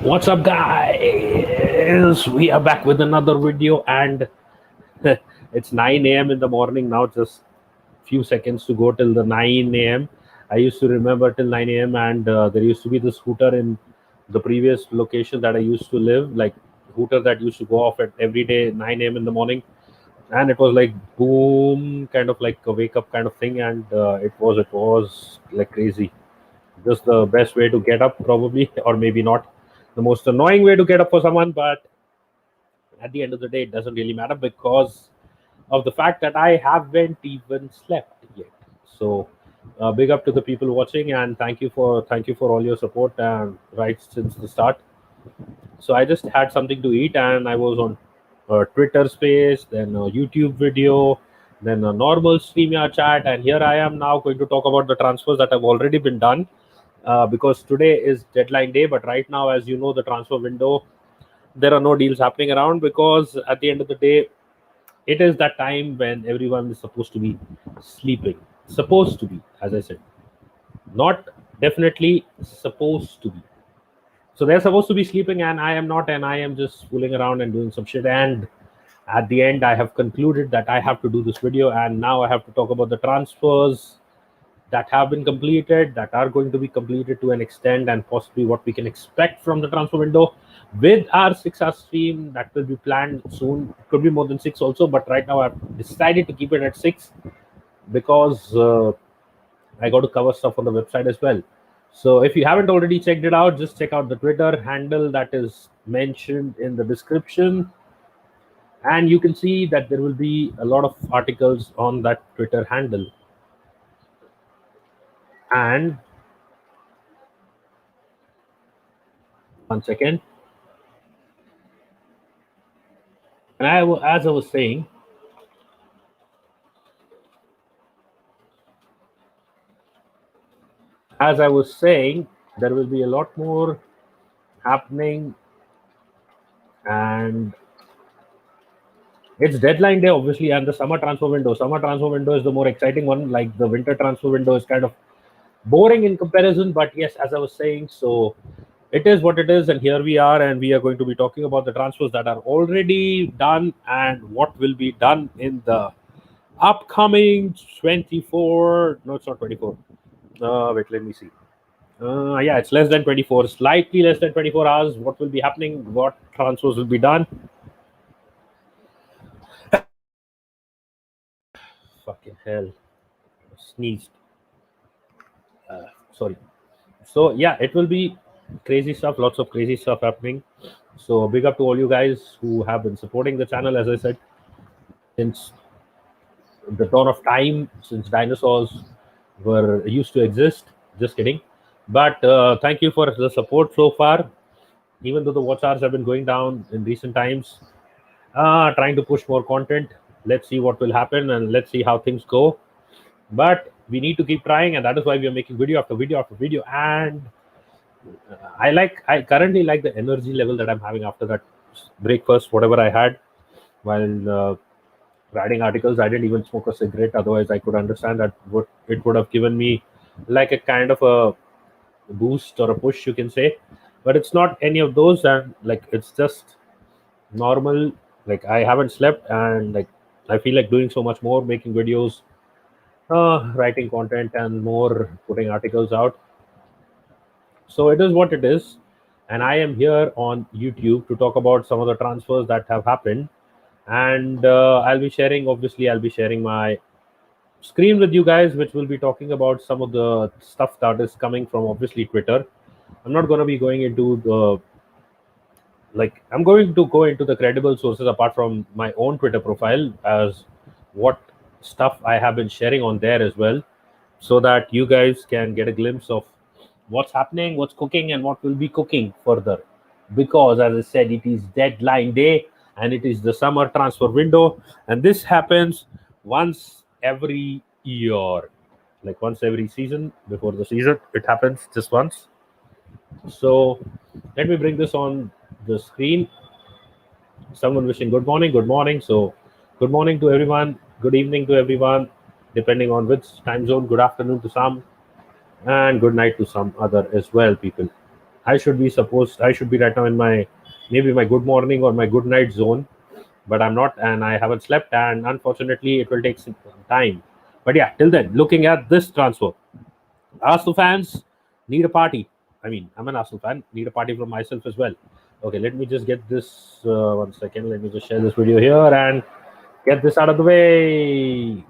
What's up, guys? We are back with another video, and it's 9 a.m. in the morning now. Just few seconds to go till the 9 a.m. I used to remember till 9 a.m. and there used to be the scooter in the previous location that I used to live, like scooter that used to go off at every day 9 a.m. in the morning, and it was like boom, kind of like a wake up kind of thing, and it was like crazy. Just the best way to get up, probably, or maybe not the most annoying way to get up for someone, but at the end of the day, it doesn't really matter because of the fact that I haven't even slept yet. So, big up to the people watching, and thank you for all your support right since the start. So I just had something to eat, and I was on Twitter Space, then a YouTube video, then a normal StreamYard chat, and here I am now going to talk about the transfers that have already been done. Because today is deadline day, but right now, as you know, the transfer window, there are no deals happening around because at the end of the day, it is that time when everyone is supposed to be sleeping. Supposed to be, as I said, not definitely supposed to be. So they're supposed to be sleeping, and I am not, and I am just fooling around and doing some shit. And at the end, I have concluded that I have to do this video, and now I have to talk about the transfers that have been completed, that are going to be completed to an extent, and possibly what we can expect from the transfer window with our 6 hour stream that will be planned soon. It could be more than 6 also, but right now I've decided to keep it at 6 because I got to cover stuff on the website as well. So if you haven't already checked it out, just check out the Twitter handle that is mentioned in the description. And you can see that there will be a lot of articles on that Twitter handle. And one second. And as I was saying, there will be a lot more happening, and it's deadline day, obviously, and the summer transfer window. Summer transfer window is the more exciting one. Like the winter transfer window is kind of boring in comparison, but yes, as I was saying, so it is what it is, and here we are, and we are going to be talking about the transfers that are already done and what will be done in the upcoming 24. No, it's not 24. Wait, let me see. Yeah, it's less than 24, slightly less than 24 hours. What will be happening? What transfers will be done? Fucking hell. Sneezed. Sorry. So, yeah, it will be crazy stuff, lots of crazy stuff happening. So, big up to all you guys who have been supporting the channel, as I said, since the dawn of time, since dinosaurs were used to exist. Just kidding. But thank you for the support so far. Even though the watch hours have been going down in recent times, trying to push more content. Let's see what will happen, and let's see how things go. But we need to keep trying, and that is why we are making video after video after video. And I currently like the energy level that I'm having after that breakfast, whatever I had while writing articles. I didn't even smoke a cigarette, otherwise I could understand that it would have given me like a kind of a boost or a push, you can say. But it's not any of those, and like it's just normal. Like I haven't slept, and like I feel like doing so much more, making videos, writing content, and more, putting articles out. So it is what it is, and I am here on YouTube to talk about some of the transfers that have happened, and I'll be sharing my screen with you guys, which will be talking about some of the stuff that is coming from obviously Twitter. I'm not going to be going into the I'm going to go into the credible sources apart from my own Twitter profile, as what stuff I have been sharing on there as well, so that you guys can get a glimpse of what's happening, what's cooking, and what will be cooking further. Because, as I said, it is deadline day and it is the summer transfer window, and this happens once every year, like once every season. Before the season, it happens just once. So let me bring this on the screen. Someone wishing good morning, good morning. So good morning to everyone, good evening to everyone, depending on which time zone. Good afternoon to some, and good night to some other as well, people. I should be right now in my maybe my good morning or my good night zone, but I'm not, and I haven't slept, and unfortunately, it will take some time. But yeah, till then, looking at this transfer, Arsenal fans need a party. I mean, I'm an Arsenal fan, need a party from myself as well. Okay, let me just get this 1 second. Let me just share this video here and get this out of the way.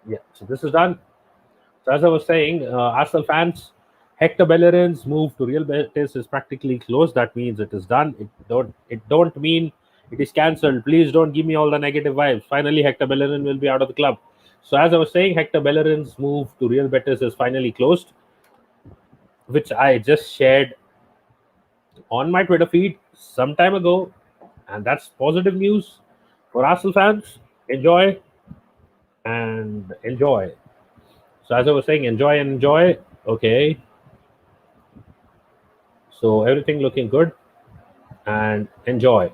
Yeah, so this is done. So as I was saying, Arsenal fans, Hector Bellerin's move to Real Betis is practically closed. That means it is done. It don't mean it is cancelled. Please don't give me all the negative vibes. Finally, Hector Bellerin will be out of the club. So as I was saying, Hector Bellerin's move to Real Betis is finally closed, which I just shared on my Twitter feed some time ago, and that's positive news for Arsenal fans. Enjoy and enjoy. So as I was saying, enjoy and enjoy. Okay. So everything looking good and enjoy.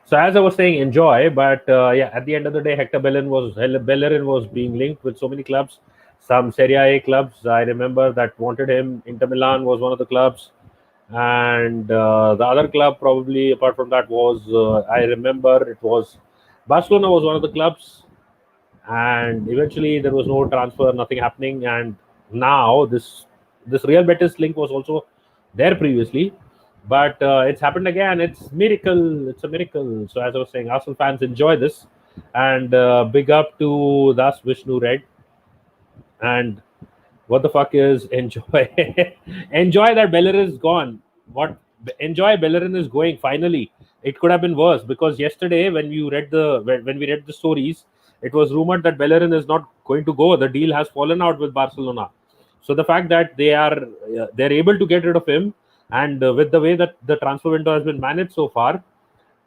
So as I was saying, enjoy. But yeah, at the end of the day, Hector Bellerin was being linked with so many clubs. Some Serie A clubs I remember that wanted him. Inter Milan was one of the clubs, and the other club probably apart from that was I remember it was Barcelona was one of the clubs, and eventually there was no transfer, nothing happening, and now this Real Betis link was also there previously, but it's happened again. It's miracle. It's a miracle. So as I was saying, Arsenal fans enjoy this, and big up to Das Vishnu Red, and what the fuck is enjoy? Enjoy that Bellerin is gone. What enjoy Bellerin is going finally. It could have been worse because yesterday when we read the stories, it was rumored that Bellerin is not going to go. The deal has fallen out with Barcelona. So the fact that they're able to get rid of him, and with the way that the transfer window has been managed so far,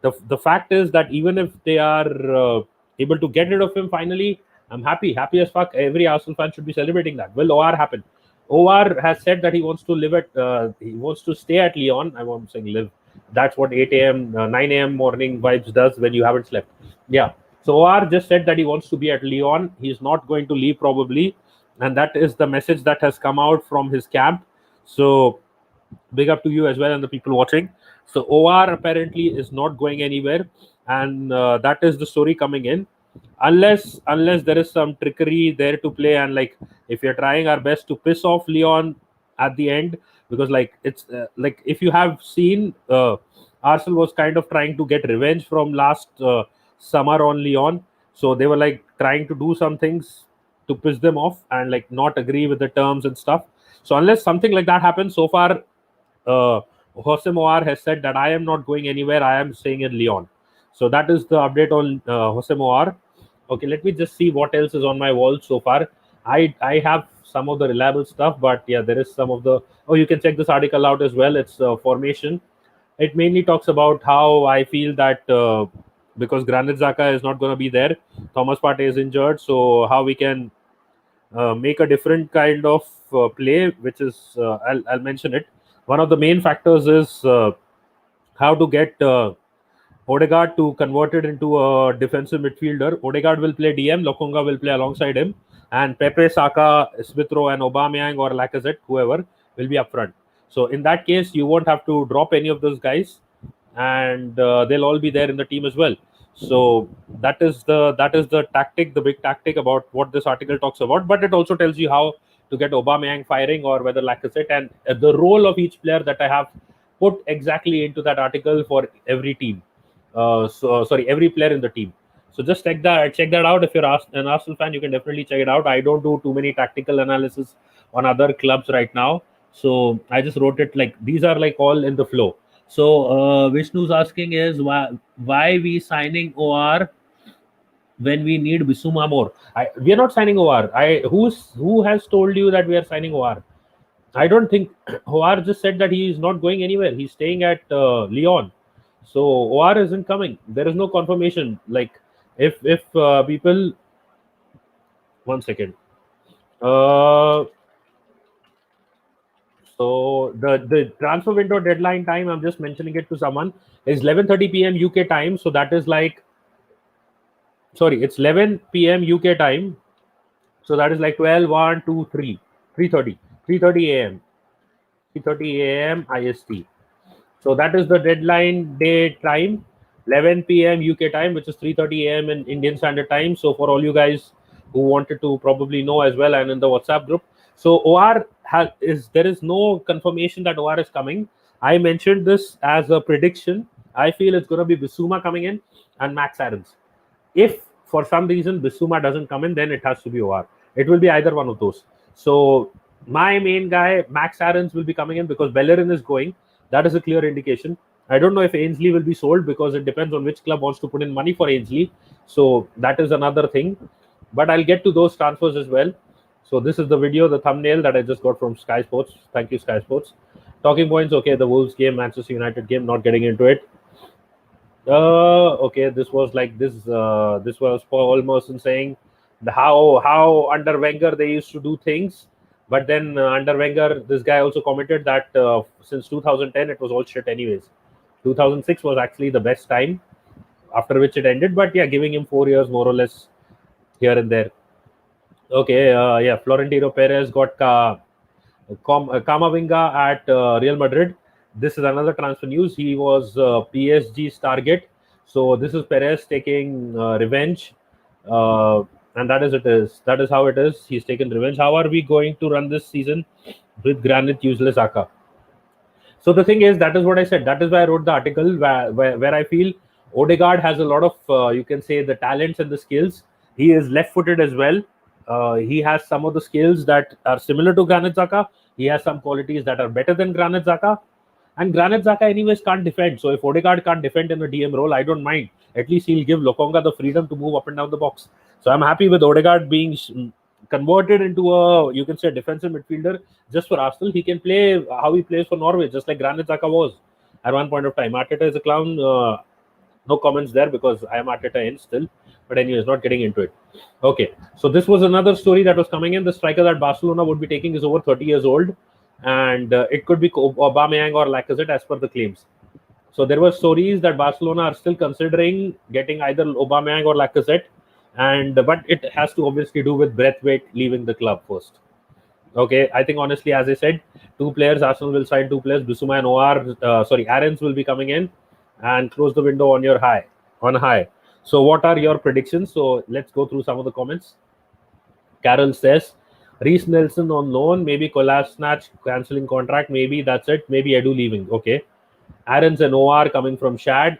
the fact is that even if they are able to get rid of him finally, I'm happy as fuck. Every Arsenal fan should be celebrating that. Will OR happen? OR has said that he wants to he wants to stay at Lyon. I'm saying live. That's what 8 a.m., 9 a.m. morning vibes does when you haven't slept. Yeah. So OR just said that he wants to be at Lyon. He's not going to leave probably, and that is the message that has come out from his camp. So big up to you as well and the people watching. So OR apparently is not going anywhere, and that is the story coming in. Unless there is some trickery there to play, and like if you're trying our best to piss off Lyon at the end, because like it's like if you have seen, Arsenal was kind of trying to get revenge from last summer on Lyon, so they were like trying to do some things to piss them off and like not agree with the terms and stuff. So unless something like that happens, so far Jose Moar has said that I am not going anywhere. I am staying in Lyon. So that is the update on Jose Moar. Okay, let me just see what else is on my wall so far. I have some of the reliable stuff, but yeah, there is some of the. Oh, you can check this article out as well. It's formation. It mainly talks about how I feel that because Granit Xhaka is not going to be there, Thomas Partey is injured, so how we can make a different kind of play, which is I'll mention it. One of the main factors is how to get Odegaard to convert it into a defensive midfielder. Odegaard will play DM, Lokonga will play alongside him, and Pepe, Saka, Smith Rowe, and Aubameyang or Lacazette, whoever, will be up front. So in that case, you won't have to drop any of those guys, and they'll all be there in the team as well. So that is the tactic, the big tactic about what this article talks about. But it also tells you how to get Aubameyang firing or whether Lacazette, and the role of each player that I have put exactly into that article for every team. Sorry, every player in the team. So just check that out. If you're an Arsenal fan, you can definitely check it out. I don't do too many tactical analysis on other clubs right now, so I just wrote it like these are like all in the flow. So Vishnu's asking is why we signing OR when we need Bissouma more. We are not signing OR. Who has told you that we are signing OR? I don't think OR just said that he is not going anywhere. He's staying at Lyon. So OR isn't coming. There is no confirmation. Like if people, 1 second. So the transfer window deadline time, I'm just mentioning it to someone, is 11:30 p.m. UK time. So that is like, sorry, it's 11 p.m. UK time. So that is like 12, 1, 2, 3, 3:30 a.m. 3:30 a.m. IST. So that is the deadline day time, 11 p.m. UK time, which is 3:30 a.m. in Indian Standard Time. So for all you guys who wanted to probably know as well, and in the WhatsApp group, so OR there is no confirmation that OR is coming. I mentioned this as a prediction. I feel it's going to be Bissouma coming in and Max Aarons. If for some reason Bissouma doesn't come in, then it has to be OR. It will be either one of those. So my main guy, Max Aarons, will be coming in because Bellerin is going. That is a clear indication. I don't know if Ainsley will be sold because it depends on which club wants to put in money for Ainsley. So that is another thing. But I'll get to those transfers as well. So this is the video, the thumbnail that I just got from Sky Sports. Thank you, Sky Sports. Talking points, okay, the Wolves game, Manchester United game, not getting into it. Okay, this was like this. This was Paul Merson saying how under Wenger they used to do things, but then under Wenger, this guy also commented that since 2010 it was all shit anyways. 2006 was actually the best time, after which it ended. But yeah, giving him 4 years more or less here and there. Okay, yeah, Florentino Perez got Camavinga at Real Madrid. This is another transfer news. He was PSG's target. So this is Perez taking revenge. And that is it is. That is how it is. He's taken revenge. How are we going to run this season with Granit useless Aka? So the thing is, that is what I said. That is why I wrote the article where I feel Odegaard has a lot of, you can say, the talents and the skills. He is left-footed as well. He has some of the skills that are similar to Granit Xhaka. He has some qualities that are better than Granit Xhaka. And Granit Xhaka anyways can't defend. So if Odegaard can't defend in a DM role, I don't mind. At least he'll give Lokonga the freedom to move up and down the box. So I'm happy with Odegaard being converted into a, you can say, defensive midfielder just for Arsenal. He can play how he plays for Norway, just like Granit Xhaka was at one point of time. Arteta is a clown. No comments there because I am Arteta in still. But anyways, not getting into it. Okay, so this was another story that was coming in. The striker that Barcelona would be taking is over 30 years old, and it could be Aubameyang or Lacazette as per the claims. So there were stories that Barcelona are still considering getting either Aubameyang or Lacazette, but it has to obviously do with Braithwaite leaving the club first. Okay, I think honestly, as I said, two players, Arsenal will sign two players, Bissouma and Aarons will be coming in and close the window on high. So what are your predictions? So let's go through some of the comments. Carol says, Reece Nelson on loan, maybe Kolasinac cancelling contract, maybe that's it, maybe Edu leaving. Okay. Aarons and OR coming from Shad.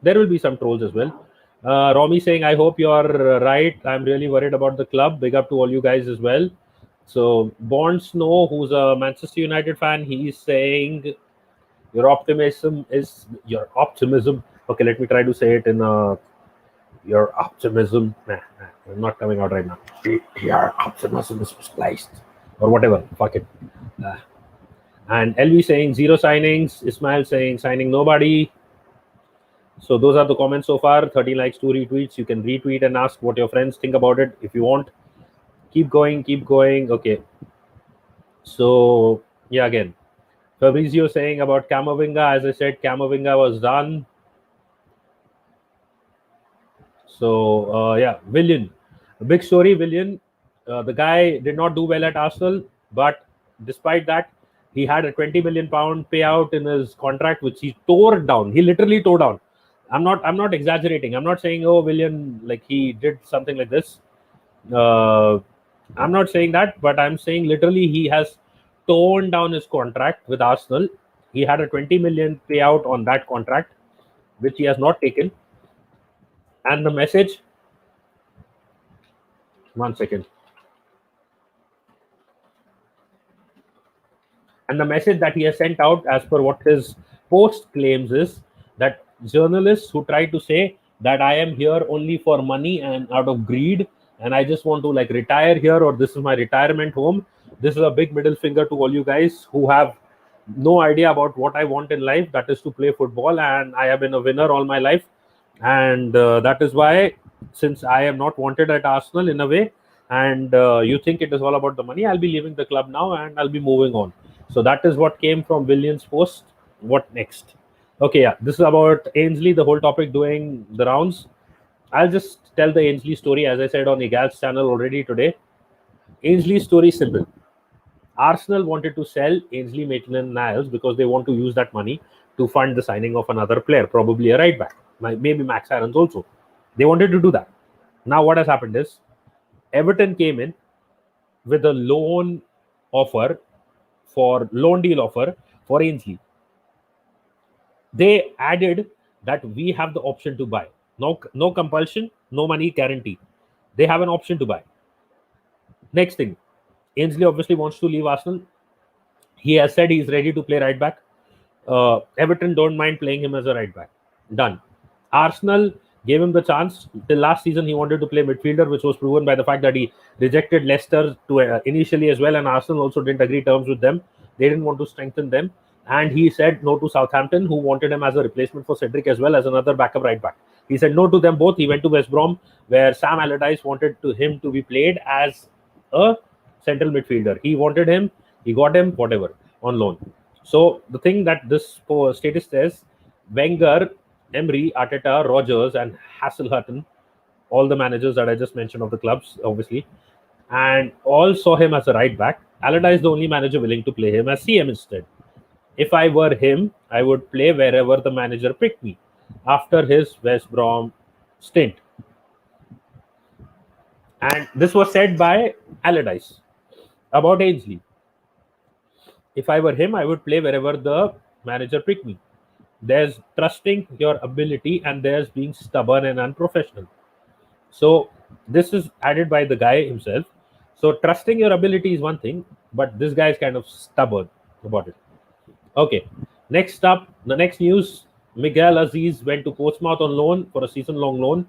There will be some trolls as well. Romy saying, I hope you're right. I'm really worried about the club. Big up to all you guys as well. So Bond Snow, who's a Manchester United fan, he's saying your optimism. Okay, let me try to say it in your optimism. I'm not coming out right now. Your optimism is misplaced. Or whatever. Fuck it. And LV saying 0 signings. Ismail saying signing nobody. So those are the comments so far. 30 likes, 2 retweets. You can retweet and ask what your friends think about it if you want. Keep going. Okay. So, yeah, again. Fabrizio saying about Camavinga. As I said, Camavinga was done. So, yeah, Willian. A big story, Willian. The guy did not do well at Arsenal, but despite that, he had a £20 million payout in his contract, which he tore down. He literally tore down. I'm not exaggerating. I'm not saying, oh, Willian, like he did something like this. I'm not saying that, but I'm saying literally he has torn down his contract with Arsenal. He had a 20 million payout on that contract, which he has not taken. And the message, 1 second. And the message that he has sent out, as per what his post claims, is that journalists who try to say that I am here only for money and out of greed, and I just want to like retire here, or this is my retirement home. This is a big middle finger to all you guys who have no idea about what I want in life, that is to play football, and I have been a winner all my life. And that is why, since I am not wanted at Arsenal in a way, and you think it is all about the money, I'll be leaving the club now and I'll be moving on. So that is what came from Williams' post. What next? Okay, yeah, this is about Ainsley, the whole topic doing the rounds. I'll just tell the Ainsley story, as I said on Igal's channel already today. Ainsley's story is simple. Arsenal wanted to sell Ainsley Maitland-Niles because they want to use that money to fund the signing of another player, probably a right back, maybe Max Aarons also. They wanted to do that. Now what has happened is Everton came in with a loan deal offer for Ainsley. They added that we have the option to buy. No compulsion, no money guarantee. They have an option to buy. Next thing, Ainsley obviously wants to leave Arsenal. He has said he's ready to play right back. Everton don't mind playing him as a right back. Done. Arsenal gave him the chance. Till last season, he wanted to play midfielder, which was proven by the fact that he rejected Leicester initially as well, and Arsenal also didn't agree terms with them. They didn't want to strengthen them, and he said no to Southampton, who wanted him as a replacement for Cedric as well as another backup right back. He said no to them both. He went to West Brom, where Sam Allardyce wanted him to be played as a central midfielder. He wanted him. He got him, whatever, on loan. So the thing that this status says, Wenger, Emery, Arteta, Rodgers, and Hasselhutton, all the managers that I just mentioned of the clubs, obviously, and all saw him as a right back. Allardyce is the only manager willing to play him as CM instead. If I were him, I would play wherever the manager picked me after his West Brom stint. And this was said by Allardyce about Ainsley. If I were him, I would play wherever the manager picked me. There's trusting your ability and there's being stubborn and unprofessional. So this is added by the guy himself. So trusting your ability is one thing, but this guy is kind of stubborn about it. Okay. Next up, the next news, Miguel Aziz went to Portsmouth on loan for a season-long loan.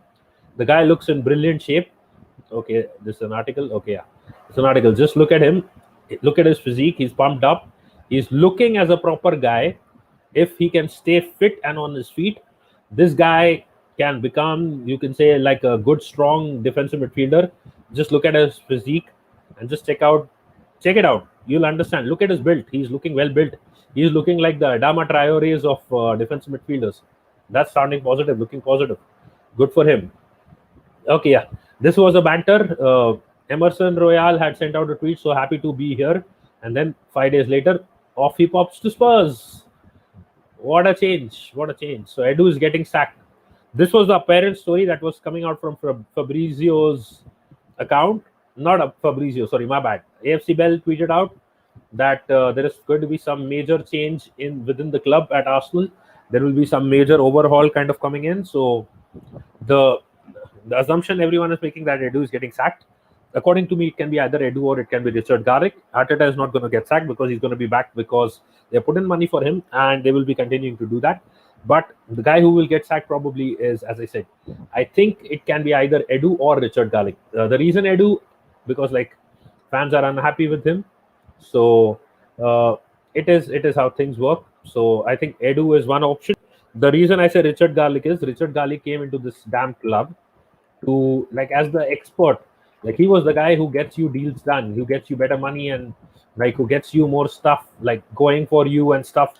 The guy looks in brilliant shape. Okay, this is an article. Okay, yeah. It's an article. Just look at him. Look at his physique. He's pumped up. He's looking as a proper guy. If he can stay fit and on his feet, this guy can become, you can say, like a good, strong defensive midfielder. Just look at his physique and just check it out. You'll understand. Look at his build. He's looking well built. He's looking like the Adama Traores of defensive midfielders. That's sounding positive, looking positive. Good for him. Okay, yeah. This was a banter. Emerson Royal had sent out a tweet, so happy to be here. And then 5 days later, off he pops to Spurs. What a change. What a change. So Edu is getting sacked. This was the apparent story that was coming out from Fabrizio's account. Not Fabrizio, sorry, my bad. AFC Bell tweeted out that there is going to be some major change within the club at Arsenal. There will be some major overhaul kind of coming in. So the assumption everyone is making that Edu is getting sacked. According to me, it can be either Edu or it can be Richard Garlick. Arteta is not going to get sacked because he's going to be back because they put in money for him and they will be continuing to do that. But the guy who will get sacked probably is, as I said, I think it can be either Edu or Richard Garlick. The reason Edu, because like fans are unhappy with him. So it is how things work. So I think Edu is one option. The reason I say Richard Garlick is Richard Garlick came into this damn club to, like, as the expert. Like, he was the guy who gets you deals done, who gets you better money, and like who gets you more stuff, like going for you and stuff.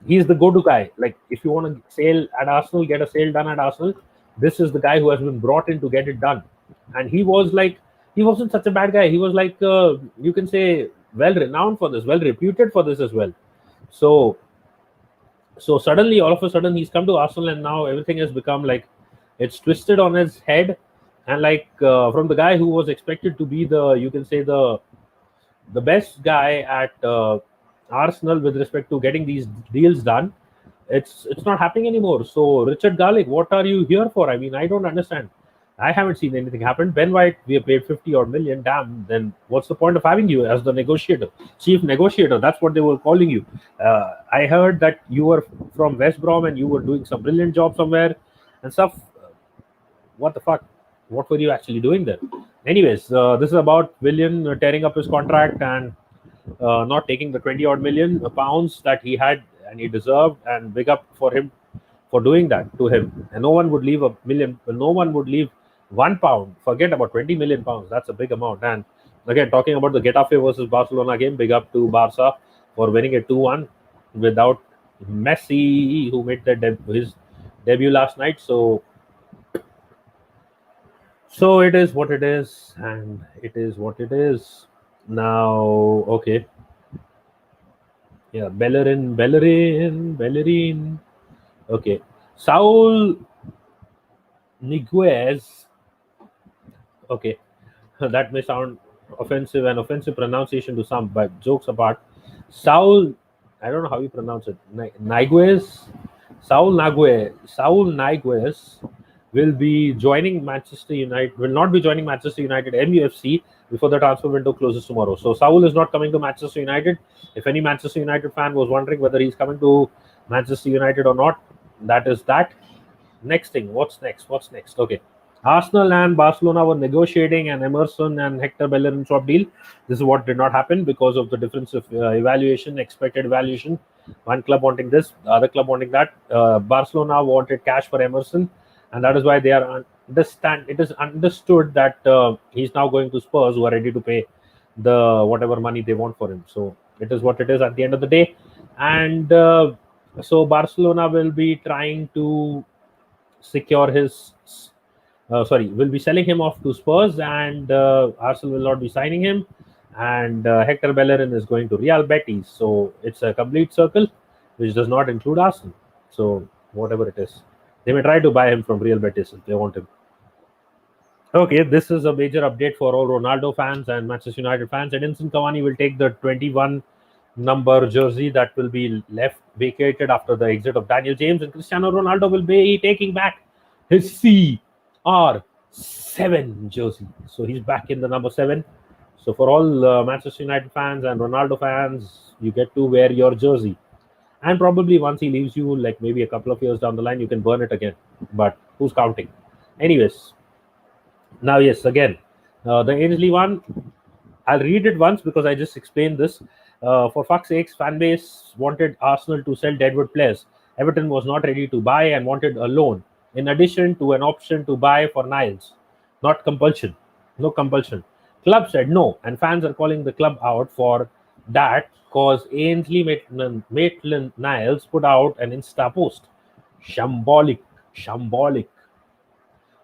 He's the go-to guy. Like, if you want to sail at Arsenal, get a sale done at Arsenal, this is the guy who has been brought in to get it done. And he wasn't such a bad guy. He was like, you can say, well renowned for this, well reputed for this as well. So suddenly, all of a sudden, he's come to Arsenal, and now everything has become like it's twisted on his head. And like from the guy who was expected to be the best guy at Arsenal with respect to getting these deals done, it's not happening anymore. So Richard Garlick, what are you here for? I mean, I don't understand. I haven't seen anything happen. Ben White, we have paid 50 odd million. Damn, then what's the point of having you as the negotiator, chief negotiator? That's what they were calling you. I heard that you were from West Brom and you were doing some brilliant job somewhere and stuff. What the fuck? What were you actually doing there? Anyways, this is about Willian tearing up his contract and not taking the 20 odd million pounds that he had and he deserved, and big up for him for doing that to him. And no one would leave £1. Forget about 20 million pounds. That's a big amount. And again, talking about the Getafe versus Barcelona game, big up to Barca for winning it 2-1 without Messi, who made his debut last night. So it is what it is, and it is what it is. Now, okay. Yeah, Bellerin. Okay, Saul Niguez. Okay, that may sound offensive, an offensive pronunciation to some, but jokes apart, Saul, I don't know how you pronounce it, Niguez, Saul Niguez will be joining Manchester United, will not be joining Manchester United MUFC before the transfer window closes tomorrow. So Saul is not coming to Manchester United. If any Manchester United fan was wondering whether he's coming to Manchester United or not, that is that. Next thing, what's next? What's next? Okay. Arsenal and Barcelona were negotiating an Emerson and Hector Bellerin swap deal. This is what did not happen because of the difference of evaluation, expected evaluation. One club wanting this, the other club wanting that. Barcelona wanted cash for Emerson, and that is why they are understand. It is understood that he's now going to Spurs, who are ready to pay the whatever money they want for him. So it is what it is at the end of the day, and so Barcelona will be trying to secure his will be selling him off to Spurs, and Arsenal will not be signing him, and Hector Bellerin is going to Real Betis. So it's a complete circle, which does not include Arsenal. So whatever it is, they may try to buy him from Real Betis if they want him. Okay, this is a major update for all Ronaldo fans and Manchester United fans. Edinson Cavani will take the 21 number jersey that will be left vacated after the exit of Daniel James, and Cristiano Ronaldo will be taking back his CR7 jersey. So he's back in the number 7. So for all Manchester United fans and Ronaldo fans, you get to wear your jersey. And probably once he leaves you, like maybe a couple of years down the line, you can burn it again. But who's counting? Anyways, now, yes, again, the Ainsley one, I'll read it once because I just explained this. For fuck's sakes, fan base wanted Arsenal to sell deadwood players. Everton was not ready to buy and wanted a loan, in addition to an option to buy for Niles. Not compulsion. No compulsion. Club said no, and fans are calling the club out for that because Ainsley Maitland Niles put out an Insta post. Shambolic. Shambolic.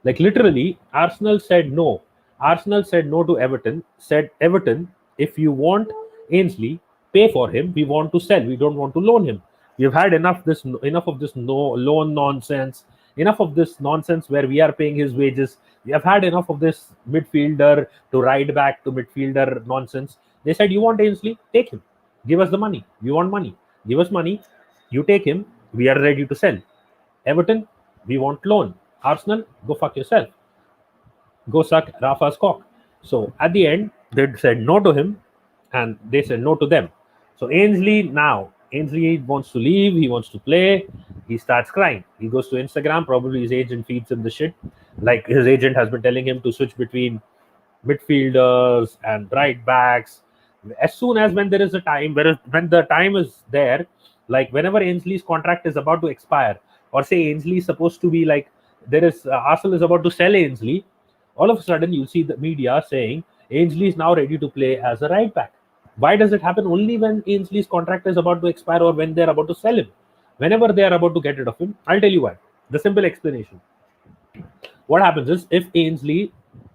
Like literally, Arsenal said no. Arsenal said no to Everton. Said Everton, if you want Ainsley, pay for him. We want to sell. We don't want to loan him. We've had enough of this no loan nonsense. Enough of this nonsense where we are paying his wages. We have had enough of this midfielder to ride back to midfielder nonsense. They said, you want Ainsley? Take him. Give us the money. We want money. Give us money. You take him. We are ready to sell. Everton, we want loan. Arsenal, go fuck yourself. Go suck Rafa's cock. So at the end, they said no to him and they said no to them. So Ainsley wants to leave, he wants to play, he starts crying. He goes to Instagram, probably his agent feeds him the shit. Like his agent has been telling him to switch between midfielders and right backs. As soon as when there is a time, when the time is there, like whenever Ainsley's contract is about to expire, or say Ainsley is supposed to be like there is Arsenal is about to sell Ainsley, all of a sudden you see the media saying Ainsley is now ready to play as a right back. Why does it happen only when Ainsley's contract is about to expire or when they're about to sell him? Whenever they are about to get rid of him, I'll tell you why. The simple explanation. What happens is if Ainsley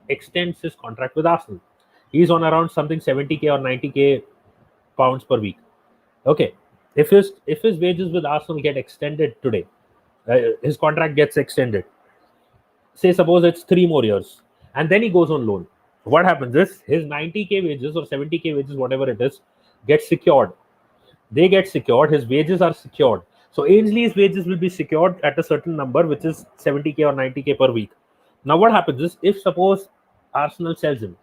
extends his contract with Arsenal, he's on around something 70k or 90k pounds per week. Okay, if his wages with Arsenal get extended today, his contract gets extended. Say suppose it's 3 more years, and then he goes on loan. What happens is his 90k wages or 70k wages, whatever it is, get secured. They get secured. His wages are secured. So Ainsley's wages will be secured at a certain number, which is 70k or 90k per week. Now what happens is if suppose Arsenal sells him,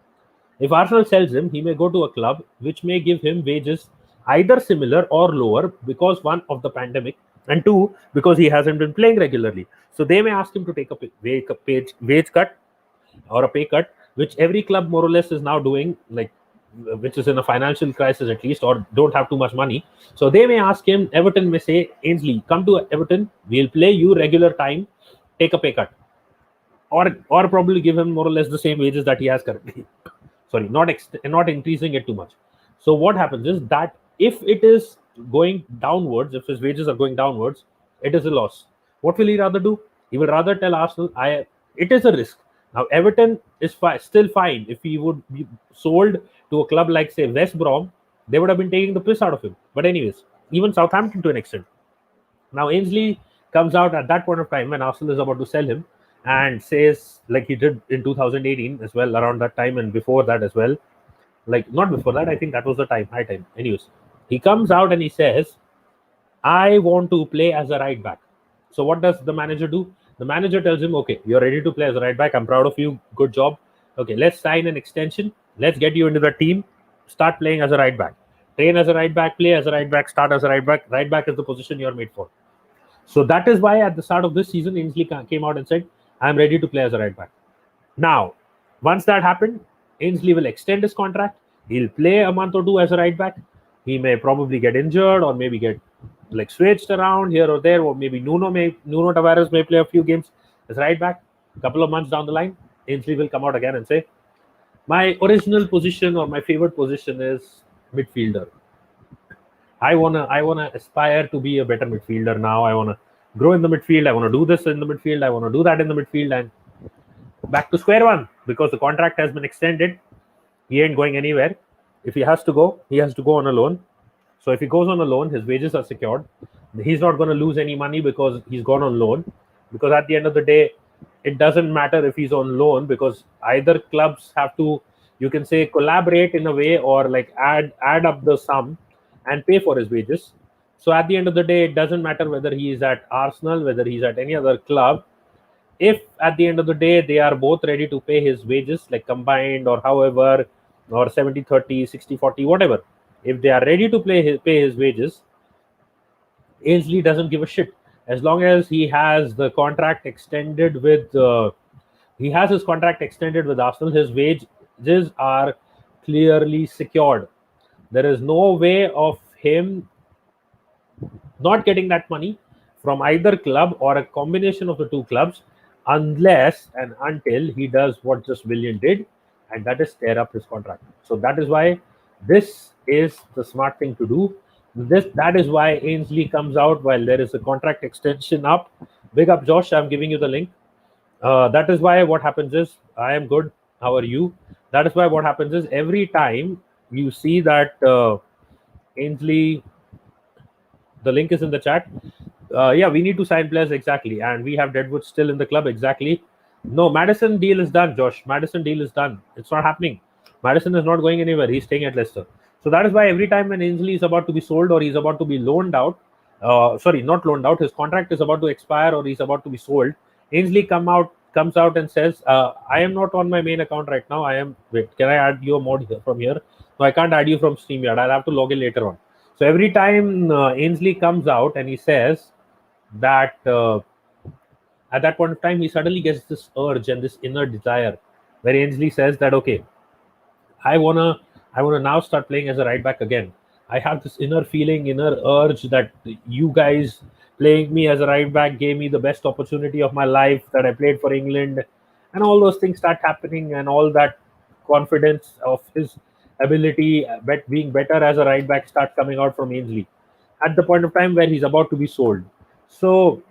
if Arsenal sells him, he may go to a club which may give him wages either similar or lower because one of the pandemic and two because he hasn't been playing regularly. So they may ask him to take a wage cut or a pay cut, which every club more or less is now doing, like which is in a financial crisis at least or don't have too much money. So they may ask him, Everton may say, Ainsley, come to Everton, we'll play you regular time, take a pay cut. Or probably give him more or less the same wages that he has currently. Sorry, not increasing it too much. So what happens is that if it is going downwards, if his wages are going downwards, it is a loss. What will he rather do? He will rather tell Arsenal, it is a risk. Now Everton is still fine. If he would be sold to a club like say West Brom, they would have been taking the piss out of him. But anyways, even Southampton to an extent. Now Ainsley comes out at that point of time when Arsenal is about to sell him and says, like he did in 2018 as well, around that time and before that as well. Like not before that, I think that was the high time. Anyways, he comes out and he says, I want to play as a right back. So what does the manager do? The manager tells him, okay, you're ready to play as a right back. I'm proud of you. Good job. Okay, let's sign an extension. Let's get you into the team. Start playing as a right back. Train as a right back, play as a right back, start as a right back. Right back is the position you're made for. So that is why at the start of this season, Ainsley came out and said, I'm ready to play as a right back. Now, once that happened, Ainsley will extend his contract. He'll play a month or two as a right back. He may probably get injured or maybe get like switched around here or there, or maybe Nuno Tavares may play a few games as right back. A couple of months down the line, Ainsley will come out again and say, my original position or my favorite position is midfielder. I wanna aspire to be a better midfielder now. I wanna grow in the midfield. I wanna do this in the midfield. I wanna do that in the midfield, and back to square one because the contract has been extended. He ain't going anywhere. If he has to go, he has to go on a loan. So if he goes on a loan, his wages are secured. He's not going to lose any money because he's gone on loan. Because at the end of the day, it doesn't matter if he's on loan because either clubs have to, you can say, collaborate in a way or like add up the sum and pay for his wages. So at the end of the day, it doesn't matter whether he is at Arsenal, whether he's at any other club. If at the end of the day they are both ready to pay his wages, like combined or however, or 70-30, 60-40, whatever, if they are ready to pay his wages, Ainsley doesn't give a shit. As long as he has the contract extended with, he has his contract extended with Arsenal, his wages are clearly secured. There is no way of him not getting that money from either club or a combination of the two clubs unless and until he does what just Willian did, and that is tear up his contract. So that is why this is the smart thing to do. That is why Ainsley comes out while there is a contract extension up. Big up, Josh. I'm giving you the link. That is why what happens is, I am good. How are you? That is why what happens is every time you see that Ainsley, the link is in the chat. Yeah, we need to sign players exactly, and we have Deadwood still in the club exactly. No, Madison deal is done, Josh. Madison deal is done. It's not happening. Madison is not going anywhere. He's staying at Leicester. So that is why every time when Ainsley is about to be sold or he's about to be loaned out, sorry, not loaned out, his contract is about to expire or he's about to be sold, Ainsley comes out and says, I am not on my main account right now. Wait, can I add you a mod here from here? No, I can't add you from StreamYard. I'll have to log in later on. So every time Ainsley comes out and he says that at that point of time, he suddenly gets this urge and this inner desire where Ainsley says that, okay, I wanna now start playing as a right back again. I have this inner feeling, inner urge that you guys playing me as a right back gave me the best opportunity of my life, that I played for England, and all those things start happening, and all that confidence of his ability being better as a right back starts coming out from Ainsley at the point of time where he's about to be sold. So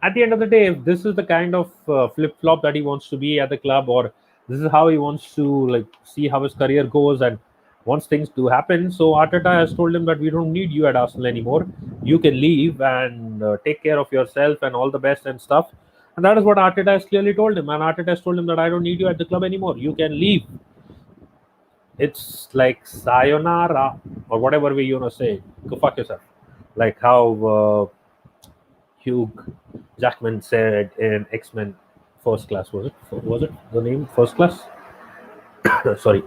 at the end of the day, if this is the kind of flip-flop that he wants to be at the club, or this is how he wants to like see how his career goes and wants things to happen, so Arteta has told him that we don't need you at Arsenal anymore. You can leave and take care of yourself and all the best and stuff. And that is what Arteta has clearly told him. And Arteta has told him that I don't need you at the club anymore. You can leave. It's like sayonara or whatever way you want to say. Go fuck yourself. Like how Hugh Jackman said in X-Men First Class. Was it the name First Class? Sorry,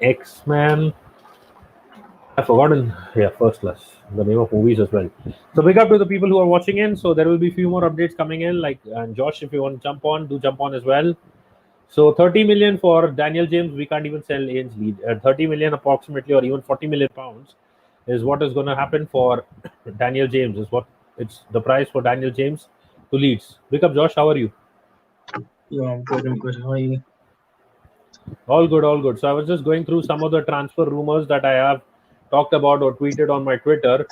X-Men. I've forgotten. Yeah, First Class. The name of movies as well. So big up to the people who are watching in. So there will be a few more updates coming in. Like, and Josh, if you want to jump on, do jump on as well. So 30 million for Daniel James. We can't even sell Ainsley. 30 million approximately, or even 40 million pounds, is what is going to happen for Daniel James. Is what it's the price for Daniel James to Leeds. Big up, Josh. How are you? Yeah, I'm good. I'm good. How are you? All good, all good. So I was just going through some of the transfer rumors that I have talked about or tweeted on my Twitter.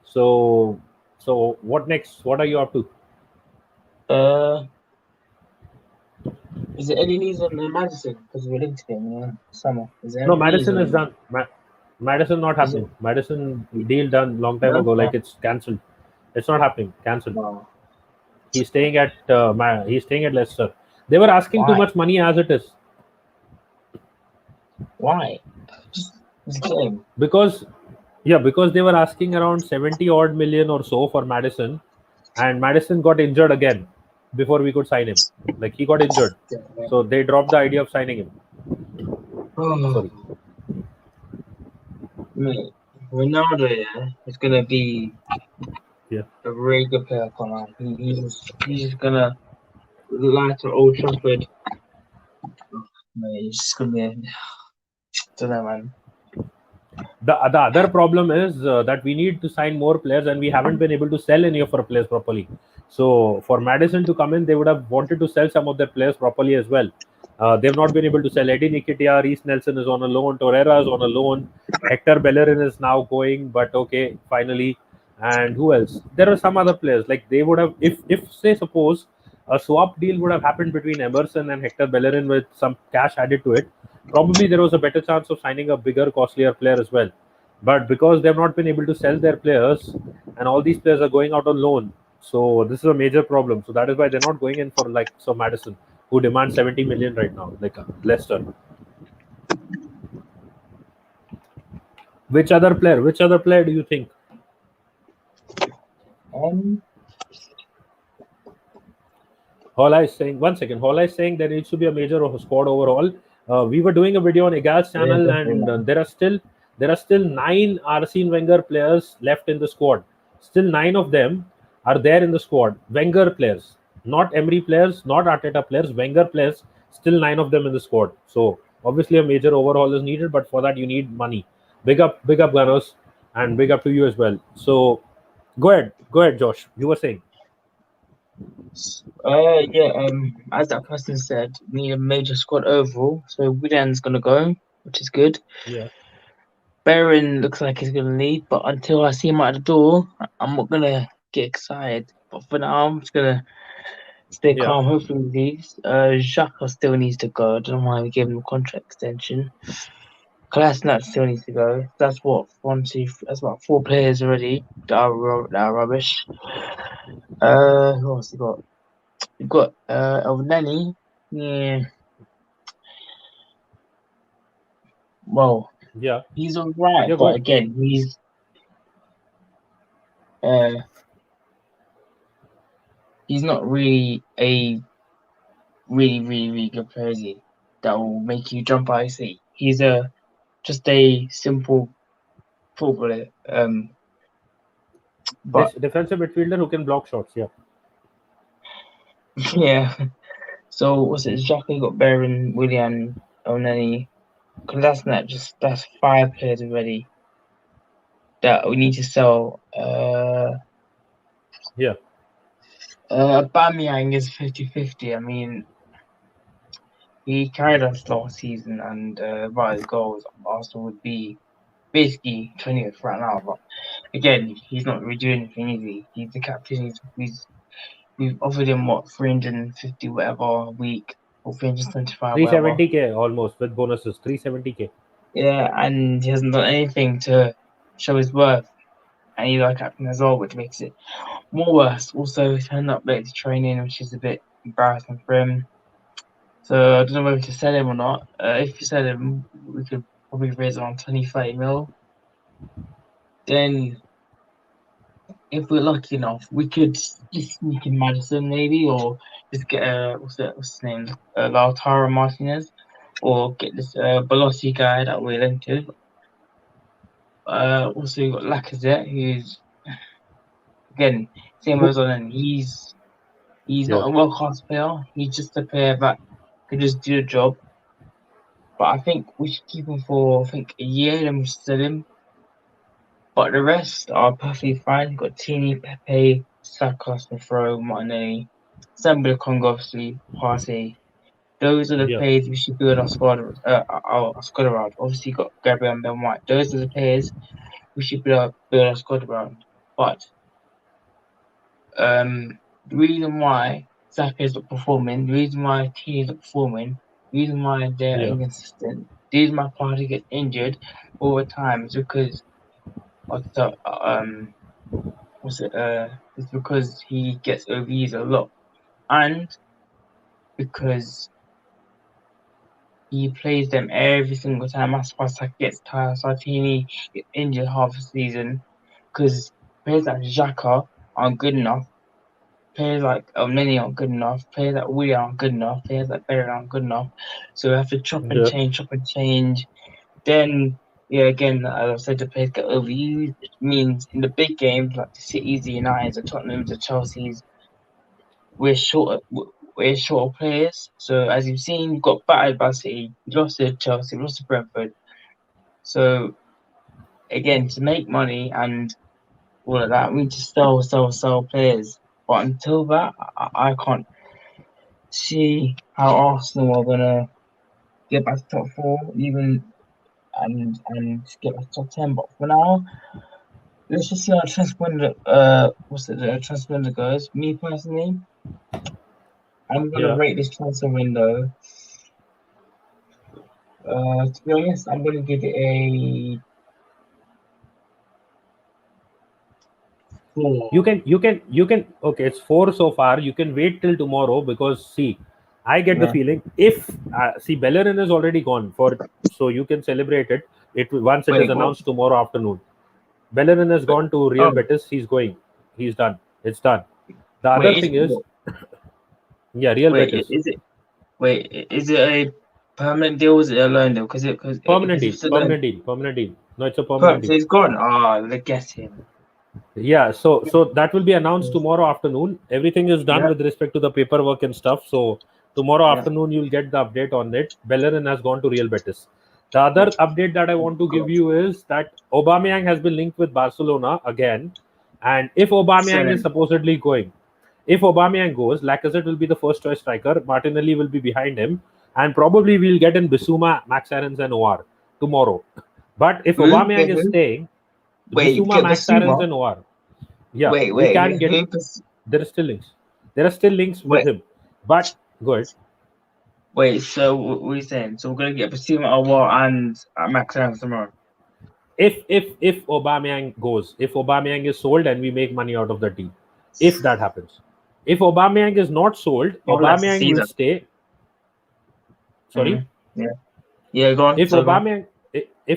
So what next? What are you up to? Is there any news on Madison? Because we're linked to him in summer. Is there No, any Madison news is done. Madison not Is it? happening. Madison deal done long time No? ago. Like it's cancelled. It's not happening. Cancelled. No. He's staying at he's staying at Leicester. They were asking too Why? much money as it is Why? Just get him. because because they were asking around 70 odd million or so for Madison, and Madison got injured again before we could sign him. Like he got injured, so they dropped the idea of signing him. Oh, Sorry. mate, Ronaldo, yeah, is gonna be Yeah. a really good player, Connor. He's just gonna light to Old Trafford. Mate, he's just gonna be. Don't know, man. The other problem is that we need to sign more players, and we haven't been able to sell any of our players properly. So for Madison to come in, they would have wanted to sell some of their players properly as well. They've not been able to sell. Eddie Nketiah, Reece Nelson is on a loan, Torreira is on a loan, Hector Bellerin is now going, but okay, finally. And who else? There are some other players. Like they would have, if say suppose a swap deal would have happened between Emerson and Hector Bellerin with some cash added to it, probably there was a better chance of signing a bigger, costlier player as well. But because they've not been able to sell their players, and all these players are going out on loan, so this is a major problem. So that is why they're not going in for like so Madison, who demands 70 million right now, like Leicester. Which other player? Which other player do you think? Hola is saying, one second. Hola is saying there needs to be a major squad overall. We were doing a video on Egal's channel, Yeah, and there are still 9 Arsene Wenger players left in the squad. Still 9 of them are there in the squad. Wenger players, not Emery players, not Arteta players. Wenger players. Still 9 of them in the squad. So obviously a major overhaul is needed, but for that you need money. Big up, Gunners, and big up to you as well. So go ahead, Josh. You were saying. yeah, as that person said, we need a major squad overall. So Willian's gonna go, which is good. Yeah. Bellerin looks like he's gonna leave, but until I see him at the door, I'm not gonna get excited. But for now, I'm just gonna stay Yeah. calm. Hopefully, he leaves. Xhaka still needs to go. I don't know why we gave him a contract extension. Kolasinac still needs to go. That's what that's about 4 players already that are rubbish. Who else you got? You've got Elneny. Yeah. Well, Yeah. he's alright, Yeah, go but ahead. again, he's not really a really good player, is he? That will make you jump out of your seat. He's just a simple footballer. But Defensive midfielder who can block shots. Yeah. yeah. So what's it? Xhaka got Bellerin, Willian, Elneny. Because that's 5 players already that we need to sell. Yeah. Aubameyang is 50-50. I mean, he carried us last season, and by his goals, Arsenal would be basically 20th right now. But again, he's not really doing anything easy. He's the captain. We've offered him what 350 whatever a week or 325 whatever. 370k almost with bonuses. 370k. Yeah, and he hasn't done anything to show his worth. And he's our captain as well, which makes it more worse. Also, he turned up late to training, which is a bit embarrassing for him. So I don't know whether to sell him or not. If you sell him, we could probably raise around 20-30 mil. Then, if we're lucky enough, we could just sneak in Madison maybe, or just get what's his name, Lautaro Martinez, or get this Belotti guy that we're linked to. Also, you got Lacazette, who's again same as on. He's not a world class player. He's just a player that can just do the job. But I think we should keep him for a year, then we should sell him. But the rest are perfectly fine. You've got Tini, Pepe, Saka, Smith Rowe, Martinelli, Sambia Congo, obviously, Partey. Those are the Yeah. players we should build our squad around. Obviously, you've got Gabriel and Ben White. Those are the players we should build our squad around. But the reason why Saka is not performing, the reason why Tini is not performing, the reason why they're inconsistent These my party get injured all the time. It's because what's the it's because he gets overused a lot, and because he plays them every single time. That's why gets tired. Sartini gets injured half the season because players like Xhaka aren't good enough. Players like Elneny aren't good enough. Players like Willian aren't good enough. Players like Bellerin aren't good enough. So we have to chop and Yeah. change. Then, yeah, again, as I said, the players get overused, which means in the big games like the Cities, the Uniteds, the Tottenhams, the Chelseas, we're short. We're short of players. So as you've seen, you got battered by City, you lost to Chelsea, you lost to Brentford. So again, to make money and all of that, we need to sell players. But until that, I can't see how Arsenal are gonna get back to top four, even and get back to top 10. But for now, let's just see how transfer window the transfer window goes. Me personally, I'm gonna rate this transfer window. To be honest, I'm gonna give it a 4. You can. Okay, it's 4 so far. You can wait till tomorrow because see, I get the Yeah. feeling if Bellerin is already gone so you can celebrate it. Once it Wait, is what? announced tomorrow afternoon. Bellerin has gone to Real Oh. Betis. He's going. He's done. It's done. The other thing is, Real Betis. Is it a permanent deal or is it a loan deal? Permanent deal. No, it's a permanent So deal. he's gone. They get him. Yeah, so that will be announced tomorrow afternoon. Everything is done Yeah. with respect to the paperwork and stuff. So tomorrow Yeah. afternoon you'll get the update on it. Bellerin has gone to Real Betis. The other update that I want to give you is that Aubameyang has been linked with Barcelona again, and if Aubameyang is supposedly going, if Aubameyang goes, Lacazette will be the first choice striker. Martinelli will be behind him, and probably we'll get in Bissouma, Max Aarons, and OR tomorrow. But if Aubameyang is staying, Bissouma, Max Aarons, and OR. Yeah, we can get. There are still links. There are still links with him, but go ahead. Wait, so what are you saying? So we're gonna get Bissouma, OR, and Max Aarons tomorrow. If Aubameyang goes, if Aubameyang is sold and we make money out of the deal, if that happens, if Aubameyang is not sold, Aubameyang will stay. Sorry. Yeah, go on. If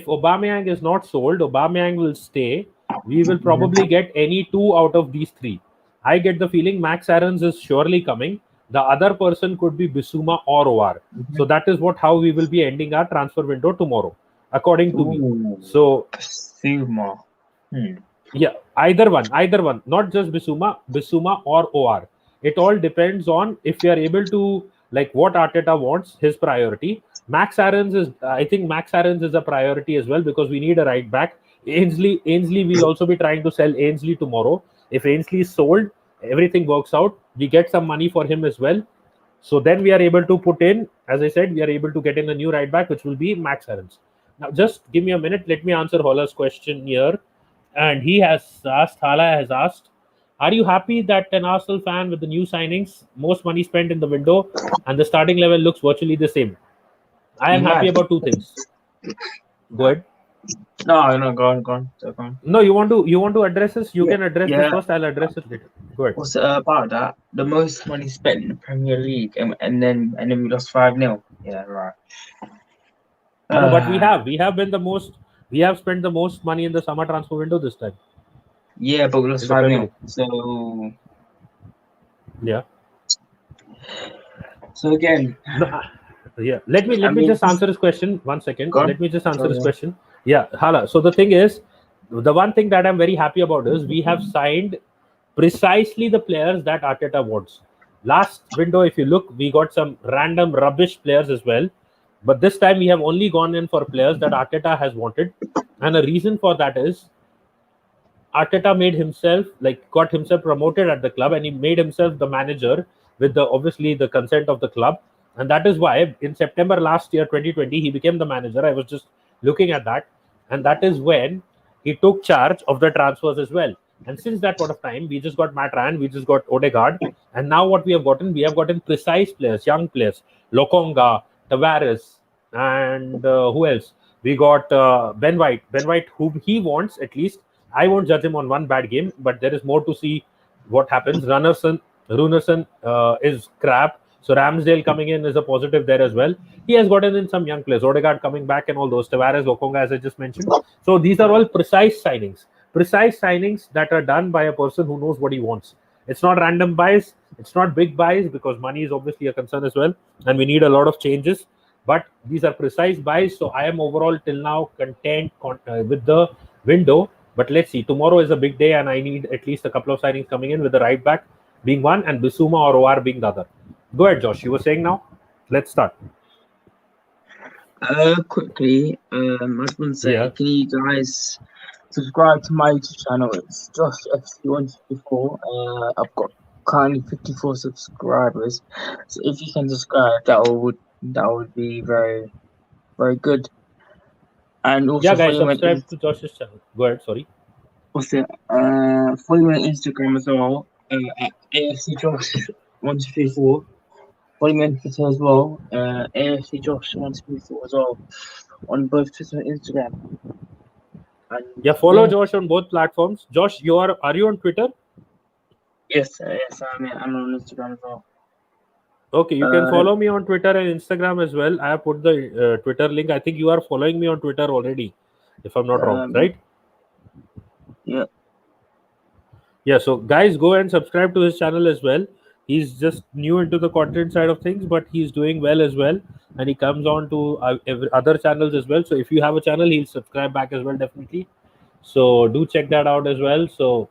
Aubameyang is not sold, Aubameyang will stay. We will probably get any 2 out of these 3. I get the feeling Max Aarons is surely coming. The other person could be Bissouma or OR. So that is how we will be ending our transfer window tomorrow, according to me. So Bissouma. Yeah, either one, not just Bissouma or OR. It all depends on if we are able to, like, what Arteta wants, his priority. I think Max Aarons is a priority as well because we need a right back. Ainsley will also be trying to sell Ainsley tomorrow. If Ainsley is sold, everything works out. We get some money for him as well. So then we are able to put in, as I said, we are able to get in a new right back, which will be Max Aarons. Now, just give me a minute. Let me answer Hola's question here. And Hala has asked, are you happy that an Arsenal fan with the new signings, most money spent in the window, and the starting level looks virtually the same? I am happy about 2 things. Go ahead. No, go on. No, you want to address this? You can address this first. I'll address it later. Go ahead. What's about that? The most money spent in the Premier League, and then we lost 5-0. Yeah, right. No, but we have been the most. We have spent the most money in the summer transfer window this time. Yeah, but we lost 5-0. So yeah. So again. Yeah. Let me just answer this question. 1 second. Let me just answer this question. Yeah, Hala. So the thing is, the one thing that I'm very happy about is we have signed precisely the players that Arteta wants. Last window, if you look, we got some random rubbish players as well. But this time we have only gone in for players that Arteta has wanted. And the reason for that is Arteta got himself promoted at the club, and he made himself the manager with obviously the consent of the club. And that is why in September last year, 2020, he became the manager. I was just looking at that. And that is when he took charge of the transfers as well. And since that point of time, we just got Matt Ryan, we just got Odegaard. And now what we have gotten precise players, young players, Lokonga, Tavares, And who else? We got Ben White. Ben White, whom he wants at least. I won't judge him on one bad game, but there is more to see what happens. Runerson is crap. So Ramsdale coming in is a positive there as well. He has gotten in some young players. Odegaard coming back and all those. Tavares, Lokonga, as I just mentioned. So these are all precise signings. Precise signings that are done by a person who knows what he wants. It's not random buys. It's not big buys because money is obviously a concern as well, and we need a lot of changes. But these are precise buys, so I am overall till now content with the window. But let's see, tomorrow is a big day, and I need at least a couple of signings coming in, with the right back being one and Bissouma or OR being the other. Go ahead, Josh. You were saying now. Let's start. Quickly, I just want to say, Yeah. can you guys subscribe to my YouTube channel? It's Josh FC154. I've got currently 54 subscribers. So if you can subscribe, that would be very, very good. And also Yeah, guys, follow me subscribe to Josh's channel. Go ahead. Sorry. follow me on Instagram as well. At AFC Josh 134. Follow me on Twitter as well. AFC Josh 134 as well. On both Twitter and Instagram. And Yeah, follow Josh on both platforms. Josh, are you on Twitter? Yes, I'm on Instagram as well. Okay, you can follow me on Twitter and Instagram as well. I have put the Twitter link. I think you are following me on Twitter already, if I'm not wrong, right? Yeah. Yeah, so guys, go and subscribe to his channel as well. He's just new into the content side of things, but he's doing well as well, and he comes on to other channels as well. So if you have a channel, he'll subscribe back as well, definitely. So do check that out as well. So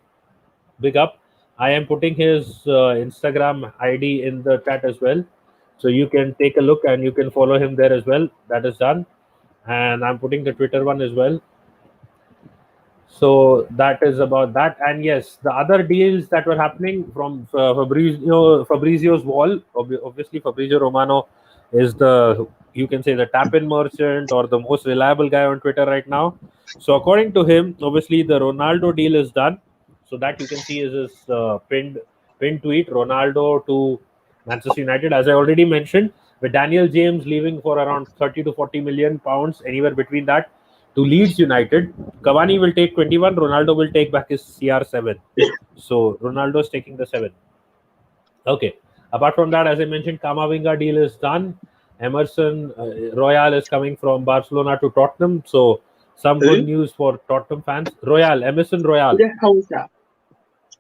big up. I am putting his Instagram ID in the chat as well, so you can take a look and you can follow him there as well. That is done, and I'm putting the Twitter one as well. So that is about that. And yes, the other deals that were happening from Fabrizio's wall. Obviously, Fabrizio Romano is the, you can say, the tap-in merchant or the most reliable guy on Twitter right now. So according to him, obviously the Ronaldo deal is done. So that you can see is his pinned tweet. Ronaldo to Manchester United, as I already mentioned, with Daniel James leaving for around 30 to 40 million pounds, anywhere between that, to Leeds United. Cavani will take 21. Ronaldo will take back his CR7. So Ronaldo is taking the 7. Okay. Apart from that, as I mentioned, Kamavinga deal is done. Emerson Royal is coming from Barcelona to Tottenham. So some good news for Tottenham fans. Emerson Royal. Who the hell is that?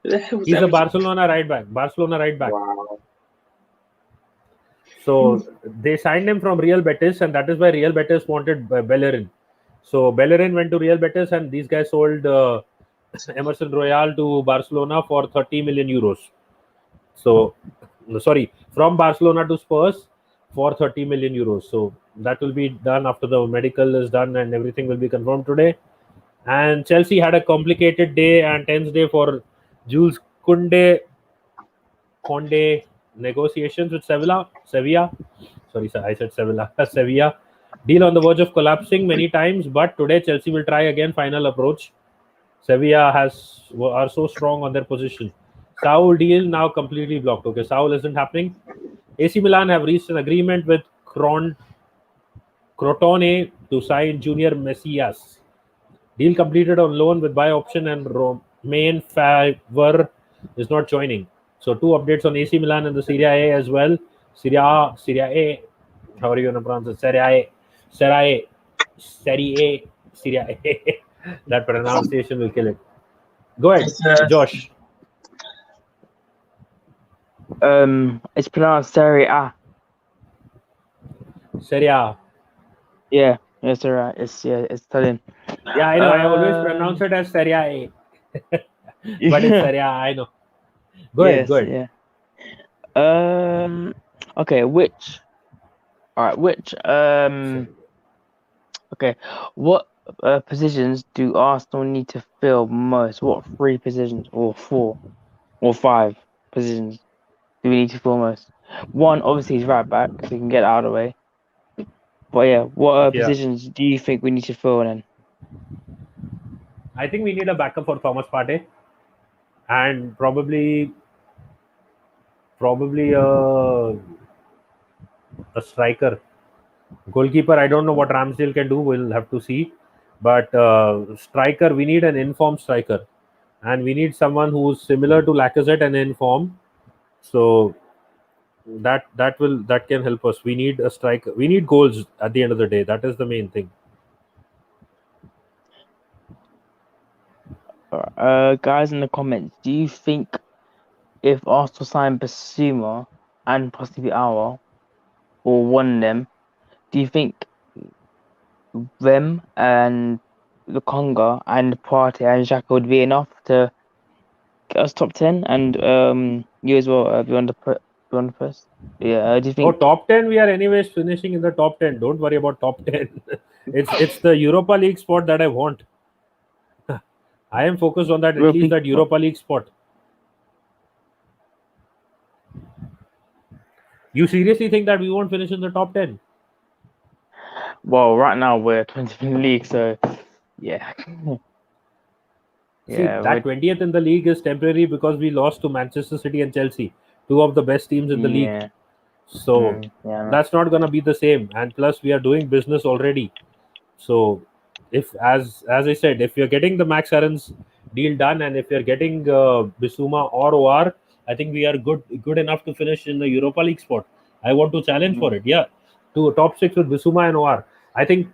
He's a Barcelona right back. Wow. So they signed him from Real Betis, and that is why Real Betis wanted Bellerin. So Bellerin went to Real Betis, and these guys sold Emerson Royal to Barcelona for 30 million euros. So, sorry, from Barcelona to Spurs for 30 million euros. So that will be done after the medical is done and everything will be confirmed today. And Chelsea had a complicated day and tense day for Jules Koundé negotiations with Sevilla. Sorry, sir, I said Sevilla. Sevilla. Deal on the verge of collapsing many times, but today Chelsea will try again. Final approach. Sevilla are so strong on their position. Saul deal now completely blocked. Okay, Saul isn't happening. AC Milan have reached an agreement with Crotone to sign Junior Messias. Deal completed on loan with buy option, and Romain Favre is not joining. So two updates on AC Milan and the Serie A as well. Serie A. How are you going to pronounce it? Serie A. That pronunciation will kill it. Go ahead, Josh. It's pronounced Serie A. Serie A. Yeah, yes, right. It's Italian. Yeah, I know. I always pronounce it as Serie A. But it's Serie A, I know. Go ahead. Yeah. Okay, which okay, what positions do Arsenal need to fill most? What 3 positions, or 4 or 5 positions do we need to fill most? One, obviously, is right back, so we can get out of the way. But yeah, what positions do you think we need to fill in? I think we need a backup for Thomas Partey, and probably a striker. Goalkeeper, I don't know what Ramsdale can do. We'll have to see. But striker, we need an informed striker, and we need someone who's similar to Lacazette and in form. So that can help us. We need a striker. We need goals at the end of the day. That is the main thing. Guys in the comments, do you think if Arsenal sign Basuma and possibly Aouar, or one of them, do you think them and the Conga and Partey and Xhaka would be enough to get us top 10? And you as well, be on the first. Yeah, do you think? Top 10, we are anyways finishing in the top 10. Don't worry about top 10. it's the Europa League spot that I want. I am focused on that, at least that Europa League spot. You seriously think that we won't finish in the top 10? Well, right now we're 20th in the league, so yeah. See, that 20th in the league is temporary because we lost to Manchester City and Chelsea, two of the best teams in the league. So that's not going to be the same. And plus, we are doing business already. So, if as I said, if you're getting the Max Aarons deal done, and if you're getting Bissouma or OR, I think we are good enough to finish in the Europa League spot. I want to challenge for it. Yeah, to top 6 with Bissouma and OR. I think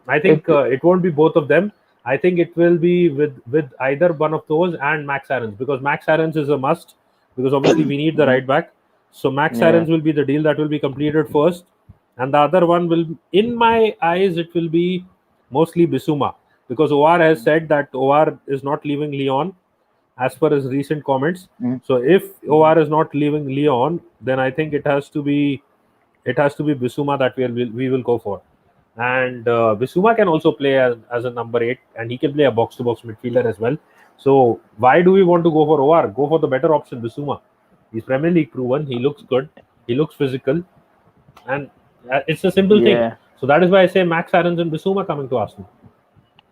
it won't be both of them. I think it will be with either one of those and Max Aarons, because Max Aarons is a must, because obviously we need the right back. So Max Aarons will be the deal that will be completed first, and the other one will, in my eyes, it will be mostly Bissouma, because OR has said that OR is not leaving Lyon as per his recent comments. So if OR is not leaving Lyon, then I think it has to be Bissouma that we will go for. And Bissouma can also play as a number 8, and he can play a box-to-box midfielder as well. So why do we want to go for OR? Go for the better option, Bissouma. He's Premier League proven. He looks good. He looks physical, and it's a simple thing. So that is why I say Max Aarons and Bissouma coming to Arsenal.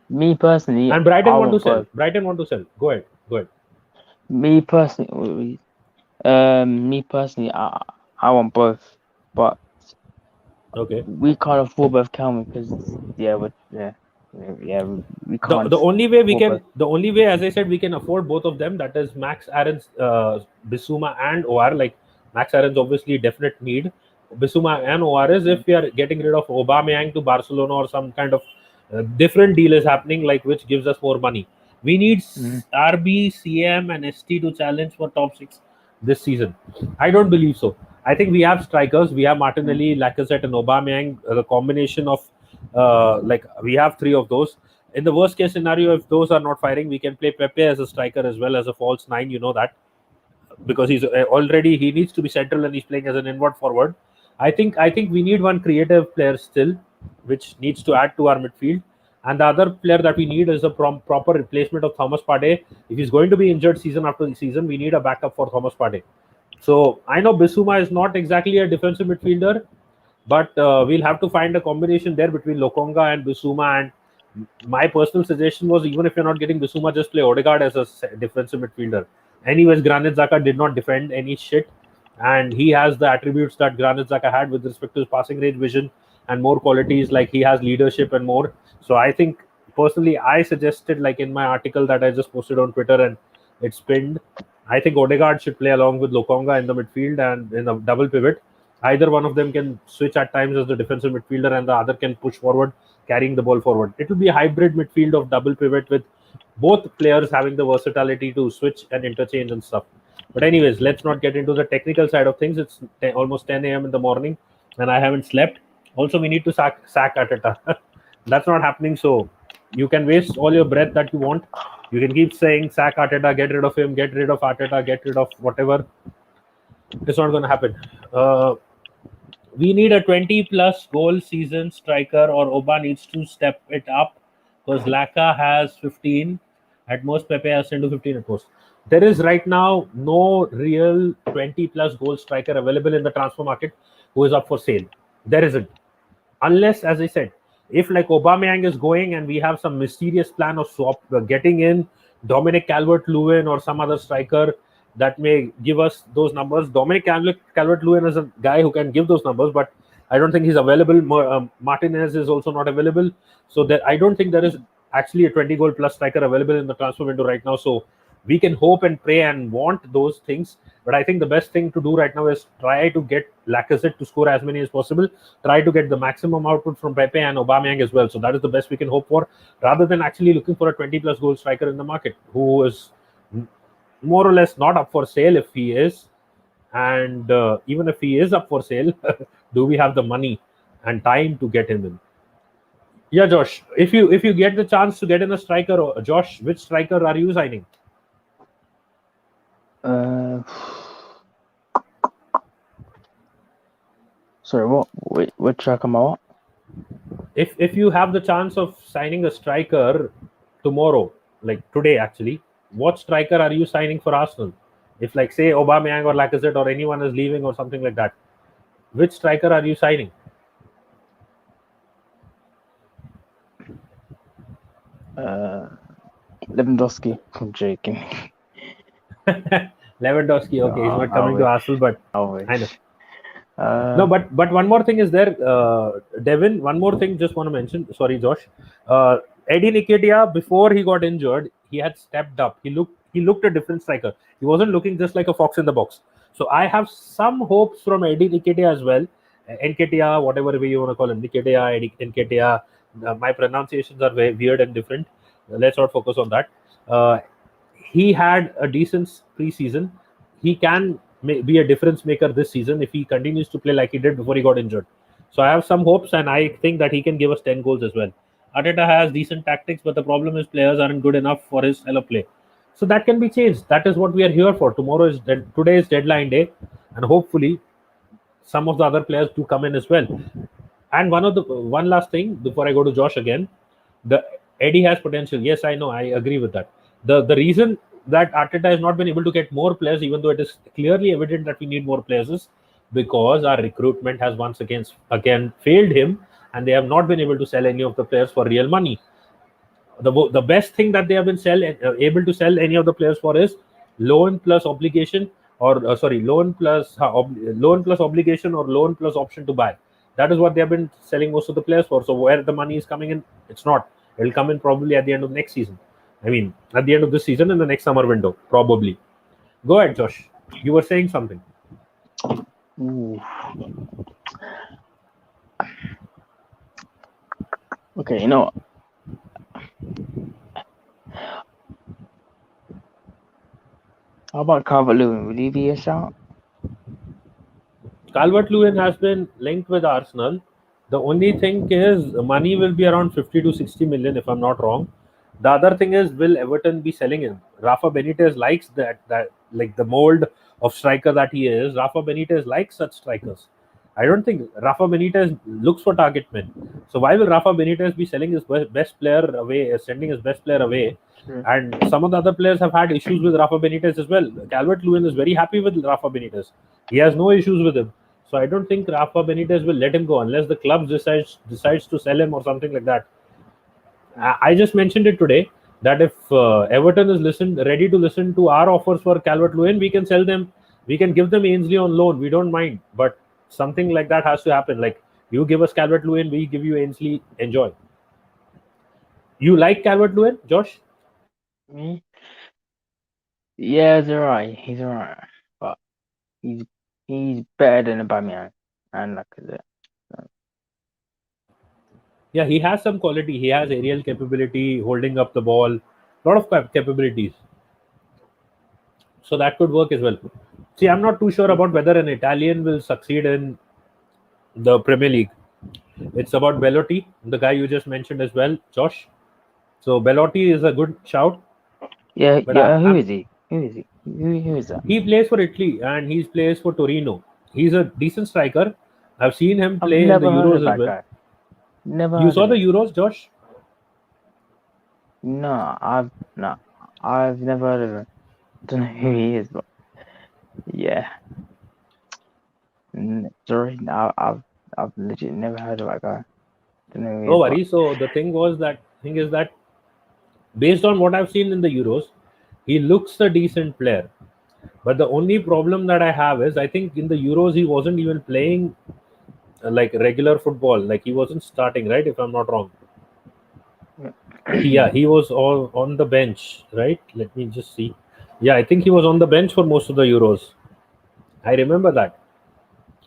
Me personally, and Brighton want to sell. Brighton want to sell. Go ahead. Me personally, I want both, but okay, we can't afford both, can we? Because we can't. The only way we can, the only way, as I said, we can afford both of them. That is Max Aarons, Bissouma and OR. Like Max Aarons, obviously definite need. Bissouma and OR is if we are getting rid of Aubameyang to Barcelona, or some kind of different deal is happening, like which gives us more money. We need RB, CM, and ST to challenge for top 6 this season. I don't believe so. I think we have strikers. We have Martinelli, Lacazette, and Aubameyang. The combination of we have 3 of those. In the worst case scenario, if those are not firing, we can play Pepe as a striker as well as a false 9. You know that, because he's already, he needs to be central and he's playing as an inward forward. I think we need one creative player still, which needs to add to our midfield. And the other player that we need is a proper replacement of Thomas Partey. If he's going to be injured season after season, we need a backup for Thomas Partey. So I know Bissouma is not exactly a defensive midfielder, but we'll have to find a combination there between Lokonga and Bissouma. And my personal suggestion was, even if you're not getting Bissouma, just play Odegaard as a defensive midfielder. Anyways, Granit Xhaka did not defend any shit, and he has the attributes that Granit Xhaka had with respect to his passing range, vision, and more qualities, like he has leadership and more. So I think personally, I suggested, like in my article that I just posted on Twitter and it's pinned, I think Odegaard should play along with Lokonga in the midfield and in a double pivot. Either one of them can switch at times as the defensive midfielder, and the other can push forward, carrying the ball forward. It will be a hybrid midfield of double pivot, with both players having the versatility to switch and interchange and stuff. But anyways, let's not get into the technical side of things. It's almost 10 a.m. in the morning and I haven't slept. Also, we need to sack Arteta. That's not happening. So you can waste all your breath that you want. You can keep saying sack Arteta, get rid of him, get rid of Arteta, get rid of whatever. It's not going to happen. We need a 20+ goal season striker, or Oba needs to step it up, because Laka has 15 at most, Pepe has 10 to 15 at most. There is right now no real 20+ goal striker available in the transfer market who is up for sale. There isn't. Unless, as I said, if like Aubameyang is going and we have some mysterious plan of getting in Dominic Calvert-Lewin or some other striker that may give us those numbers. Dominic Calvert-Lewin is a guy who can give those numbers, but I don't think he's available. Martinez is also not available. So I don't think there is actually a 20 goal plus striker available in the transfer window right now. So we can hope and pray and want those things. But I think the best thing to do right now is try to get Lacazette to score as many as possible. Try to get the maximum output from Pepe and Aubameyang as well. So that is the best we can hope for, rather than actually looking for a 20 plus goal striker in the market who is more or less not up for sale if he is. And even if he is up for sale, do we have the money and time to get him in? Yeah, Josh, if you get the chance to get in a striker, Josh, which striker are you signing? Sorry, what? Which striker am I what? If you have the chance of signing a striker tomorrow, like today actually, what striker are you signing for Arsenal? If like say Aubameyang or Lacazette or anyone is leaving or something like that, which striker are you signing? Lewandowski. I'm joking. Lewandowski, okay, he's not coming to Arsenal, but I know. No, but one more thing is there, Devin. One more thing, just want to mention. Sorry, Josh. Eddie Nketiah, before he got injured, he had stepped up. He looked a different striker. He wasn't looking just like a fox in the box. So I have some hopes from Eddie Nketiah as well. Nketiah, whatever way you want to call him, Nketiah, Eddie Nketiah. My pronunciations are very weird and different. Let's not focus on that. He had a decent preseason. He can be a difference maker this season if he continues to play like he did before he got injured. So I have some hopes, and I think that he can give us 10 goals as well. Arteta has decent tactics, but the problem is players aren't good enough for his style of play. So that can be changed. That is what we are here for. Today is deadline day, and hopefully some of the other players do come in as well. And one last thing before I go to Josh again, the Eddie has potential. Yes, I know. I agree with that. The reason that Arteta has not been able to get more players, even though it is clearly evident that we need more players, is because our recruitment has once again failed him, and they have not been able to sell any of the players for real money. The best thing that they have been able to sell any of the players for is loan plus obligation, or loan plus obligation, or loan plus option to buy. That is what they have been selling most of the players for. So where the money is coming in, it's not. It'll come in probably at the end of next season. I mean, at the end of this season, in the next summer window, probably. Go ahead, Josh. You were saying something. Ooh. Okay, you know, how about Calvert-Lewin? Will he be a shout? Calvert-Lewin has been linked with Arsenal. The only thing is money will be around 50 to 60 million, if I'm not wrong. The other thing is, will Everton be selling him? Rafa Benitez likes that like the mold of striker that he is. Rafa Benitez likes such strikers. I don't think Rafa Benitez looks for target men. So why will Rafa Benitez be selling his best player away, sending his best player away? And some of the other players have had issues with Rafa Benitez as well. Calvert-Lewin is very happy with Rafa Benitez. He has no issues with him. So I don't think Rafa Benitez will let him go unless the club decides to sell him or something like that. I just mentioned it today that if Everton is ready to listen to our offers for Calvert-Lewin, we can sell them. We can give them Ainsley on loan. We don't mind. But something like that has to happen. Like, you give us Calvert-Lewin, we give you Ainsley. Enjoy. You like Calvert-Lewin, Josh? Me? Yeah, he's alright. But he's better than Aubameyang and Lacazette. Yeah, he has some quality. He has aerial capability, holding up the ball, a lot of capabilities. So that could work as well. See, I'm not too sure about whether an Italian will succeed in the Premier League. It's about Belotti, the guy you just mentioned as well, Josh. So Belotti is a good shout. Yeah, who is he? Who is that? He plays for Italy and he plays for Torino. He's a decent striker. I've seen him play in the Euros as well. You saw the Euros, Josh? No, I've never heard of him. Don't know who he is, but yeah. Sorry, I've legit never heard of that guy. Don't know who he No is, worries. So the thing is that based on what I've seen in the Euros, he looks a decent player. But the only problem that I have is, I think in the Euros he wasn't even playing like regular football. Like he wasn't starting, right? If I'm not wrong. He was all on the bench, right? Let me just see. Yeah, I think he was on the bench for most of the Euros. I remember that.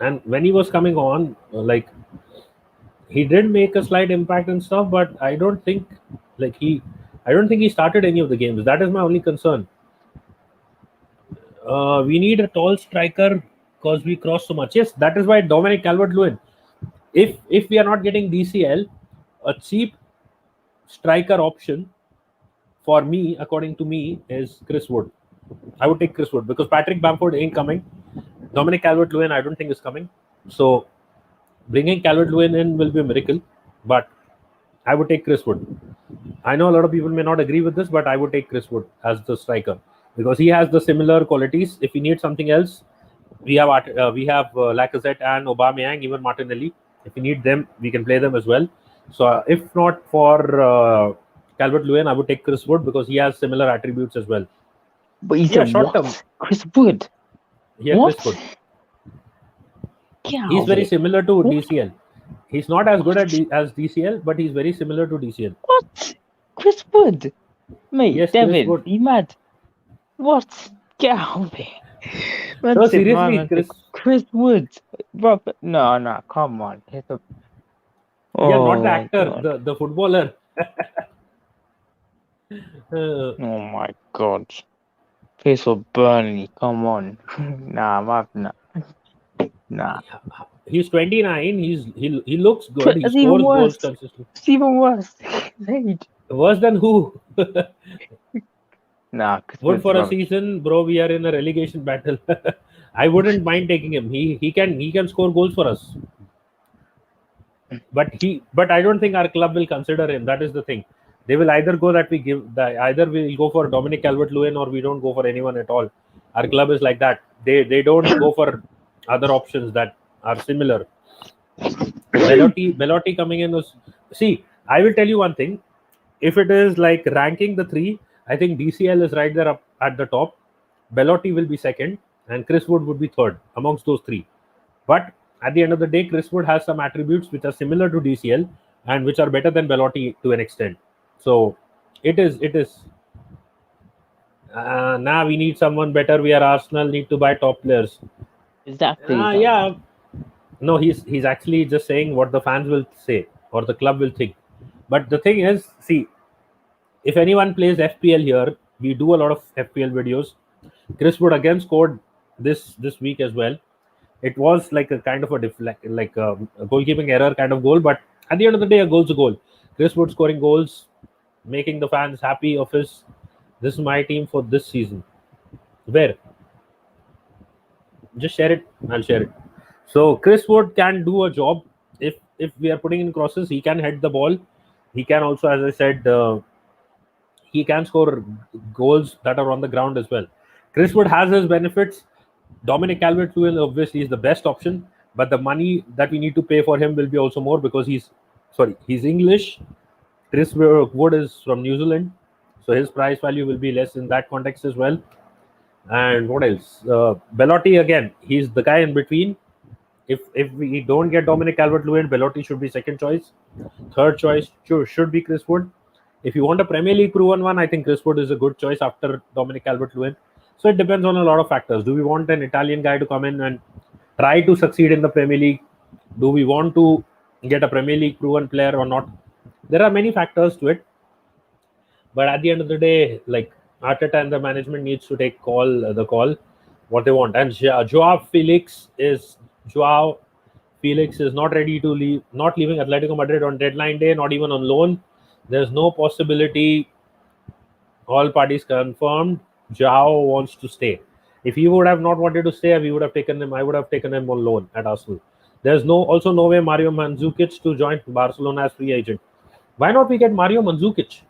And when he was coming on, like he did make a slight impact and stuff, but like I don't think he started any of the games. That is my only concern. We need a tall striker because we cross so much. Yes, that is why Dominic Calvert-Lewin. If we are not getting DCL, a cheap striker option for me, according to me, is Chris Wood. I would take Chris Wood because Patrick Bamford ain't coming. Dominic Calvert-Lewin, I don't think is coming. So bringing Calvert-Lewin in will be a miracle, but I would take Chris Wood. I know a lot of people may not agree with this, but I would take Chris Wood as the striker because he has the similar qualities. If we need something else, we have Lacazette and Aubameyang, even Martinelli. If we need them, we can play them as well. So if not for Calvert-Lewin, I would take Chris Wood because he has similar attributes as well. But you Yeah, said short what? term. Chris Wood. Yeah, What? Chris Wood. Get out He's of very here. similar to What? DCL. He's not as good as DCL, but he's very similar to DCL. What? Chris Wood? Mate, Yes, Chris Devin, Wood. you mad? What? Get out of here. Man No, said, seriously, man said, Chris Wood. Bro, no, come on. Yeah, not Oh the my actor, god. the footballer. Oh my god. Face for Burnley, come on. Nah. He's 29. He looks good. He It's even scores goals worse. consistently. It's even worse. His age. Worse than who? Nah, Chris Good Wood's for a rubbish. season, bro. We are in a relegation battle. I wouldn't mind taking him. He can score goals for us. But I don't think our club will consider him. That is the thing. They will either go that we give either we'll go for Dominic Calvert-Lewin or we don't go for anyone at all. Our club is like that. They don't go for other options that are similar. Belotti coming in was, see, I will tell you one thing. If it is like ranking the three, I think DCL is right there up at the top. Belotti will be second, and Chris Wood would be third amongst those three. But at the end of the day, Chris Wood has some attributes which are similar to DCL and which are better than Belotti to an extent. So it is. Now we need someone better. We are Arsenal, need to buy top players. Exactly. Yeah. No, he's actually just saying what the fans will say or the club will think. But the thing is, see, if anyone plays FPL here, we do a lot of FPL videos. Chris Wood again scored this week as well. It was like a kind of a goalkeeping error kind of goal, but at the end of the day, a goal's a goal. Chris Wood scoring goals, making the fans happy of his. This is my team for this season. Where? Just share it. I'll share it. So Chris Wood can do a job. If we are putting in crosses, he can head the ball. He can also, as I said, he can score goals that are on the ground as well. Chris Wood has his benefits. Dominic Calvert-Lewin obviously is the best option, but the money that we need to pay for him will be also more because he's English. Chris Wood is from New Zealand, so his price value will be less in that context as well. And what else? Belotti again, he's the guy in between. If we don't get Dominic Calvert-Lewin, Belotti should be second choice. Third choice should be Chris Wood. If you want a Premier League proven one, I think Chris Wood is a good choice after Dominic Calvert-Lewin. So it depends on a lot of factors. Do we want an Italian guy to come in and try to succeed in the Premier League? Do we want to get a Premier League proven player or not? There are many factors to it. But at the end of the day, like Arteta and the management needs to take the call what they want. And Joao Felix is not ready to leave, not leaving Atletico Madrid on deadline day, not even on loan. There's no possibility. All parties confirmed. Joao wants to stay. If he would have not wanted to stay, we would have taken him. I would have taken him on loan at Arsenal. There's also no way Mario Mandzukic to join Barcelona as free agent. Why not we get Mario Mandzukic?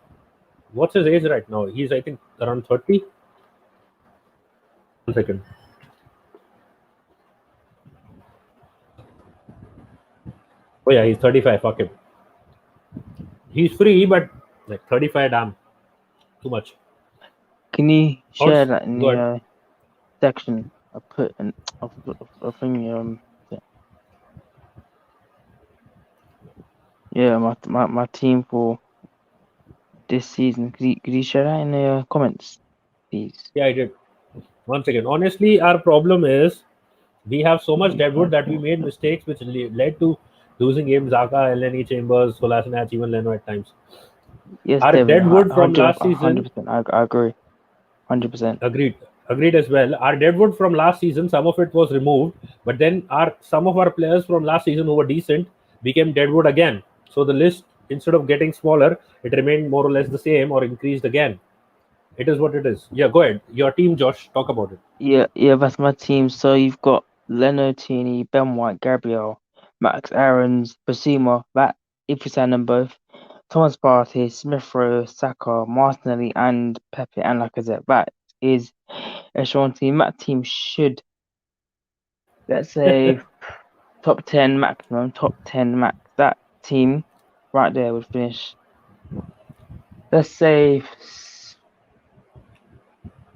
What's his age right now? He's, I think, around 30. 1 second. Oh yeah, he's 35. Fuck him. He's free, but like 35, damn, too much. Can you share that in Go the section? I put in a thing. Yeah. Yeah, my team for this season. Could you share that in the comments, please? Yeah, I did. Once again, honestly, our problem is we have so much deadwood that we made mistakes which led to losing games. Zaka, Eleni, Chambers, Kolasinac, even Leno at times. Yes, Our Devin. deadwood from last Hundred season, percent. I agree. 100%. agreed as well. Our deadwood from last season, some of it was removed, but then some of our players from last season who were decent became deadwood again. So the list, instead of getting smaller, it remained more or less the same or increased again. It is what it is. Yeah, go ahead. Your team, Josh, talk about it. Yeah, that's my team. So you've got Leno, Tierney, Ben White, Gabriel, Max Aarons, Basuma, that if you sign them both, Thomas Partey, Smith Rowe, Saka, Martinelli, and Pepe and Lacazette. That is a strong team. That team should, let's say, top 10 maximum, top 10 max. That team right there would finish, let's say,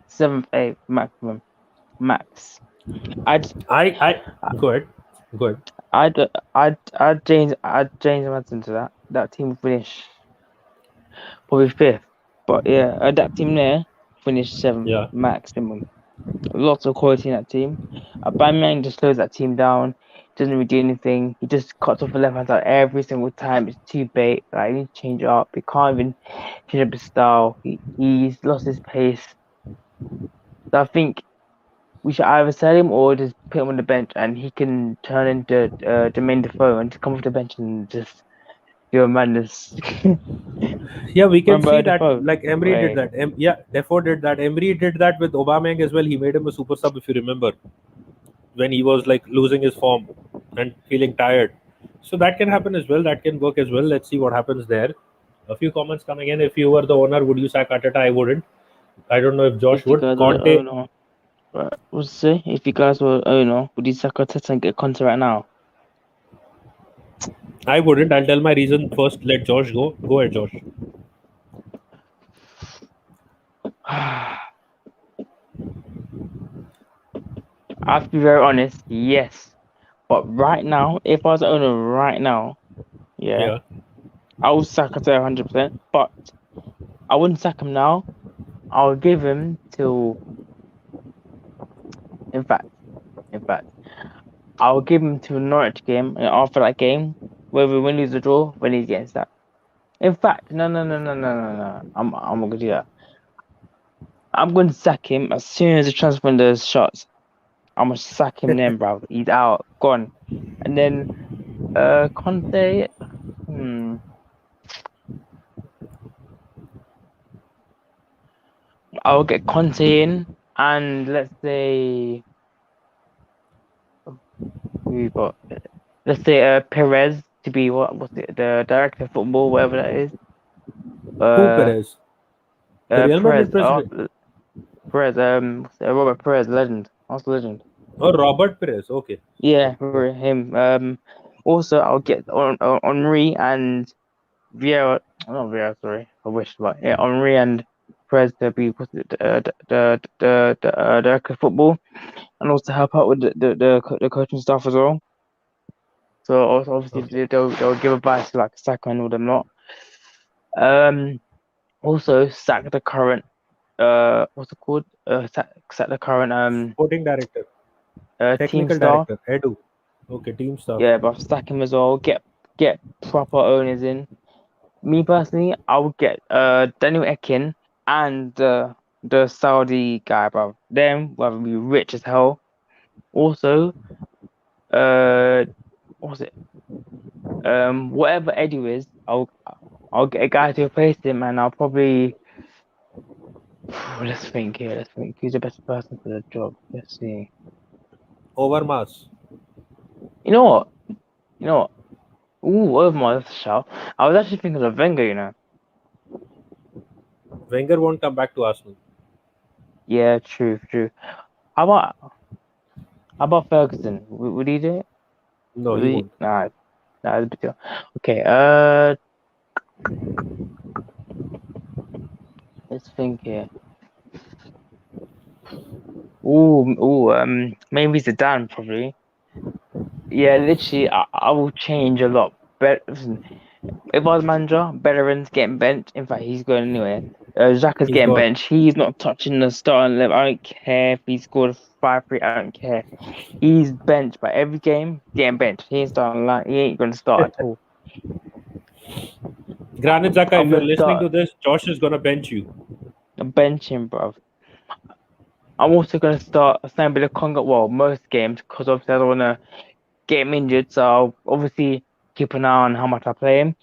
seventh, eighth maximum, max. I'd I go ahead. Go ahead. I'd James Madison to that. That team will finish probably fifth. But yeah, that team there finished seventh Yeah. maximum. Lots of quality in that team. Aubameyang just slows that team down. Doesn't really do anything. He just cuts off the left hand side every single time. It's too bait. Like he needs to change it up. He can't even change up his style. He's lost his pace. So I think we should either sell him or just put him on the bench and he can turn into Jermaine Defoe and just come off the bench and just do a madness. Yeah, we can see Remember that Defoe? like Emery did Wait. that. Yeah, Defoe did that. Emery did that with Aubameyang as well. He made him a super sub, if you remember, when he was like losing his form and feeling tired. So that can happen as well. That can work as well. Let's see what happens there. A few comments coming in. If you were the owner, would you sack Arteta? I wouldn't. I don't know if Josh If you would. guys were the Conte, owner, what's it say? If you guys were the owner, would you sack Arteta and get Conte right now? I wouldn't. I'll tell my reason first. Let Josh go. Go ahead, Josh. I have to be very honest, yes. But right now, if I was the owner right now, yeah, Yeah. I would sack Arteta 100%. But I wouldn't sack him now. I would give him till. In fact, I will give him to a Norwich game, and after that game, whether we win, lose, or draw, when he gets that. In fact, no. I'm not gonna do that. I'm gonna sack him as soon as the transfer window shuts. I'm gonna sack him then, bro. He's out, gone. And then Conte, I'll get Conte in, and let's say who we got. Let's say Perez to be what's it, the director of football, whatever that is. Who Perez? The Real Madrid Perez. president. Perez. Robert Perez, legend. Also legend. Oh, Robert Perez. Okay. Yeah, him. Also I'll get on Henri and Vieira. Not Vieira, sorry. I wish, but yeah, Henri and Perez to be the director of football, and also help out with the coaching staff as well. So also obviously Okay. they'll give advice to like Saka and all them lot. Also sack the current what's it called? Sack the current Sporting director. team Technical staff. director. Edu. Okay, team staff. Yeah, but sack him as well. Get proper owners in. Me personally, I would get Daniel Ekin and the Saudi guy, bro. Them will be rich as hell. Also, what's it? Whatever Edu is, I'll get a guy to replace him, and I'll probably let's think here. Let's think who's the best person for the job. Let's see. Overmars. You know what? You know what? Ooh, Overmars, that's a shout. I was actually thinking of Wenger, you know. Wenger won't come back to Arsenal. Yeah, true. How about Ferguson? Would he do it? No, he won't. Nah, it's a big deal. Okay, let's think here. Maybe Zidane probably. Yeah, literally, I will change a lot. But listen, If I was manager, Bellerin's getting benched. In fact, he's going anywhere. Xhaka's He's getting gone. benched. He's not touching the starting level. I don't care if he scored 5-3. I don't care. He's benched by every game. Getting benched. He ain't starting. He ain't going to start at all. Granit Xhaka, I'm if you're gonna listening to start this, Josh is gonna bench you. benching, bro. I'm also gonna start Sambi the Congo. Well, most games because obviously I don't wanna get him injured. So I'll obviously keep an eye on how much I play him.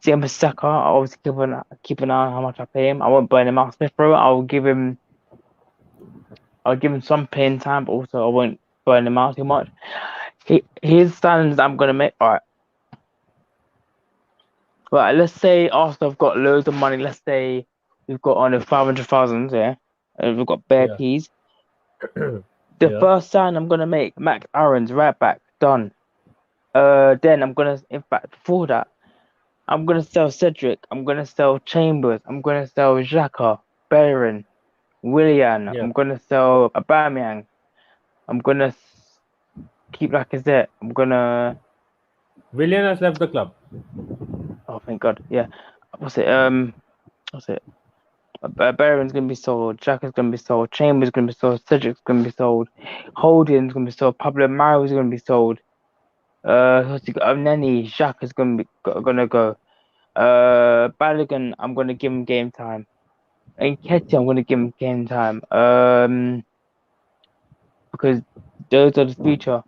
Same with Saka. I'll obviously keep an eye on how much I play him. I won't burn him out. Smith Rowe, I'll give him some playing time, but also I won't burn him out too much. His standings I'm gonna make. All right. Right, let's say Arsenal have got loads of money. Let's say we've got on 500,000, yeah, and we've got bare Yeah. peas. The Yeah. first sign I'm gonna make, Max Aaron's right back, done. Then I'm gonna, in fact, before that, I'm gonna sell Cedric. I'm gonna sell Chambers. I'm gonna sell Xhaka, Bellerin, Willian. Yeah. I'm gonna sell Aubameyang. I'm gonna keep Lacazette. I'm gonna. Willian has left the club. Oh, thank God. Yeah. What's it? What's it? Bellerin's gonna be sold. Xhaka's gonna be sold. Chambers gonna be sold. Cedric's gonna be sold. Holding's gonna be sold. Pablo Maro's gonna be sold. What's he got? Nani, Xhaka's gonna go. Balogun, I'm gonna give him game time. And Nketiah, I'm gonna give him game time. Because those are the future.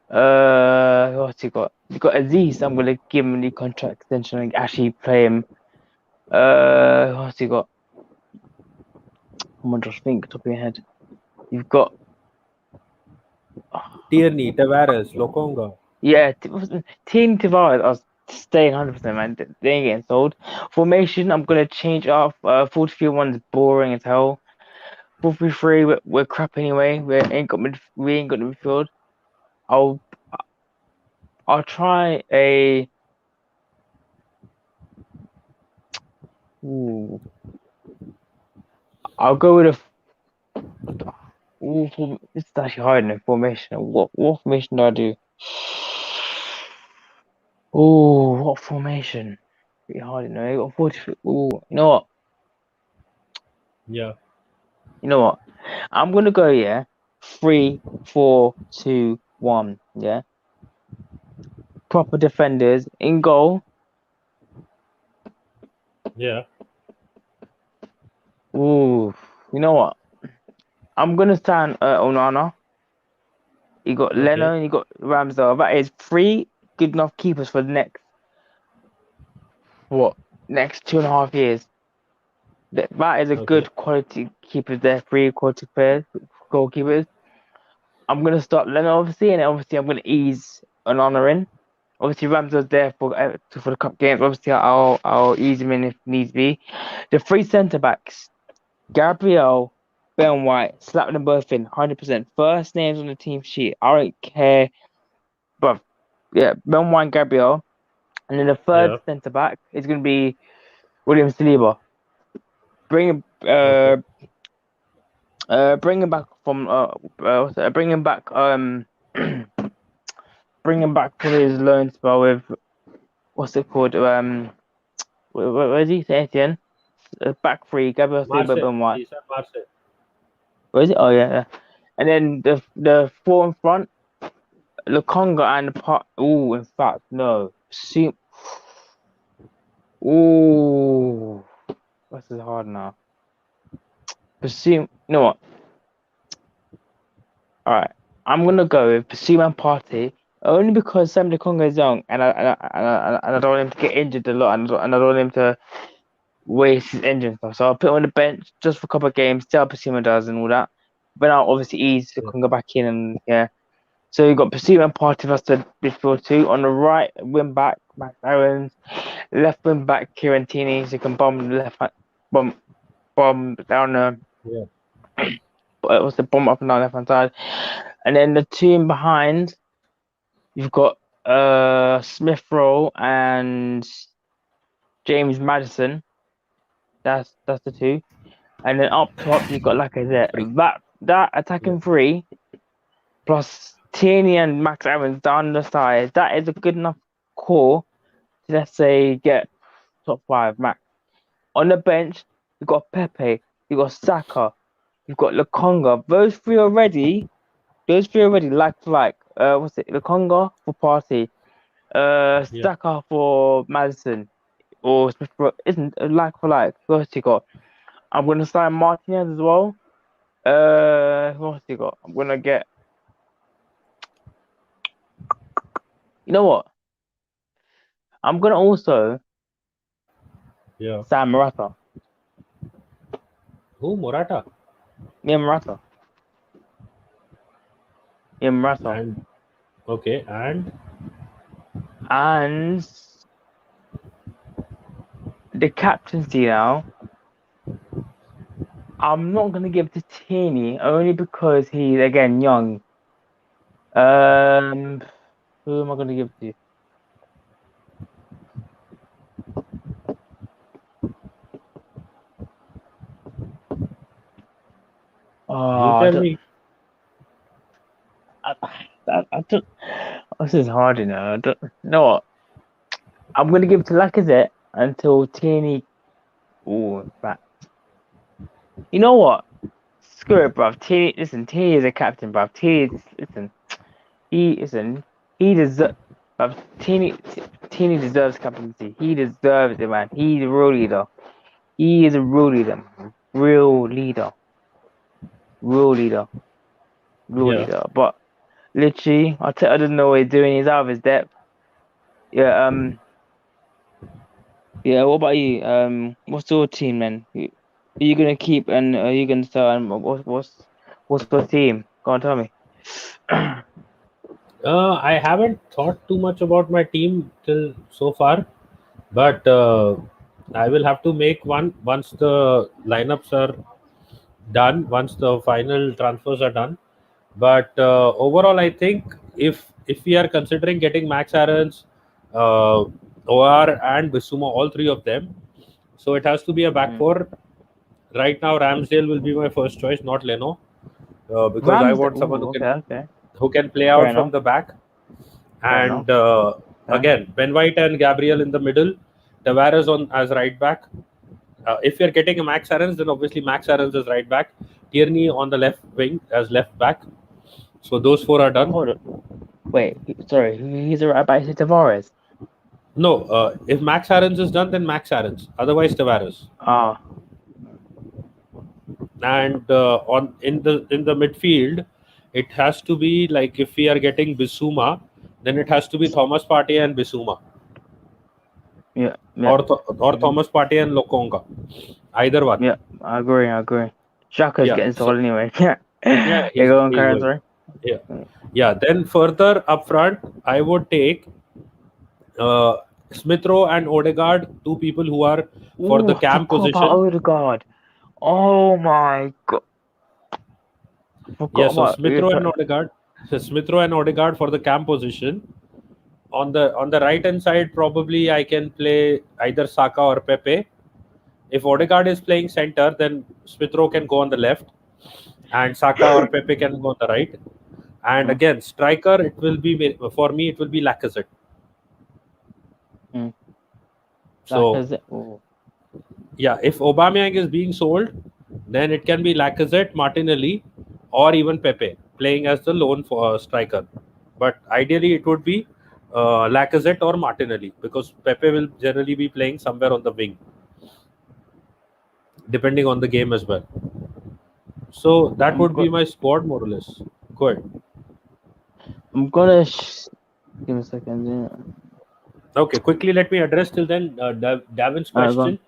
What's he got? You got Aziz. I'm gonna give him the contract extension and actually play him. What's he got? Come on, just think top of your head. You've got Tierney, Tavares, Lokonga. yeah, Team Tavares are staying 100%, man. They ain't getting sold. Formation, I'm gonna change up. 4-3-1 is boring as hell. 4-3-3, we're crap anyway. We ain't got the midfield. I'll I'll try a. Ooh, I'll go with a. This is actually hard in a formation. What formation do I do? Oh, what formation? Pretty hard, you know. You got 40. Ooh, you know what? Yeah. You know what? I'm gonna go, yeah. 3-4-2-1. Yeah. Proper defenders in goal. Yeah. Ooh, you know what? I'm gonna stand Onana. You got Leno Okay. and you got Ramsdale. That is three good enough keepers for the next 2.5 years. That is a Okay. good quality keepers there. Three quality players, goalkeepers. I'm gonna start Leno obviously, and obviously I'm gonna ease Onana in. Obviously Ramsdale's there for the cup games. Obviously I'll ease him in if needs be. The three centre backs, Gabriel, Ben White, slap them both in 100%. First names on the team sheet. I don't care, but yeah, Ben White, Gabriel, and then the third Yeah. centre back is gonna be William Saliba. Bring Okay. bring him back from bring him back bring him back for his loan spell with what's it called where is he? Etienne. Back three, Gabriel Saliba, Marseille. Ben White. He's at Marseille. Where is it? Oh yeah, yeah. And then the four in front, Lukonga and Part. Ooh, in fact, no. See, ooh, this is hard now. Pursue. You know what? All right, I'm gonna go with Pursue and Party only because Sam Lukonga is young, and I don't want him to get injured a lot, and I don't want him to waste his engine and stuff. So I'll put him on the bench just for a couple of games, see how Pursue does and all that. But I'll obviously ease Yeah. Lukonga back in, and yeah. So you've got Pursuit and Party as the midfield two. On the right wing back, Max Owens. Left wing back, Kieran Tierney. So you can bomb the left bomb down Yeah. what's the bomb up and down left hand side. And then the team behind, you've got Smith Rowe and James Madison. That's the two. And then up top you've got that attacking three plus Tierney and Max Evans down the side. That is a good enough core let's say get top 5 max. On the bench, you've got Pepe, you've got Saka, you've got Lokonga. Those three already, like for like. What's it? Lokonga for Party, Yeah. Saka for Madison, or Smith Rowe. Isn't like for like. Who else you got? I'm gonna sign Martinez as well. Who else you got? I'm gonna get. You know what? I'm gonna also Yeah. sign Morata. Who? Morata. Yeah, Morata. Yeah, Morata. And okay, and And the captaincy now, I'm not gonna give to Tierney only because he's again young. Who am I gonna give to? you Oh, tell me. I don't. This is hard, you know. You know what? I'm gonna give it to Lacazette until Tierney. Oh, right. You know what? Screw it, bruv. Tierney, listen. Tierney is a captain, bruv. Tierney, listen. He deserves. Tierney deserves captaincy. He deserves it, man. He's a real leader. He is a real leader. Real leader. Real leader. Real Yeah. leader. But literally, I don't know what he's doing. He's out of his depth. Yeah. Yeah. What about you? What's your team, man? Who are you gonna keep and are you gonna sell? And what's your team? Go on, tell me. I haven't thought too much about my team till so far, but I will have to make one once the lineups are done, once the final transfers are done. But overall, I think if we are considering getting Max Aarons, OR, and Bissouma, all three of them, so it has to be a back four. Right now, Ramsdale will be my first choice, not Leno, because I want someone who can play out from the back. And again, Ben White and Gabriel in the middle, Tavares on as right back. If you're getting a Max Aarons, then obviously Max Aarons is right back. Tierney on the left wing as left back. So those four are done. Hold on. Wait, sorry, he's a right back. Is it Tavares? No, if Max Aarons is done, then Max Aarons. Otherwise, Tavares. Ah. And in the midfield, it has to be like if we are getting Bissouma, then it has to be Thomas Partey and Bissouma. Yeah. Or Thomas Partey and Lokonga. Either one. Yeah, I agree. Xhaka's getting sold anyway. Yeah, he's going Karen, sorry. Yeah. Then further up front, I would take Smith Rowe and Odegaard, two people who are for the cam position. Odegaard. Oh my god. Yeah, so Smith Rowe and Odegaard for the cam position. On the right hand side, probably I can play either Saka or Pepe. If Odegaard is playing center, then Smith Rowe can go on the left, and Saka or Pepe can go on the right. And again, striker, it will be for me. It will be Lacazette. So, yeah, if Aubameyang is being sold, then it can be Lacazette, Martinelli, or even Pepe playing as the lone striker. But ideally, it would be Lacazette or Martinelli, because Pepe will generally be playing somewhere on the wing, depending on the game as well. So that would be my squad more or less. Go ahead. I'm gonna give me a second. Yeah. Okay, quickly let me address till then Davin's question.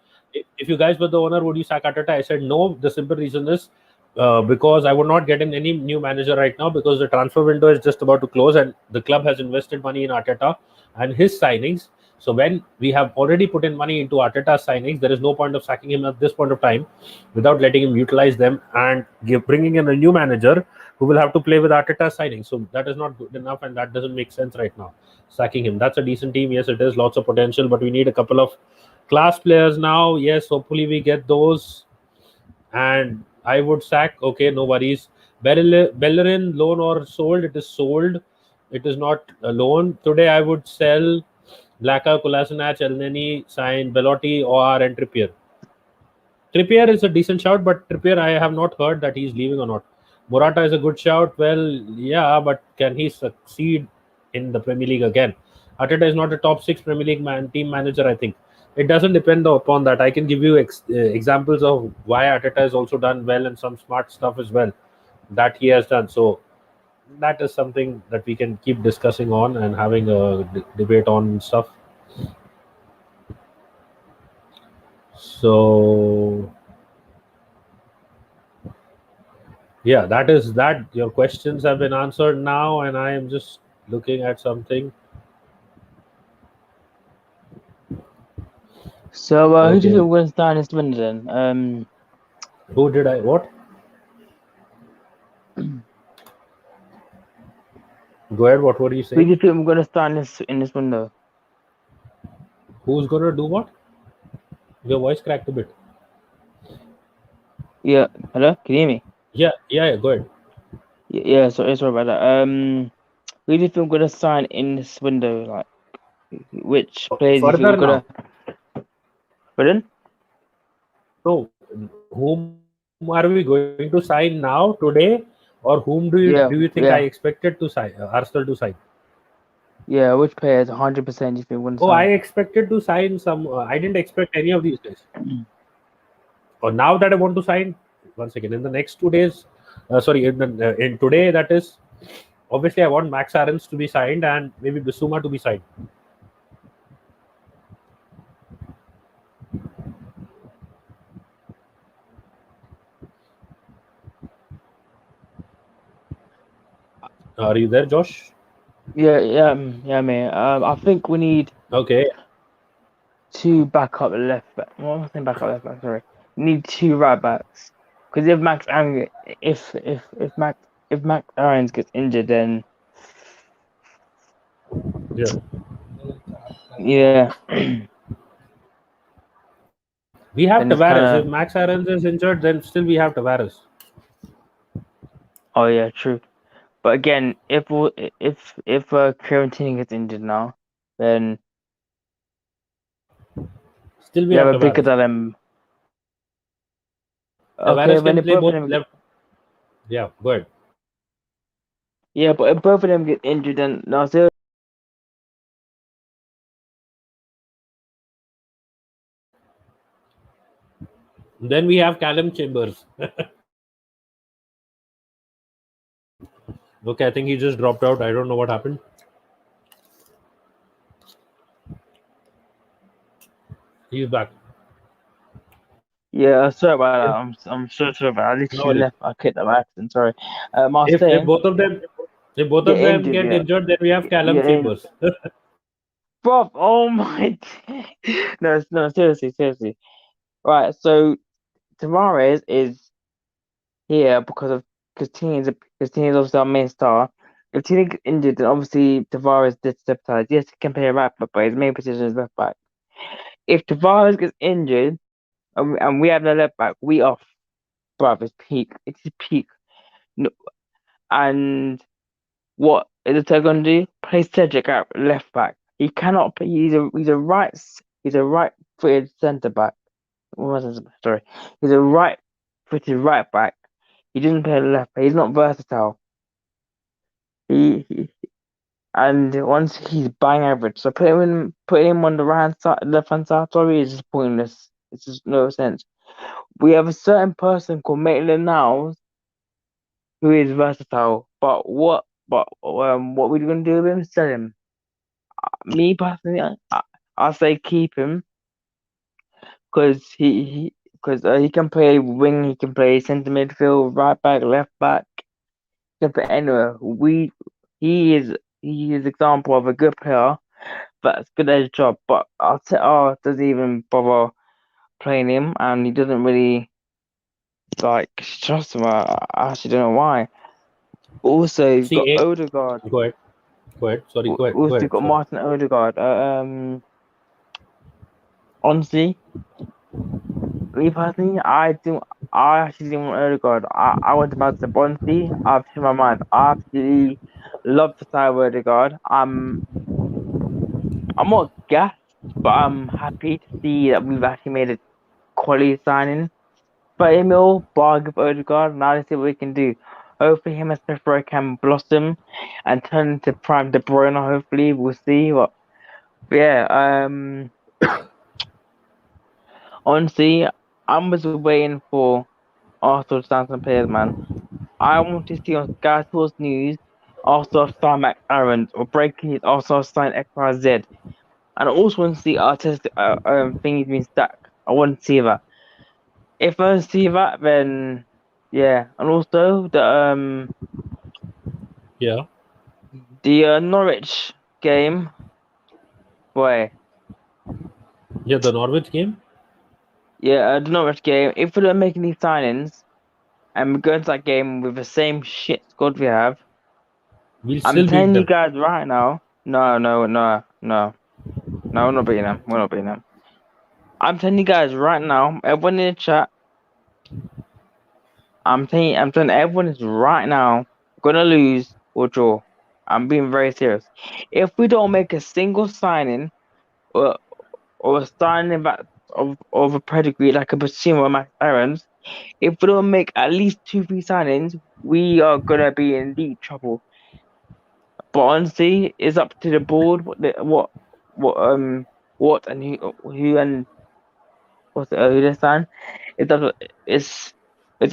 If you guys were the owner, would you sack Arteta? I said no. The simple reason is because I would not get in any new manager right now, because the transfer window is just about to close and the club has invested money in Arteta and his signings. So when we have already put in money into Arteta's signings, there is no point of sacking him at this point of time without letting him utilize them and bringing in a new manager who will have to play with Arteta's signings. So that is not good enough, and that doesn't make sense right now. Sacking him. That's a decent team. Yes, it is lots of potential, but we need a couple of class players now. Yes, hopefully we get those. And I would sack. Okay, no worries. Bellerin, loan or sold? It is sold. It is not a loan. Today I would sell Blacka, Kolasinac, Elneny, Sain, Belotti, OR, and Trippier. Trippier is a decent shout, but Trippier, I have not heard that he's leaving or not. Morata is a good shout. Well, yeah, but can he succeed in the Premier League again? Arteta is not a top six Premier League team manager, I think. It doesn't depend upon that. I can give you examples of why Arteta has also done well and some smart stuff as well that he has done. So that is something that we can keep discussing on and having a debate on stuff. So yeah, that is that. Your questions have been answered now, and I am just looking at something. So, who do you Okay. think we're going to start in this window then? Who did I what? Go ahead. What were you Who do saying? you think we're going to start in this window? Who's gonna do what? Your voice cracked a bit. Yeah, hello, can you hear me? Yeah. Go ahead. Yeah, sorry about that. Who do you think we're going to sign in this window? Like, which players do you think Further we're going now. to? Pardon? So, whom are we going to sign now today, or whom do you think I Yeah. expected to sign? Arsenal to sign? Yeah, which players 100% do you think we're going to Oh, I sign? expected to sign some. I didn't expect any of these guys. Or now that I want to sign, one second. In the next 2 days, sorry, in today, that is obviously I want Max Aarons to be signed and maybe Bissouma to be signed. Are you there, Josh? Yeah, man. I think we need Okay. two backup left back. Well, I'm not saying backup left back. Sorry, we need two right backs. Because if Max Aaron, if Max Aaron gets injured, then Yeah. yeah, We have then it's kind Tavares. If of Max Aarons is injured, then still we have Tavares. oh yeah, true. But again, if Quarantine gets injured now, then Still we we have have a bigger Tavares. dilemma. Okay, Tavares when can if play both of both them, left. Yeah, go ahead. yeah, but if both of them get injured, then no, still. Then we have Callum Chambers. Okay, I think he just dropped out. I don't know what happened. He's back. Yeah, sorry about that. I'm so sorry about that. I No literally worries. left. I kicked that by accident. Sorry. I was If saying, both get of them injured, get yeah. injured, then we have Callum Yeah, Chambers. bro. Oh my. No, seriously. Right. So Tavares is here because Tini is obviously our main star. If Tini gets injured, then obviously Tavares deputized. Yes, he can play right back, but his main position is left back. If Tavares gets injured and we have no left back, we off, bruv. It's peak. It's his peak. No, and what is the third going to do? Play Cedric at left back. He cannot play. He's a right-footed centre back. Sorry, he's a right-footed right back. He doesn't play left back. He's not versatile. He and once he's bang average. So put him on the left hand side. Sorry, is just pointless. It's just no sense. We have a certain person called Maitland Niles who is versatile, but what we're gonna do with him? Sell him. Me personally, I say keep him because he can play wing, he can play centre midfield, right back, left back, he can play anywhere. He is he is example of a good player that's good at his job, but Arteta doesn't even bother playing him, and he doesn't really like trust him. I actually don't know why. Also, you've got See, Odegaard. go ahead. Go ahead. Sorry, go ahead. Go Also, you've ahead. got Sorry. Martin Odegaard. Honestly, me personally, I actually didn't want Odegaard. I wanted Madison Bonsi. I've changed my mind. I absolutely love the side of Odegaard. I'm not gassed, but I'm happy to see that we've actually made a quality signing. But Emil, bargain for Odegaard. Now let's see what we can do. Hopefully, him and Smith Rowe can blossom and turn into prime De Bruyne. Hopefully, we'll see. But yeah, honestly, I'm just waiting for Arsenal to sign some players, man. I want to see on Sky Sports News Arsenal sign Max Aaron or breaking news Arsenal sign XYZ. And I also want to see Arteta things being stacked. I want to see that. If I don't see that, then yeah. And also Yeah. the Norwich game. Boy, Yeah, the Norwich game. yeah, the Norwich game. If we don't make any signings and we go into that game with the same shit squad we have, We'll I'm still beat telling you them. guys right now. No, we're not beating them. We're not beating them. I'm telling you guys right now, everyone in the chat, I'm telling everyone is right now gonna lose or draw. I'm being very serious. If we don't make a single signing or a signing that of a pedigree like a Basuma or Max Aarons, if we don't make at least 2-3 signings, we are gonna be in deep trouble. But honestly, it's up to the board what and who and who they sign. It's up to, it's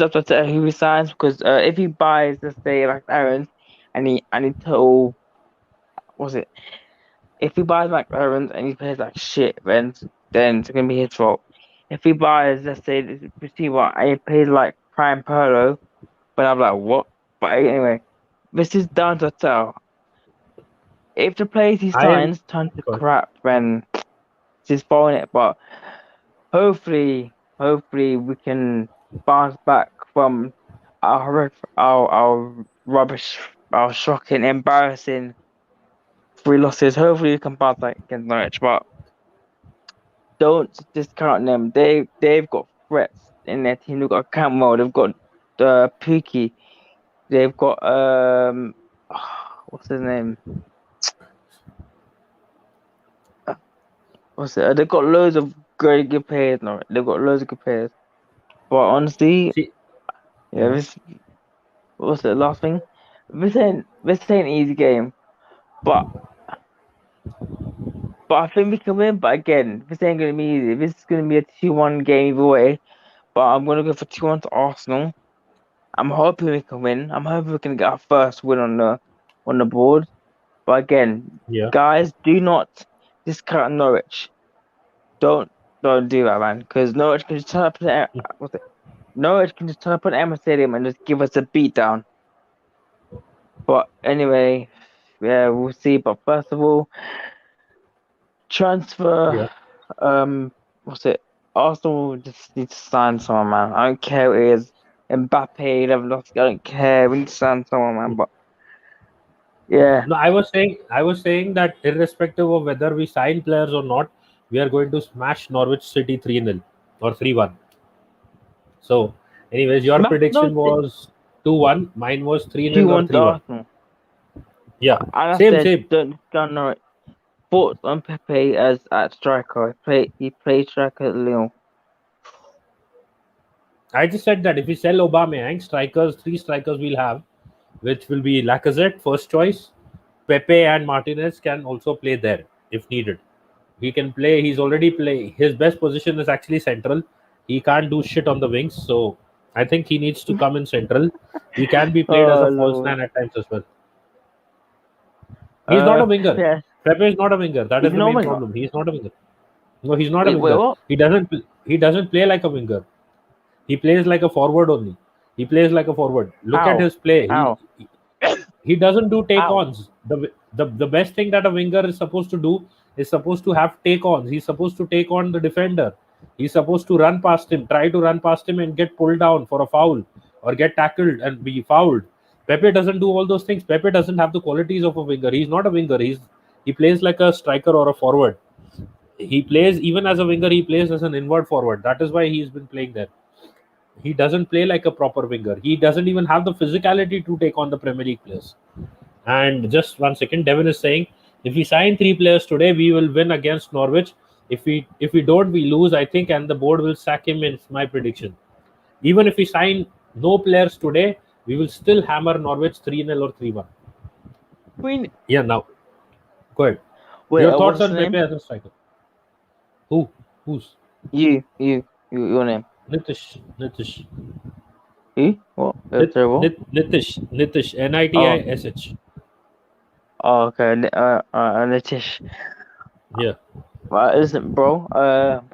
up to who he signs because if he buys, let's say, Max Aaron, and he total what's it? If he buys Max Aaron and he plays like shit, then it's gonna be his fault. If he buys, let's say, receiver and he plays like prime Perlo, but I'm like, what? But anyway, this is down to tell. If the players he I am. signs turn to crap, then he's following it. But hopefully we can bounce back from our rubbish, our shocking, embarrassing 3 losses. Hopefully we can bounce back against Norwich, but don't discount them. They've got threats in their team. They've got Campbell. They've got Pookie. They've got what's his name? What's it? They've got loads of great good players. No, they've got loads of good players. But honestly, See, yeah, this what's the last thing? This ain't an easy game, but I think we can win. But again, this ain't gonna be easy. This is gonna be a 2-1 game either way. But I'm gonna go for 2-1 to Arsenal. I'm hoping we can win. I'm hoping we can get our first win on the board. But again, yeah. guys, do not discount Norwich. Don't do that, man. Because Norwich can just turn up at Norwich can just turn up at Emirates Stadium and just give us a beatdown. But anyway, yeah, we'll see. But first of all, transfer. Yeah. What's it? Arsenal just need to sign someone, man. I don't care who it is. Mbappe, Lewandowski. I don't care. We need to sign someone, man. But yeah, No, I was saying that irrespective of whether we sign players or not, we are going to smash Norwich City 3-0 or 3-1. So, anyways, your prediction was 2-1. Mine was 3-0 or 2-1 to 3-1. Arsenal. Yeah. And I Same, said, same. don't discount Norwich. Thoughts on Pepe as at striker? He played striker at Lyon. I just said that if we sell Aubameyang, three strikers we'll have, which will be Lacazette, first choice. Pepe and Martinez can also play there if needed. He can play. He's already play. His best position is actually central. He can't do shit on the wings, so I think he needs to come in central. He can be played as a false Lord. nine at times as well. He's not a winger. Yeah. Pepe is not a winger. That He's is the not a main winger? problem. He's not a winger. No, he's not a Wait, winger. what? He doesn't play like a winger. He plays like a forward only. He plays like a forward. Look at How? his play. How? He doesn't do How? take-ons. The best thing that a winger is supposed to do is supposed to have take-ons. He's supposed to take on the defender. He's supposed to run past him, try to run past him and get pulled down for a foul or get tackled and be fouled. Pepe doesn't do all those things. Pepe doesn't have the qualities of a winger. He's not a winger. He plays like a striker or a forward. He plays even as a winger. He plays as an inward forward. That is why he's been playing there. He doesn't play like a proper winger. He doesn't even have the physicality to take on the Premier League players. And just 1 second, Devin is saying If we sign 3 players today, we will win against Norwich. If we don't, we lose, I think, and the board will sack him. It's my prediction. Even if we sign no players today, we will still hammer Norwich 3-0 or 3-1. Yeah, now go ahead. Wait, Your thoughts what's on the Pepe name? as a striker? Who's Your name. Nitish. Who? What? That's terrible. Nitish. Nitish. Oh, okay. Nitish. Yeah. Well, listen, bro.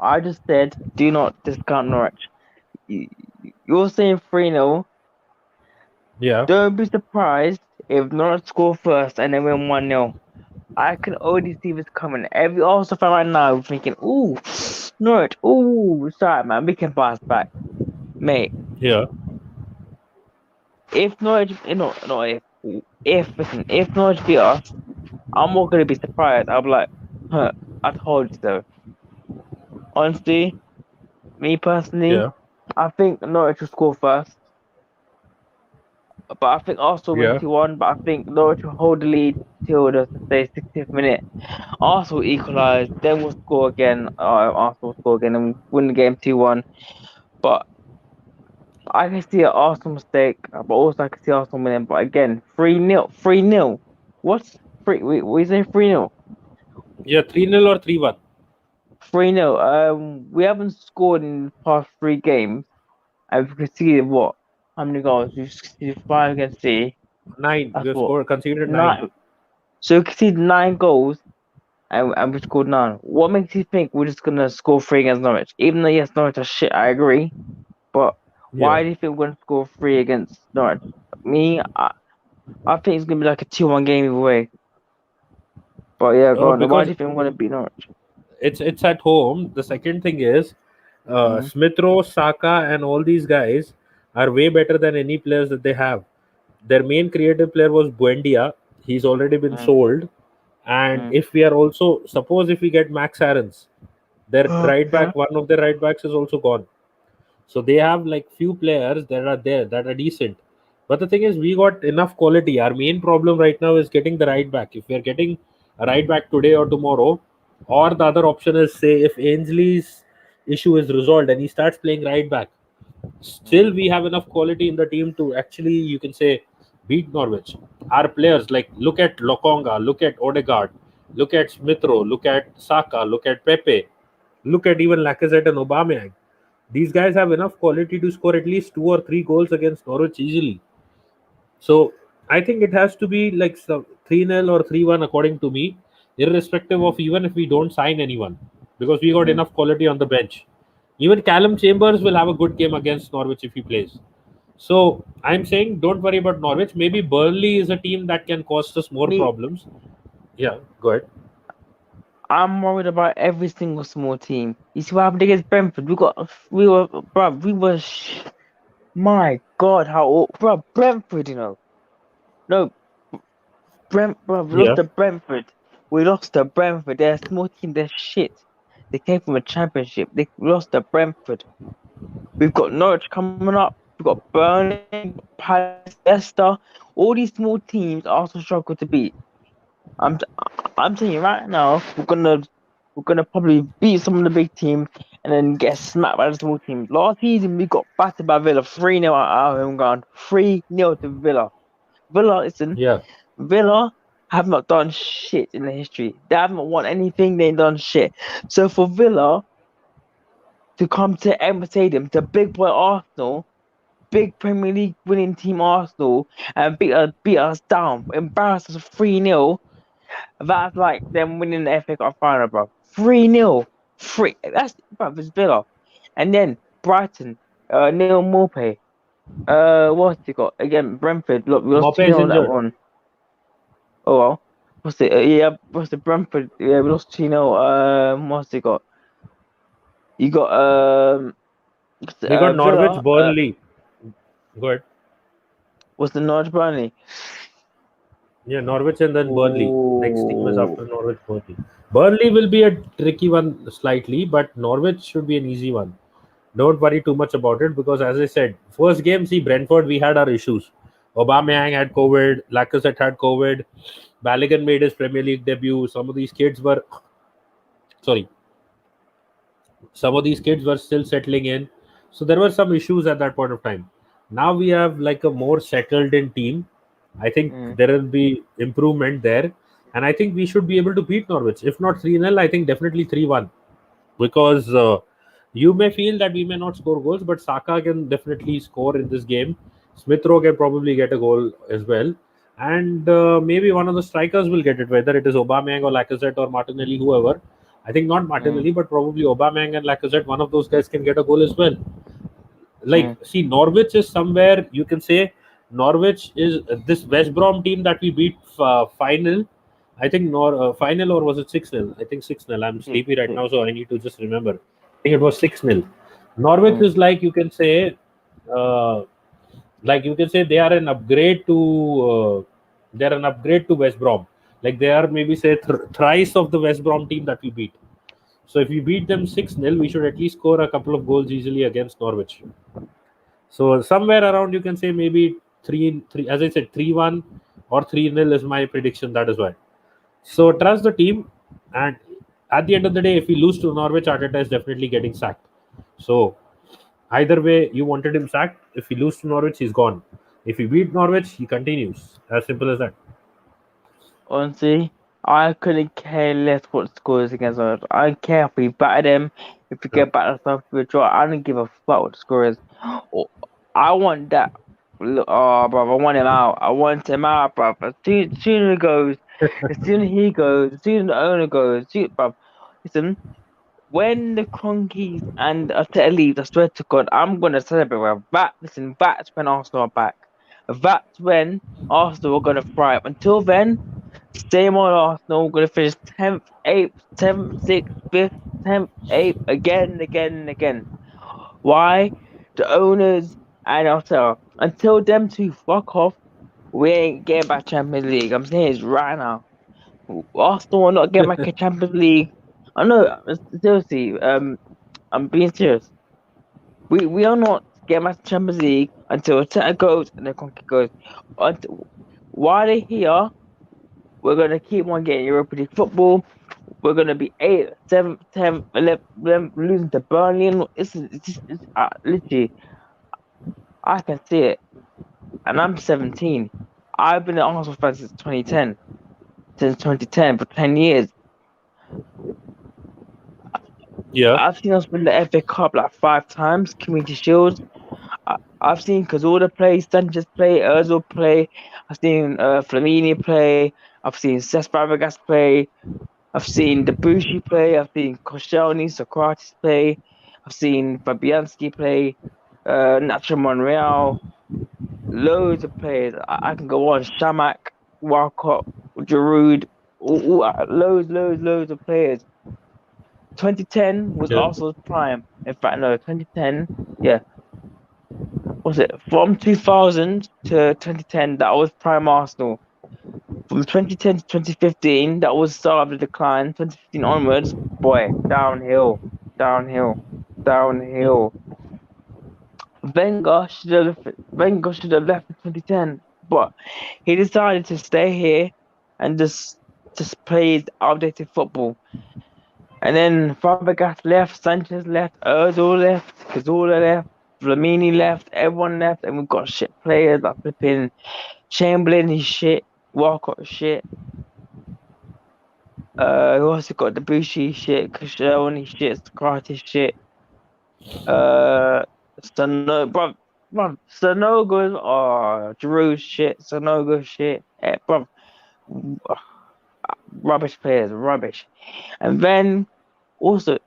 I just said do not discount Norwich. You're saying 3-0. Yeah. Don't be surprised if Norwich score first and then win 1-0. I can already see this coming. Every Arsenal fan right now is thinking, ooh, Norwich, ooh, sorry, man, we can bounce back. Mate, Yeah. if Norwich, if Norwich beat us, I'm not going to be surprised. I'll be like, huh, I told you so. Honestly, me personally, Yeah. I think Norwich will score first. But I think Arsenal win Yeah. 2-1, but I think Norwich will hold the lead till the 60th minute. Arsenal equalise, then we'll score again. Arsenal will score again and win the game 2-1. But I can see an Arsenal mistake, but also I can see Arsenal winning. But again, 3-0. 3-0. What's 3? We say 3-0. Yeah. 3-0 or 3-1. 3-0. We haven't scored in the past 3 games. And we've conceded what? How many goals? We've conceded 5 against City. 9. That's We what? conceded 9. 9. So we conceded 9 goals. And we scored 9. What makes you think we're just gonna score 3 against Norwich? Even though yes, Norwich are shit, I agree. But why Yeah. do you think we're gonna score 3 against Norwich? Me, I think it's gonna be like a 2-1 game either way. But yeah, go on. Why Because do you think we're gonna beat Norwich? it's at home. The second thing is, Mhm. Smith Rowe, Saka, and all these guys are way better than any players that they have. Their main creative player was Buendia. He's already been Mm. sold. And if we are also, suppose if we get Max Aarons, their right back, one of their right backs is also gone. So they have like few players that are there that are decent. But the thing is, we got enough quality. Our main problem right now is getting the right back. If we are getting a right back today or tomorrow, or the other option is, say, if Ainsley's issue is resolved and he starts playing right back, still we have enough quality in the team to actually, you can say, beat Norwich. Our players, like, look at Lokonga, look at Odegaard, look at Smith Rowe, look at Saka, look at Pepe, look at even Lacazette and Aubameyang. These guys have enough quality to score at least 2 or 3 goals against Norwich easily. So I think it has to be like 3-0 or 3-1 according to me, irrespective of even if we don't sign anyone, because we got enough quality on the bench. Even Callum Chambers will have a good game against Norwich if he plays. So I'm saying don't worry about Norwich. Maybe Burnley is a team that can cause us more Me, problems. Yeah, go ahead. I'm worried about every single small team. You see what happened against Brentford? My God, Brentford, No, we lost Yeah, to Brentford. We lost to Brentford. They're a small team. They're shit. They came from a championship. They lost to Brentford. We've got Norwich coming up. We've got Burnley, Palace, Leicester. All these small teams Arsenal struggle to beat. I'm telling you right now, we're gonna probably beat some of the big teams and then get smacked by the small teams. Last season we got battered by Villa 3-0 at our home ground. 3-0 to Villa. Listen, yeah, Villa have not done shit in the history. They haven't won anything, they ain't done shit. So for Villa to come to Emirates Stadium, to big boy Arsenal, big Premier League winning team Arsenal, and beat us down, embarrass us 3-0, that's like them winning the FA Cup final, bro. 3-0. That's bro, it's Villa. And then Brighton, Neil Morpay. What's he got? Again, Brentford. Look, we lost Mope 2-0 is on that injured. one. Oh well. What's it? Yeah, what's the Brentford? Yeah, we lost 2-0. What's he got? You got We got Norwich, Villa. Burnley. Go ahead. What's the Norwich Burnley? Yeah, Norwich and then Burnley. Next team is Ooh. after Norwich, Burnley. Burnley will be a tricky one slightly, but Norwich should be an easy one. Don't worry too much about it because, as I said, first game, see, Brentford, we had our issues. Aubameyang had COVID, Lacazette had COVID, Balogun made his Premier League debut. Sorry, some of these kids were still settling in, so there were some issues at that point of time. Now we have like a more settled in team. I think Mm. there will be improvement there, and I think we should be able to beat Norwich. If not 3-0, I think definitely 3-1, because you may feel that we may not score goals, but Saka can definitely score in this game. Smith Rowe can probably get a goal as well, and maybe one of the strikers will get it, whether it is Aubameyang or Lacazette or Martinelli, whoever. I think not Martinelli, but probably Aubameyang and Lacazette. One of those guys can get a goal as well. Like, see, Norwich is somewhere you can say Norwich is this West Brom team that we beat final. I think final, or was it 6-0? I think 6-0. I'm sleepy right now, so I need to just remember. I think it was 6-0. Norwich is like you can say, uh, they are an upgrade to West Brom. Like they are maybe say thrice of the West Brom team that we beat. So if we beat them 6-0, we should at least score a couple of goals easily against Norwich. So somewhere around you can say maybe 3-3, as I said, 3-1 or 3-0 is my prediction. That is why. So trust the team, and at the end of the day, if we lose to Norwich, Arteta is definitely getting sacked. So either way, you wanted him sacked. If we lose to Norwich, he's gone. If we beat Norwich, he continues. As simple as that. Honestly, I couldn't care less what the score is against us. I don't care if we batter them, if we get battered off, if we draw. I don't give a fuck what the score is. I want that. Oh, bro, I want him out. I want him out, bro. As soon as he goes, as soon as he goes, as soon as the owner goes, bro. Listen, when the Cronkies and Arteta leaves, I swear to God, I'm gonna celebrate. Bro. That's when Arsenal are back. That's when Arsenal are gonna thrive. Until then. Same old Arsenal, going to finish 10th, 8th, 7th, 6th, 5th, 10th, 8th, again and again and again. Why? The owners and Arteta. Until them two fuck off, we ain't getting back Champions League. I'm saying it right now. Arsenal will not get back a Champions League. I know, seriously, I'm being serious. We are not getting back to Champions League until Arteta goes and the Conky goes. While they're here, we're going to keep on getting Europa League football. We're going to be 8th, 7th, 10th, 11th, losing to Burnley. It's literally, I can see it. And I'm 17. I've been an Arsenal fan since 2010. Since 2010, for 10 years. Yeah. I've seen us win the FA Cup like 5 times, Community Shield. I've seen Cazorla play, Sanchez play, Ozil play. I've seen Flamini play. I've seen Cesc Fabregas play. I've seen Debussy play. I've seen Koscielny, Socrates play. I've seen Fabianski play. Nacho Monreal. Loads of players. I can go on. Shamak, Walcott, Giroud. Loads of players. 2010 was Arsenal's prime. In fact, no, 2010, yeah. Was it from 2000 to 2010? That was prime Arsenal. From 2010 to 2015, that was the start of the decline. 2015 onwards, boy, downhill. Wenger should have left in 2010, but he decided to stay here and just play outdated football. And then Fabregas left, Sanchez left, Ozil left, Cazorla left, Flamini left, everyone left, and we've got shit players like flipping Chamberlain, he's shit, Walcott shit. Who also got Debussy shit, Koscielny shit, Socrates shit. Sanogo's Giroud shit, Sanogo shit, bruv, rubbish players, rubbish. And then also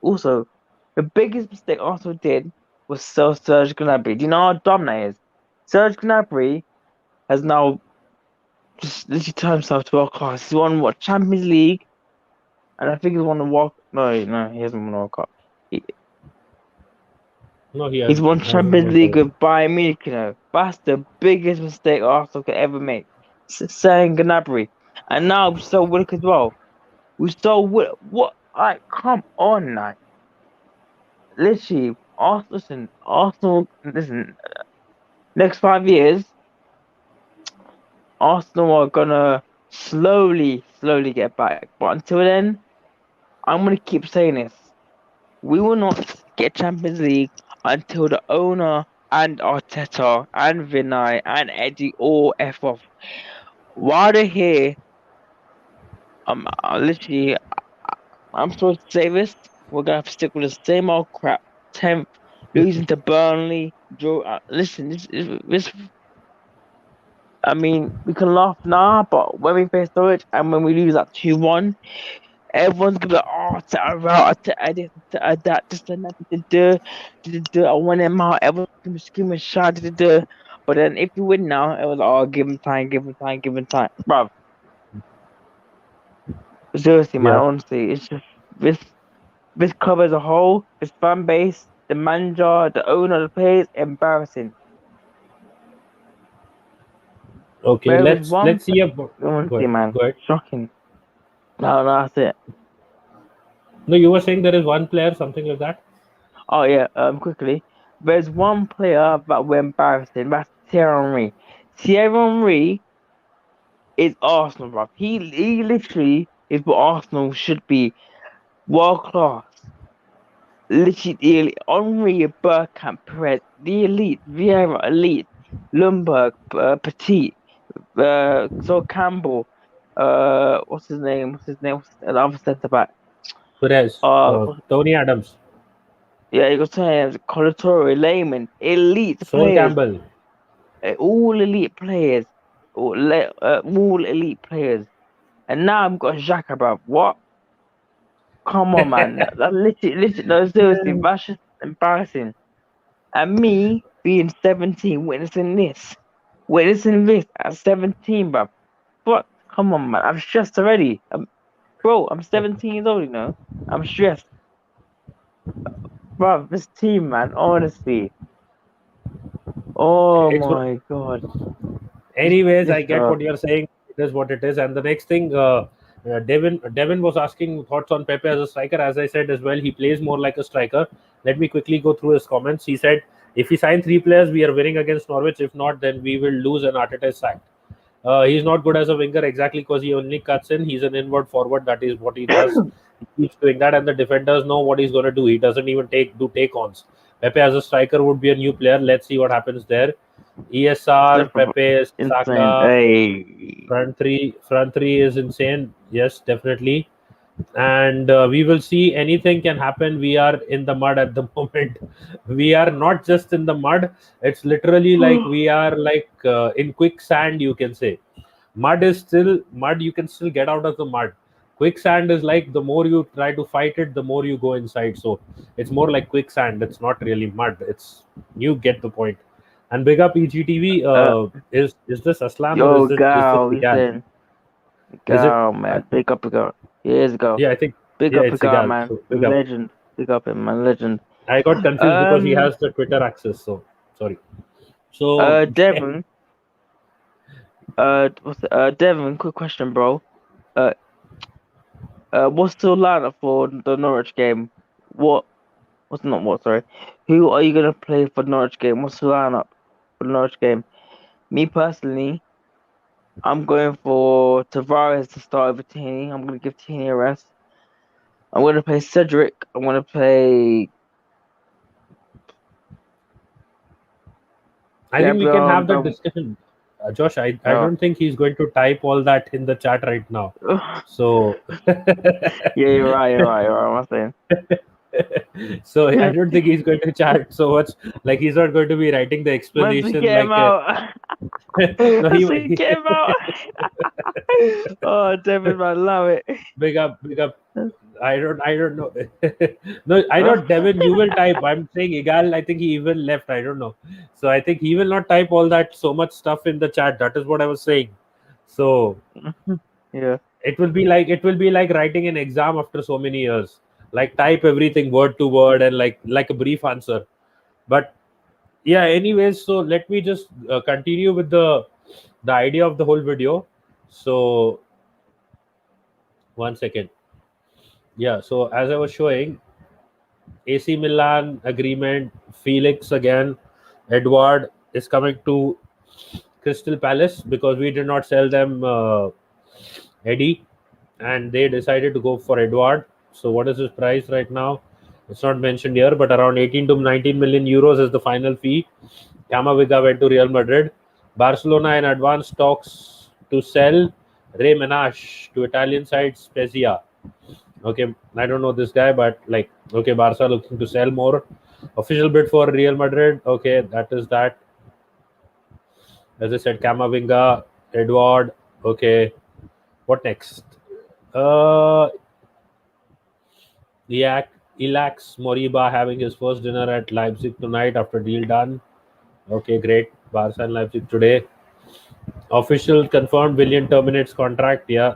the biggest mistake Arsenal did was sell Serge Gnabry. Do you know how dumb that is? Serge Gnabry has now just literally turned himself to world class. He won what, Champions League, and I think he's won the World. No, he hasn't won the World Cup. No, he He's won hasn't Champions won League the- with Bayern Munich. That's the biggest mistake Arsenal could ever make. Selling Gnabry, and now we sold Willock as well. We sold Willock. What? Like, come on, like, literally, Arsenal. Listen, next 5 years, Arsenal are gonna slowly get back. But until then, I'm gonna keep saying this. We will not get Champions League until the owner and Arteta and Vinay and Eddie all F off. While they're here, literally, I'm supposed to say this. We're gonna have to stick with the same old crap. 10th, losing to Burnley. Draw. Listen, this. I mean, we can laugh now, but when we face Norwich and when we lose at 2-1, everyone's gonna be like, oh, to edit, to adapt, just to do. I want him out. Everyone's gonna be screaming, shout, do. But then if you win now, it was like, oh, give him time, bruv. Seriously, man, Yeah. honestly, it's just this club as a whole, this fan base, the manager, the owner, the players, embarrassing. Okay, There is one let's see about. honestly, man, Go ahead. shocking. No, that's it. No, you were saying there is one player, something like that. Oh yeah, quickly. There's one player that we're embarrassing. That's Thierry Henry. Thierry Henry is Arsenal, bro. He literally is what Arsenal should be. World class. Literally, the elite. Henry, Bergkamp, Perez, the elite. Vieira, elite. Lundberg, Petit, so Campbell. What's his name? What's the other centre back? Perez, Tony Adams. Yeah, you got Colatori, Layman, elite Sol players. Campbell. All elite players. All elite players. And now I've got Xhaka, bro. What? Come on, man. That literally, no, seriously, that's just embarrassing. And me being 17, witnessing this at 17, bro. What? Come on, man. I'm stressed already. Bro, I'm 17 years old, you know. I'm stressed. Bro, this team, man, honestly. Oh my god. Anyways, I get what you're saying. It is what it is. And the next thing, Devin was asking thoughts on Pepe as a striker. As I said as well, he plays more like a striker. Let me quickly go through his comments. He said, if we sign 3 players, we are winning against Norwich. If not, then we will lose and Arteta is sacked. He's not good as a winger exactly because he only cuts in. He's an inward forward. That is what he does. He keeps doing that, and the defenders know what he's going to do. He doesn't even do take-ons. Pepe as a striker would be a new player. Let's see what happens there. ESR, Pepe, Saka, hey. front three is insane. Yes, definitely. And we will see. Anything can happen. We are in the mud at the moment. We are not just in the mud. It's literally like we are like in quicksand, you can say. Mud is still mud. You can still get out of the mud. Quicksand is like the more you try to fight it, the more you go inside. So it's more like quicksand. It's not really mud. It's, you get the point. And big up EGTV. Is this Aslam or is it Listen. Go, man. Big up. Here's go. Yeah, I think. Big up, Igal, man. So legend. Big up him, man. Legend. I got confused because he has the Twitter access. So sorry. So Devin. Devin, quick question, bro. What's the lineup for the Norwich game? Who are you gonna play for the Norwich game? What's the lineup for the Norwich game? Me personally, I'm going for Tavares to start over Tierney. I'm gonna give Tierney a rest. I'm gonna play Cedric. I'm gonna play. I think we can have that discussion. Josh, I don't think he's going to type all that in the chat right now. So yeah, you're right. I'm saying. So I don't think he's going to chat so much. Like, he's not going to be writing the explanation. Get him out. Get him out. Oh, Devin, I love it. Big up. I don't know. No, I know Devin, you will type. I'm saying Igal, I think he even left. I don't know. So I think he will not type all that so much stuff in the chat. That is what I was saying. So yeah, it will be like writing an exam after so many years. Like, type everything word to word and like a brief answer. But yeah, anyways, so let me just continue with the idea of the whole video. So 1 second. Yeah, so as I was showing, AC Milan agreement, Felix again, Edward is coming to Crystal Palace because we did not sell them Eddie, and they decided to go for Edouard. So what is his price right now? It's not mentioned here, but around 18 to 19 million euros is the final fee. Camavinga went to Real Madrid. Barcelona in advanced talks to sell Ray Menache to Italian side Spezia. Okay, I don't know this guy, but like, okay, Barca looking to sell more. Official bid for Real Madrid. Okay, that is that. As I said, Camavinga, Edouard. Okay, what next? Ilax Moriba having his first dinner at Leipzig tonight after deal done. Okay, great. Barca and Leipzig today. Official confirmed Willian terminates contract. Yeah,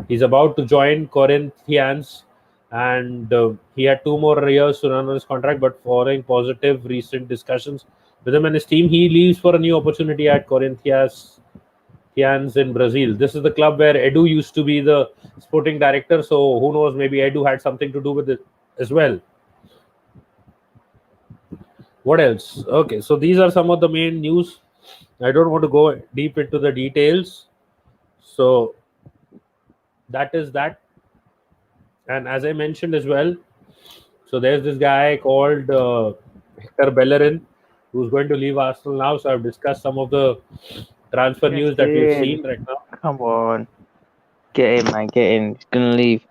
he's about to join Corinthians, and he had 2 more years to run on his contract. But following positive recent discussions with him and his team, he leaves for a new opportunity at Corinthians in Brazil. This is the club where Edu used to be the sporting director. So who knows? Maybe Edu had something to do with it as well. What else? Okay, so these are some of the main news. I don't want to go deep into the details. So that is that. And as I mentioned as well, so there's this guy called Hector Bellerin who's going to leave Arsenal now. So I've discussed some of the transfer Get news that we've in. seen right now. Come on. Get in, man. Get in. He's going to leave.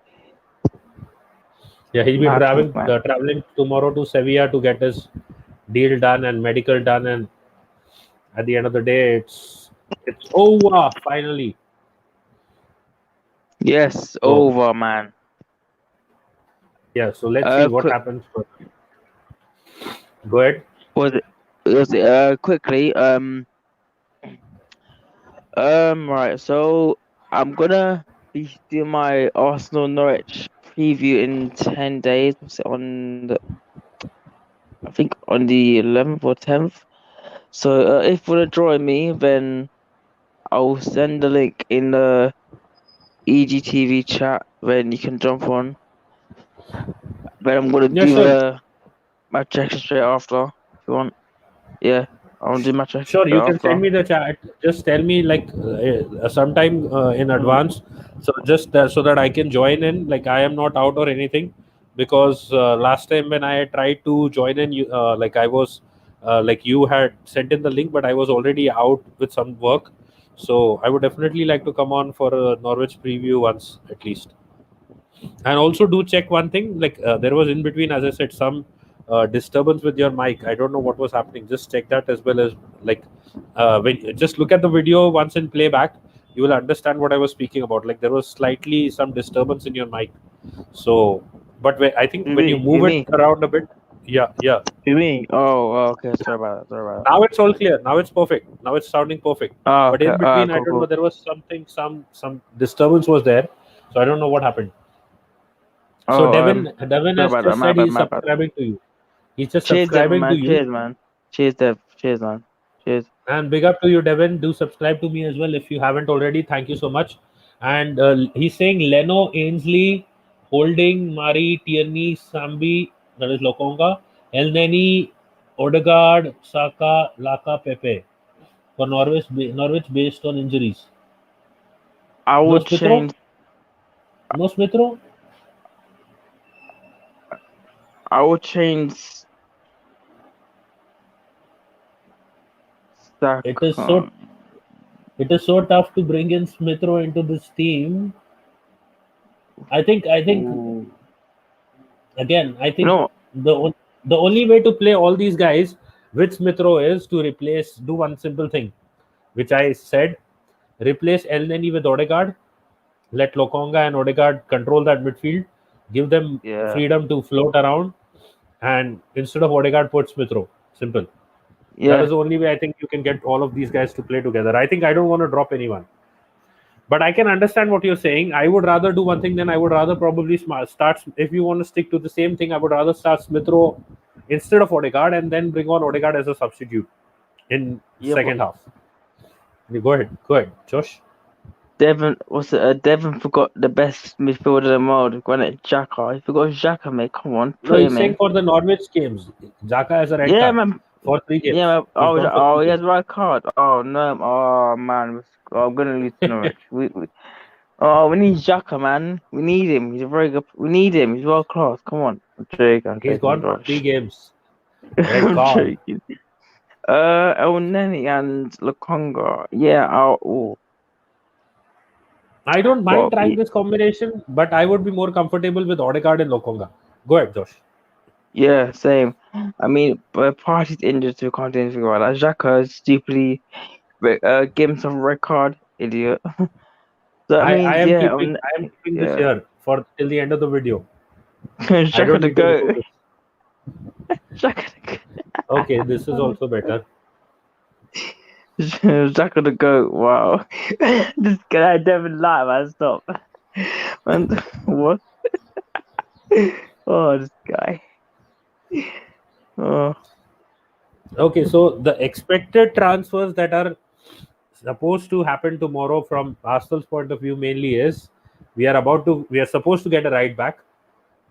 Yeah, he'll be Madness, man. traveling tomorrow to Sevilla to get his deal done and medical done. And at the end of the day, it's over finally. Yes, Oh. over, man. Yeah, so let's see what happens. Go ahead. Quickly, right, so I'm gonna be doing my Arsenal Norwich preview in 10 days. What's it I think on the 11th or 10th. So if you want to join me, then I'll send the link in the EGTV chat, then you can jump on. But I'm gonna do the match action straight after if you want. Yeah, I'll do match action. Sure, you can send me the chat. Just tell me like sometime in advance, so just so that I can join in. Like I am not out or anything, because last time when I tried to join in, you like I was like you had sent in the link, but I was already out with some work. So I would definitely like to come on for a Norwich preview once at least. And also do check one thing, like there was in between, as I said, some disturbance with your mic. I don't know what was happening. Just check that as well as like when just look at the video once in playback, you will understand what I was speaking about. Like there was slightly some disturbance in your mic. So, but I think when you move it around a bit, yeah. You mean? Oh, okay. Sorry about that. Now it's all clear. Now it's perfect. Now it's sounding perfect. Oh, but in between, I don't know. There was something, some disturbance was there. So I don't know what happened. So Devin has just said he's subscribing to you. He's just subscribing to you. Cheers, man. Cheers, Dev. Cheers, man. Cheers. And big up to you, Devin. Do subscribe to me as well if you haven't already. Thank you so much. And he's saying Leno, Ainsley, Holding, Mari, Tierney, Sambi, that is Lokonga, Elneny, Odegaard, Saka, Laka, Pepe for Norwich based on injuries. I would change. No Smithrow? I would change. It is so tough to bring in Smithrow into this team. I think again, the only way to play all these guys with Smithrow is to do one simple thing, which I said: replace Elneny with Odegaard, let Lokonga and Odegaard control that midfield, give them freedom to float around, and instead of Odegaard, put Smithrow. Simple. Yeah. That is the only way I think you can get all of these guys to play together. I don't want to drop anyone. But I can understand what you're saying. I would rather do one thing, then I would rather probably start, if you want to stick to the same thing, I would rather start Smithrow instead of Odegaard and then bring on Odegaard as a substitute in second half. Go ahead, Josh. Devin forgot the best midfielder in the world, Granit Xhaka. He forgot Xhaka, mate. Come on. No, he's saying for the Norwich games. Xhaka as a red card. Man. for 3 games. Yeah, He's gone for 3 he has games. red card. Oh no, oh man, I'm gonna lose to Norwich. We need Xhaka, man. We need him. He's a very good. We need him. He's world class. Come on, I'm He's joking, gone for 3 Josh. games. Red I'm card. joking. El Neni and Lukonga. Yeah, I don't mind well, trying this combination, but I would be more comfortable with Odegaard and Lokonga. Go ahead, Josh. yeah, same. I mean, but Party's injured, so we can't do anything about that. Xhaka is stupidly give him some red card, idiot. So I I mean, am yeah, keeping this yeah. here for till the end of the video. I Xhaka don't to need to go. remove this. Xhaka to go. Okay, this is also better. Xhaka to go. Wow. This guy Devin live, man. Stop. Man, what? Oh, this guy. Oh. Okay, so the expected transfers that are supposed to happen tomorrow from Arsenal's point of view mainly is we are supposed to get a right back.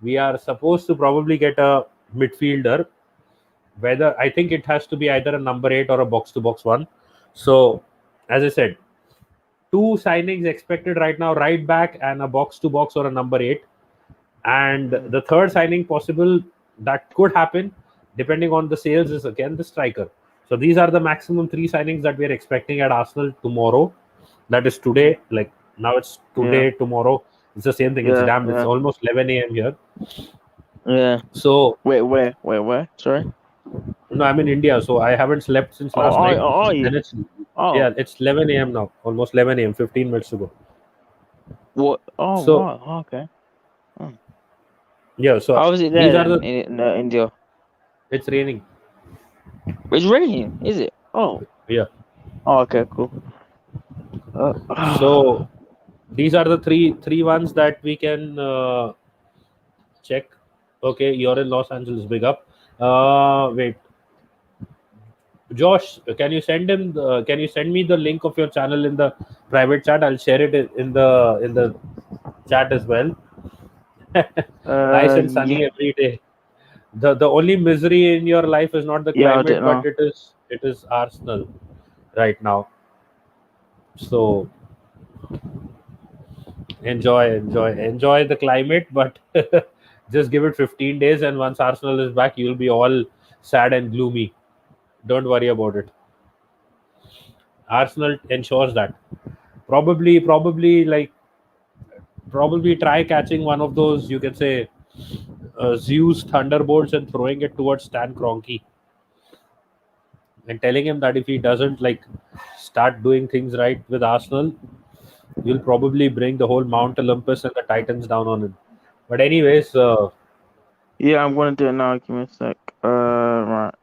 We are supposed to probably get a midfielder. Whether I think it has to be either a number 8 or a box to box one. So, as I said, 2 signings expected right now: right back and a box to box or a number 8. And the third signing possible that could happen, depending on the sales, is again the striker. So these are the maximum 3 signings that we are expecting at Arsenal tomorrow. That is today. Like now, it's today, tomorrow. It's the same thing. It's Yeah, It's almost 11 a.m. here. yeah. So Wait, where? Sorry. no, I'm in India, so I haven't slept since Oh, last night. are you? And it's Oh, it's 11 a.m. now. Almost 11 a.m. 15 minutes to go. what? Oh, So wow. Okay. yeah, so How is it these there are then the. in India? It's raining. It's raining, is it? Oh, Yeah. oh, okay, cool. So these are the three ones that we can check. Okay, you're in Los Angeles. Big up. Wait, Josh, can you send me the link of your channel in the private chat? I'll share it in the chat as well. Nice and sunny Yeah, every day. The only misery in your life is not the yeah, I climate, don't but know. it is Arsenal right now. So enjoy the climate, but just give it 15 days, and once Arsenal is back, you'll be all sad and gloomy. Don't worry about it. Arsenal ensures that. Probably try catching one of those, you can say, Zeus thunderbolts and throwing it towards Stan Kroenke and telling him that if he doesn't like start doing things right with Arsenal, you'll probably bring the whole Mount Olympus and the Titans down on him. But anyways, Yeah, I'm gonna do it now. Give me a sec. Right.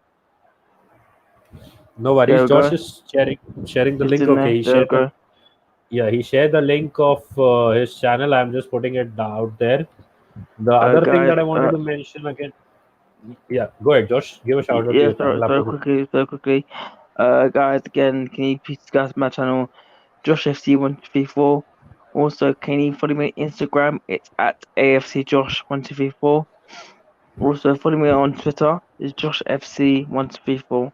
no There worries. we Josh go. is sharing the It's link. in Okay, there. There we go. he shared the link of his channel. I'm just putting it out there. The other thing Guys. that I wanted to mention again. Yeah, go ahead, Josh. Give a shout out to Yeah. your channel So after this. quickly. Guys, again, can you please subscribe to my channel, JoshFC1234. Also, can you follow me on Instagram? It's at AFCJosh1234. Also, follow me on Twitter. It's JoshFC1234.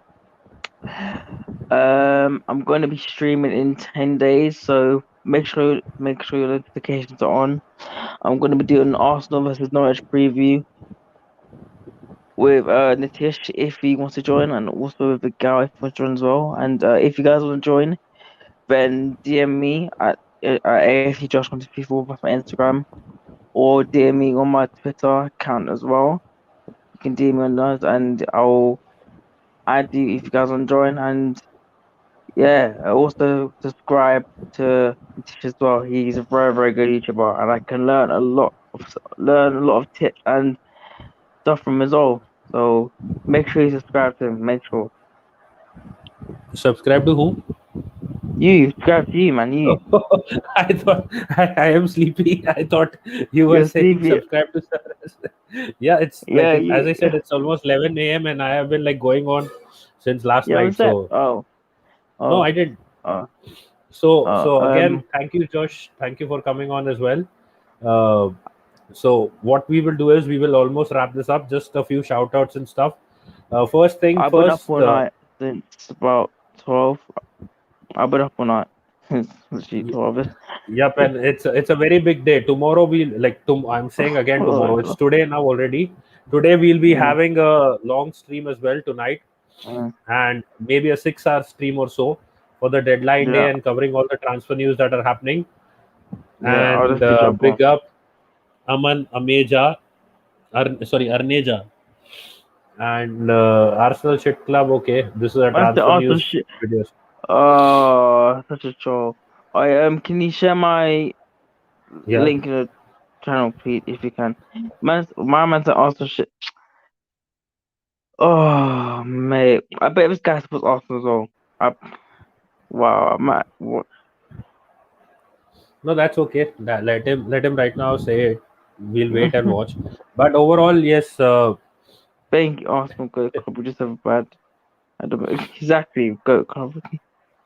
I'm going to be streaming in 10 days, so make sure your notifications are on. I'm going to be doing an Arsenal versus Norwich preview with Nitish if he wants to join, and also with the guy if he wants to join as well. And if you guys want to join, then DM me at AFCJosh1234 on my Instagram, or DM me on my Twitter account as well. You can DM me on those, and I'll add you if you guys want to join. And yeah, also subscribe to Tish as well. He's a very, very good YouTuber, and I can learn a lot of tips and stuff from his all. So make sure you subscribe to him. Make sure Subscribe to whom? you subscribe to you, man. You I thought I am sleepy. I thought you were you're saying sleepy. subscribe to Saras. Yeah, it's like Yeah, as you. I said, it's almost 11 a.m. and I have been like going on since last You night. understand? So Oh, no, oh, I didn't. oh, So again, um. thank you, Josh. Thank you for coming on as well. So what we will do is we will almost wrap this up. Just a few shout outs and stuff. First thing I've been up first. all night since about 12. I've been up all night since literally 12. Yep, and it's a very big day. Tomorrow I'm saying again tomorrow. It's today now already. Today we'll be Mm. having a long stream as well tonight, and maybe a 6 hour stream or so for the deadline day Yeah, and covering all the transfer news that are happening. yeah, I'll And definitely jump on. big up Aman Ameja, Arneja, and Arsenal Shit Club. Okay, this is a That's the transfer Arsenal news shit. videos. Oh, such a troll. Can you share my Yeah. link in the channel, please, if you can? My man's the Arsenal shit. Oh, mate. I bet this guy supports Arsenal as well. Wow, what? No, that's okay. Let him right now say it. We'll wait and watch. But overall, yes. Thank you, Arsenal Goat Club. We just have a bad. I don't know exactly Goat Club.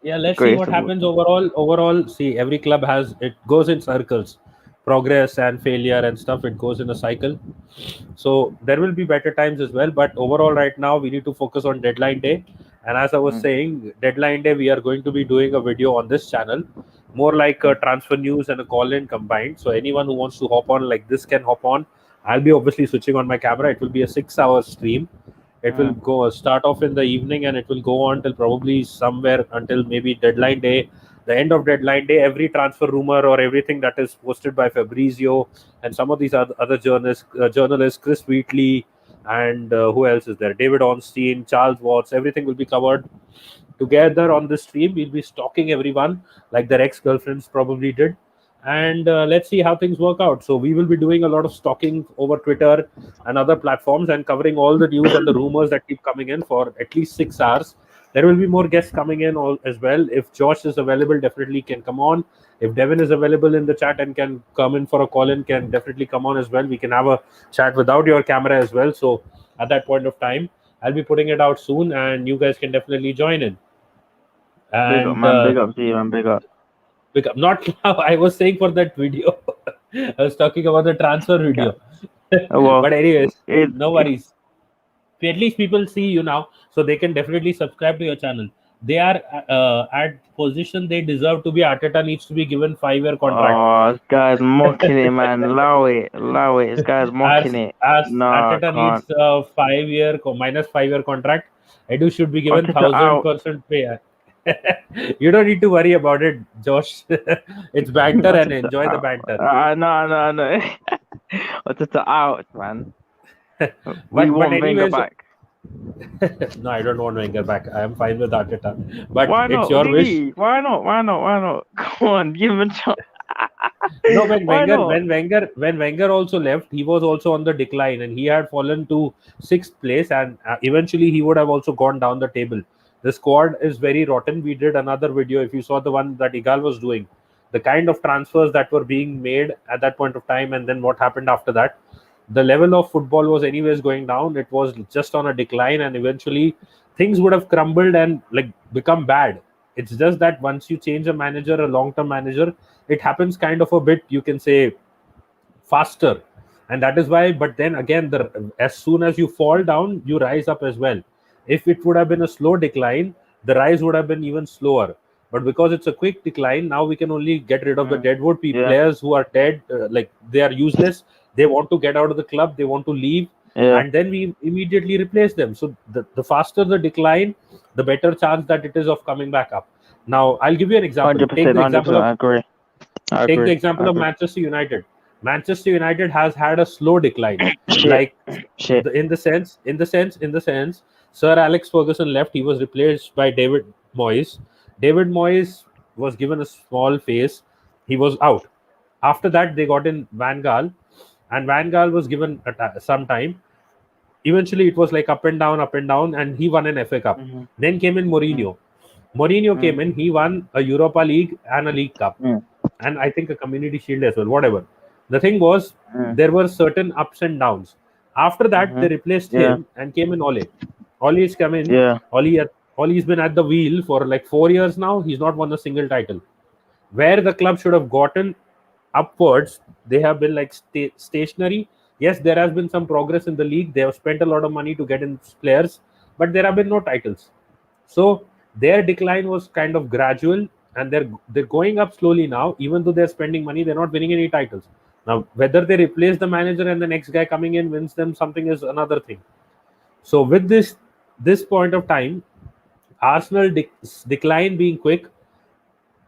Yeah, let's see Greatest what of all happens time. overall. See, every club has it goes in circles, progress and failure and stuff. It goes in a cycle. So there will be better times as well. But overall, right now we need to focus on deadline day. And as I was Mm. saying, deadline day we are going to be doing a video on this channel, more like a transfer news and a call-in combined. So anyone who wants to hop on like this can hop on. I'll be obviously switching on my camera. It will be a 6 hour stream. It will go start off in the evening and it will go on till probably somewhere until maybe deadline day, the end of deadline day. Every transfer rumor or everything that is posted by Fabrizio and some of these other journalists, Chris Wheatley, and who else is there? David Ornstein, Charles Watts. Everything will be covered together on the stream. We'll be stalking everyone like their ex-girlfriends probably did, and let's see how things work out. So we will be doing a lot of stalking over Twitter and other platforms and covering all the news and the rumors that keep coming in for at least 6 hours. There will be more guests coming in as well. If Josh is available, definitely can come on. If Devin is available in the chat and can come in for a call in, can definitely come on as well. We can have a chat without your camera as well. So at that point of time, I'll be putting it out soon and you guys can definitely join in. Big up, And man. Big up to you, man. Big up. not now. I was saying for that video. I was talking about the transfer video. Well, But anyways, it, no worries. At least people see you now, so they can definitely subscribe to your channel. They are at position they deserve to be. Arteta needs to be given 5 year contract. oh, this guy's mocking it, man. Allow it. Allow it. This guy's mocking it. As No, I Arteta can't. needs a 5 year minus 5 year contract, Edu should be given Arteta out. 1000% pay. You don't need to worry about it, Josh. It's banter and Arteta enjoy the out. banter. No. Arteta out, man. We But want Wenger anyways, back. no, I don't want Wenger back. I am fine with Arteta. But Why it's not? your wish. Really? Why not? Come on, give him a chance. No, Why not? when Wenger also left, he was also on the decline and he had fallen to sixth place, and eventually he would have also gone down the table. The squad is very rotten. We did another video. If you saw the one that Igal was doing, the kind of transfers that were being made at that point of time, and then what happened after that, the level of football was anyways going down. It was just on a decline, and eventually things would have crumbled and like become bad. It's just that once you change a manager, a long-term manager, it happens kind of a bit, you can say, faster. And that is why, but then again, as soon as you fall down, you rise up as well. If it would have been a slow decline, the rise would have been even slower. But because it's a quick decline, now we can only get rid of the deadwood players who are dead, like they are useless. They want to get out of the club, they want to leave, and then we immediately replace them. So the faster the decline, the better chance that it is of coming back up. Now, I'll give you an example. 100%, I agree. Take the example of Manchester United. Manchester United has had a slow decline. In the sense, Sir Alex Ferguson left. He was replaced by David Moyes. David Moyes was given a small phase. He was out. After that, they got in Van Gaal, and Van Gaal was given some time. Eventually, it was like up and down, and he won an FA Cup. Then came in Mourinho. Mourinho came in. He won a Europa League and a League Cup, and I think a Community Shield as well. Whatever. The thing was, there were certain ups and downs. After that, they replaced him and came in Ole. Ole is coming. Ole's been at the wheel for like 4 years now. He's not won a single title. Where the club should have gotten upwards, they have been like stationary. Yes, there has been some progress in the league. They have spent a lot of money to get in players, but there have been no titles. So their decline was kind of gradual, and they're going up slowly now. Even though they're spending money, they're not winning any titles. Now, whether they replace the manager and the next guy coming in wins them something is another thing. So with this point of time, Arsenal decline being quick,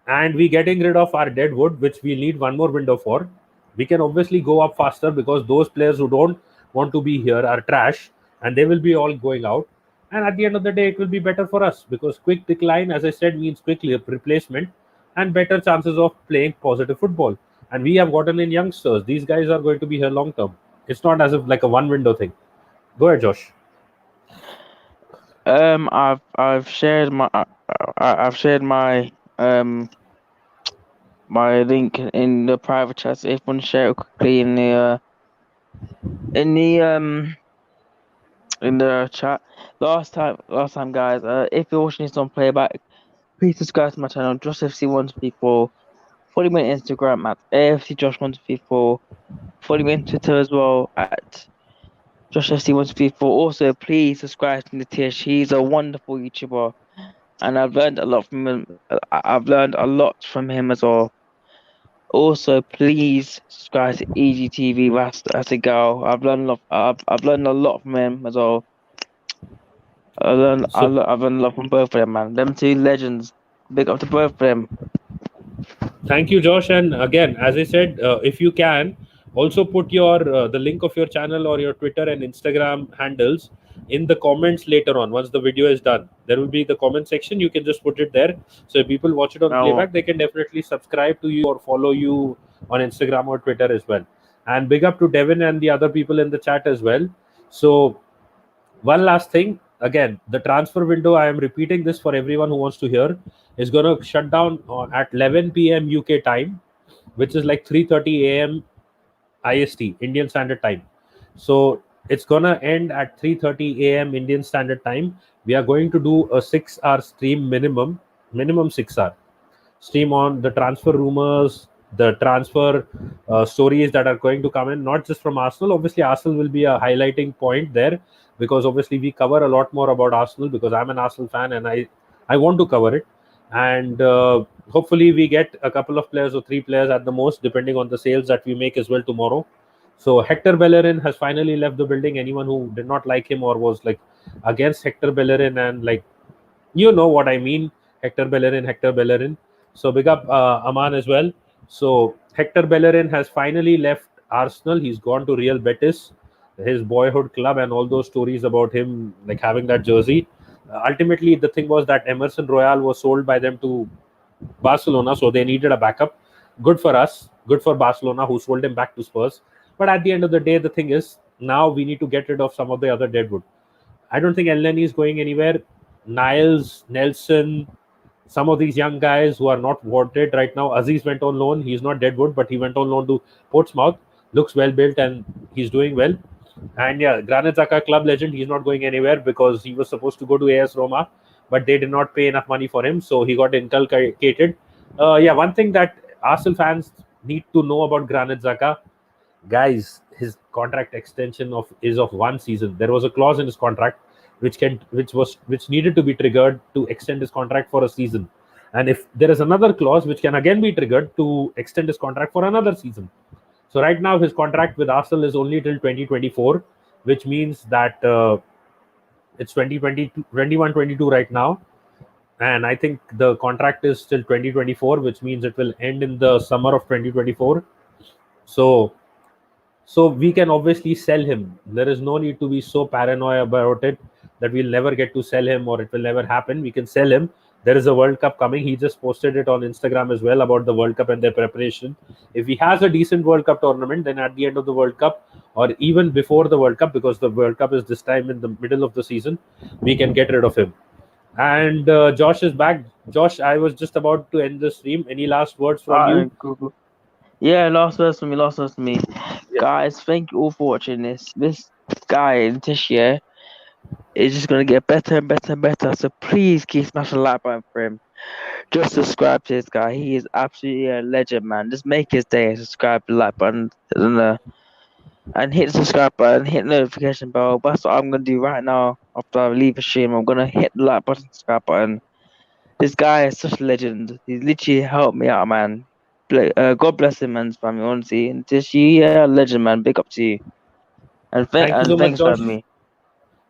and we getting rid of our dead wood, which we need one more window for. We can obviously go up faster because those players who don't want to be here are trash, and they will be all going out. And at the end of the day, it will be better for us because quick decline, as I said, means quick replacement and better chances of playing positive football. And we have gotten in youngsters. These guys are going to be here long term. It's not as if like a one window thing. Go ahead, Josh. I've shared my my link in the private chat. So if you want to share it quickly in the chat. Last time, guys. If you're watching this on playback, please subscribe to my channel, JoshFC124. Follow me on Instagram at AFCJosh124. Follow me on Twitter as well at JoshFC124. Also, please subscribe to Nitish. He's a wonderful YouTuber, and I've learned a lot from him. I've learned a lot from him as well. Also, please subscribe to EGTV. That's a girl. I've learned a lot from him as well. I've learned a lot from both of them, man. Them two legends. Big up to both of them. Thank you, Josh. And again, as I said, if you can, also put your the link of your channel or your Twitter and Instagram handles in the comments later on. Once the video is done, there will be the comment section. You can just put it there. So if people watch it on playback, they can definitely subscribe to you or follow you on Instagram or Twitter as well. And big up to Devin and the other people in the chat as well. So one last thing, again, the transfer window, I am repeating this for everyone who wants to hear, is going to shut down at 11 p.m. UK time, which is like 3:30 a.m. IST, Indian Standard Time. So it's going to end at 3:30 a.m. Indian Standard Time. We are going to do a 6-hour stream minimum 6-hour stream on the transfer rumors, the transfer stories that are going to come in, not just from Arsenal. Obviously, Arsenal will be a highlighting point there because obviously we cover a lot more about Arsenal because I'm an Arsenal fan and I want to cover it. And hopefully we get a couple of players or 3 players at the most, depending on the sales that we make as well tomorrow. So Hector Bellerin has finally left the building. Anyone who did not like him or was like against Hector Bellerin and like, you know what I mean, Hector Bellerin. So big up Aman as well. So Hector Bellerin has finally left Arsenal. He's gone to Real Betis, his boyhood club, and all those stories about him like having that jersey. Ultimately, the thing was that Emerson Royal was sold by them to Barcelona, so they needed a backup. Good for us, good for Barcelona, who sold him back to Spurs. But at the end of the day, the thing is, now we need to get rid of some of the other deadwood. I don't think Elneny is going anywhere. Niles, Nelson, some of these young guys who are not wanted right now. Aziz went on loan. He's not deadwood, but he went on loan to Portsmouth. Looks well built and he's doing well. And yeah, Granit Xhaka, club legend, he's not going anywhere because he was supposed to go to AS Roma, but they did not pay enough money for him, so he got inculcated. Yeah, one thing that Arsenal fans need to know about Granit Xhaka, guys, his contract extension is of 1 season. There was a clause in his contract which needed to be triggered to extend his contract for a season. And if there is another clause which can again be triggered to extend his contract for another season. So right now his contract with Arsenal is only till 2024, which means that it's 21-22 right now. And I think the contract is till 2024, which means it will end in the summer of 2024. So we can obviously sell him. There is no need to be so paranoid about it that we'll never get to sell him or it will never happen. We can sell him. There is a World Cup coming. He just posted it on Instagram as well about the World Cup and their preparation. If he has a decent World Cup tournament, then at the end of the World Cup or even before the World Cup, because the World Cup is this time in the middle of the season, we can get rid of him. And Josh is back. Josh, I was just about to end the stream. Any last words from you? Cool. Yeah, last words from me. Yeah. Guys, thank you all for watching this. This guy, Nitish, is just going to get better and better and better. So please keep smashing the like button for him. Just subscribe to this guy. He is absolutely a legend, man. Just make his day and subscribe to the like button. and hit the subscribe button, hit the notification bell. That's what I'm gonna do right now. After I leave the stream, I'm gonna hit the like button, subscribe button. This guy is such a legend. He's literally helped me out, man. God bless him and his family, honestly. And just you, yeah, legend, man. Big up to you. Thank you so much, Thanks for Josh. having me.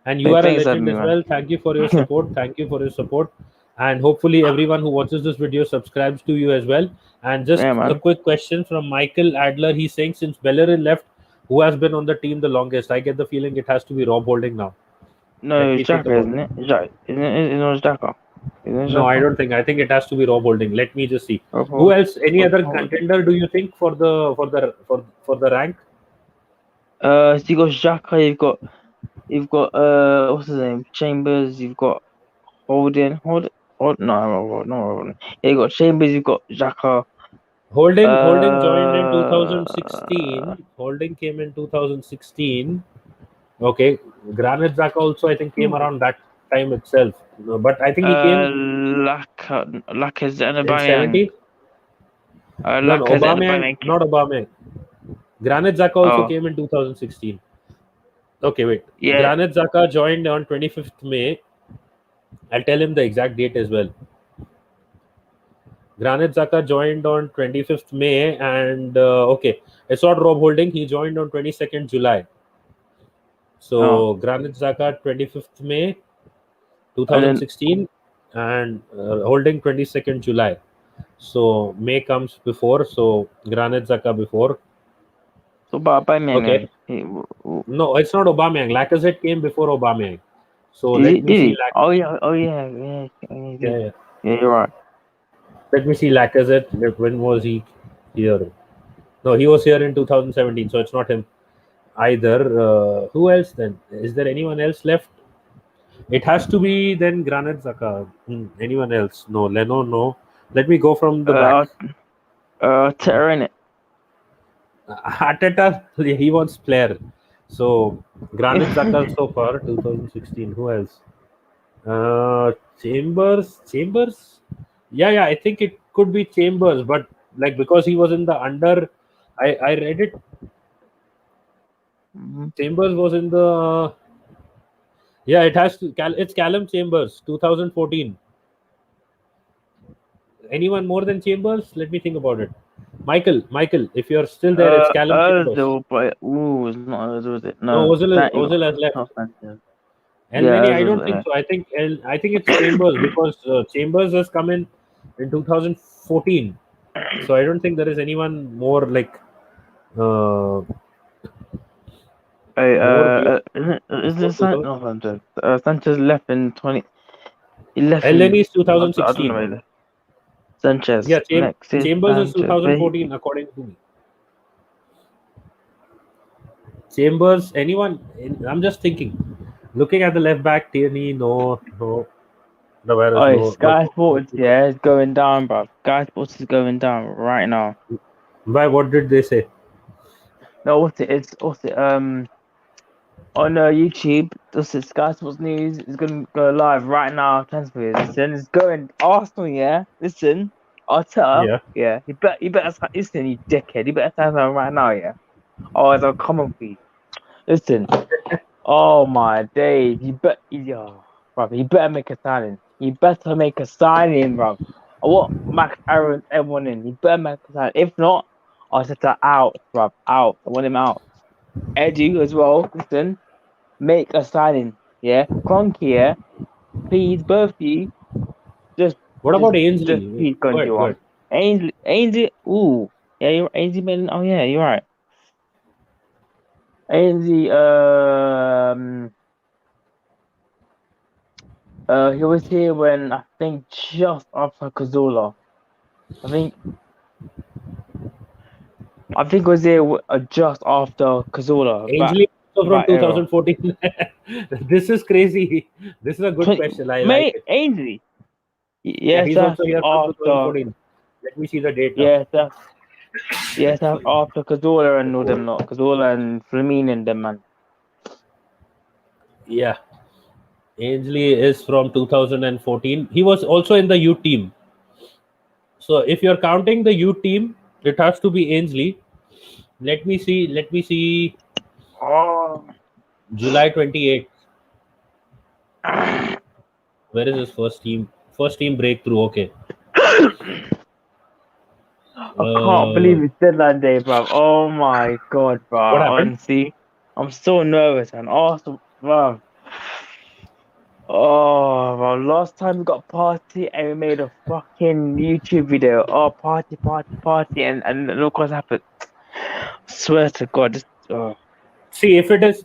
And you are a Thanks for having legend me, as man. well. Thank you for your support. Thank you for your support. And hopefully everyone who watches this video subscribes to you as well. And just Yeah, a man. quick question from Michael Adler. He's saying, since Bellerin left, who has been on the team the longest? I get the feeling it has to be Rob Holding now. No, Let me it's think Jacka, about isn't it. it? Isn't it Jacka? Isn't it No, I Jacka? don't think. I think it has to be Rob Holding. Let me just see. Rob Who else? Any other Holding. contender do you think for the rank? So you got Xhaka, you've got what's his name? Chambers, you've got Holding. No. Yeah, you got Chambers, you've got Xhaka. Holding joined in Uh, 2016. Holding came in 2016. Okay, Granit Xhaka also I think came around that time itself. But I think he came Lacazette and in Aubameyang. 17. No, Lacazette and Aubameyang, Aubameyang. not Aubameyang. Granit Xhaka also Oh, came in 2016. Okay, wait. yeah. Granit Xhaka joined on 25th May. I'll tell him the exact date as well. Granit Xhaka joined on 25th May, and okay, it's not Rob Holding. He joined on 22nd July. So Granit Xhaka 25th May 2016, and Holding 22nd July. So May comes before. So Granit Xhaka before. So about Aubameyang Okay. then. No, it's not Aubameyang. Lacazette came before Aubameyang. So Did let me see. he? Oh yeah. Yeah. Yeah, you're right. Let me see Lacazette. When was he here? No, he was here in 2017. So it's not him either. Who else then? Is there anyone else left? It has to be then Granit Xhaka. Anyone else? No. Leno, no. Let me go from the back. Arteta in it. Arteta, he wants player. So Granit Xhaka so far 2016. Who else? Chambers. Yeah. I think it could be Chambers, but like because he was in the under, I read it. Chambers was in the. Yeah, it has to. It's Callum Chambers, 2014. Anyone more than Chambers? Let me think about it. Michael, if you're still there, it's Callum Chambers. Ozil, but it's not Ozil, is it? No, No, Ozil has left. Elneny, I don't think so. I think it's Chambers because Chambers has come in 2014. So I don't think there is anyone more like. Sanchez left in 20. He left. Elneny is I don't 2016. know. Sanchez. Yeah, Next is Chambers is Sanchez. 2014 according to me. Chambers, anyone? I'm just thinking. Looking at the left back, Tierney, no. Sky Sports, yeah, it's going down, bro. Sky Sports is going down right now. Why? What did they say? No, what's it? On YouTube, Sky Sports News is going to go live right now. Transfers. Listen, it's going Arsenal. Yeah, listen. Arteta. Yeah. You better listen, you dickhead. You better stand on right now. Yeah. Oh, it's a common fee. Listen. Oh my days. You better make a signing. You better make a signing, bro. I want Max Aaron, everyone in. You better make a signing. If not, Arteta out, bro. Out. I want him out. Edu as well. Listen, make a signing. Yeah, Cronky. Yeah, please, both of you. What about Ainsley? Just please go and do one. Ainsley. Ooh, yeah, Ainsley made. Oh yeah, you're right. Ainsley. He was here when I think just after Cazorla. I think it was here just after Cazorla. Ainsley from 2014. This is crazy. This is a good question. I like it. Ainsley. Yeah, he's also here from 2014. Let me see the date. Yes, after Cazorla and all them lot. Cazorla and Flamini and them, man. Yeah. Ainsley is from 2014. He was also in the U team. So if you're counting the U team, it has to be Ainsley. Let me see. Oh. July 28th. Where is his first team? First team breakthrough. Okay. I can't believe Uh, it's deadline day, bro. Oh my god, bro. what happened? Honestly, I'm so nervous, and Arsenal, bro. Oh, bro. Last time we got party and we made a fucking YouTube video. Oh, party, party, party, and look what's happened. Swear to God, this, See, if it is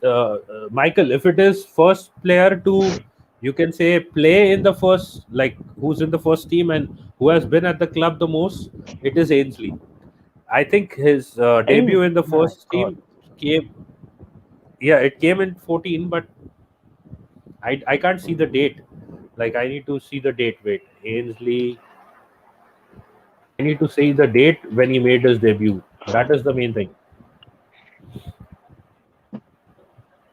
Michael, if it is first player to, you can say, play in the first, like who's in the first team and who has been at the club the most, it is Ainsley. I think his debut in the my first God. team came, yeah, it came in 14, but I can't see the date. Like I need to see the date. Wait, Ainsley. I need to see the date when he made his debut. That is the main thing.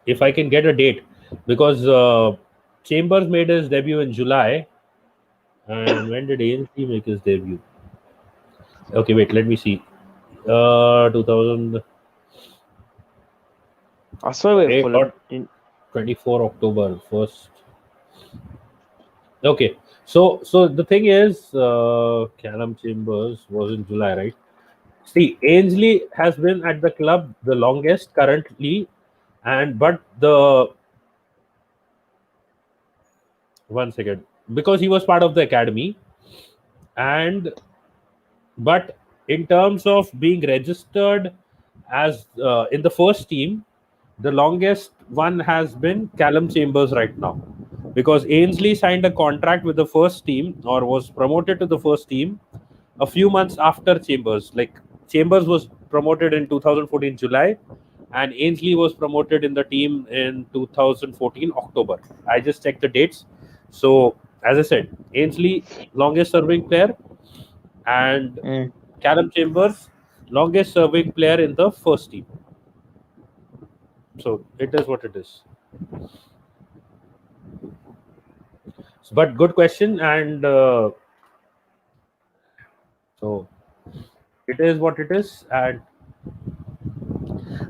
If I can get a date, because Chambers made his debut in July, and when did Ainsley make his debut? Okay, wait, let me see. 2008 I saw it for or them. 24 October first. Okay, so the thing is, Callum Chambers was in July, right? See, Ainsley has been at the club the longest currently, and but the one second, because he was part of the academy, and but in terms of being registered as in the first team, the longest one has been Callum Chambers right now, because Ainsley signed a contract with the first team or was promoted to the first team a few months after Chambers. Like Chambers was promoted in 2014 July, and Ainsley was promoted in the team in 2014 October. I just checked the dates. So as I said, Ainsley longest serving player, and Mm. Callum Chambers longest serving player in the first team. So it is what it is. But good question, and so it is what it is, and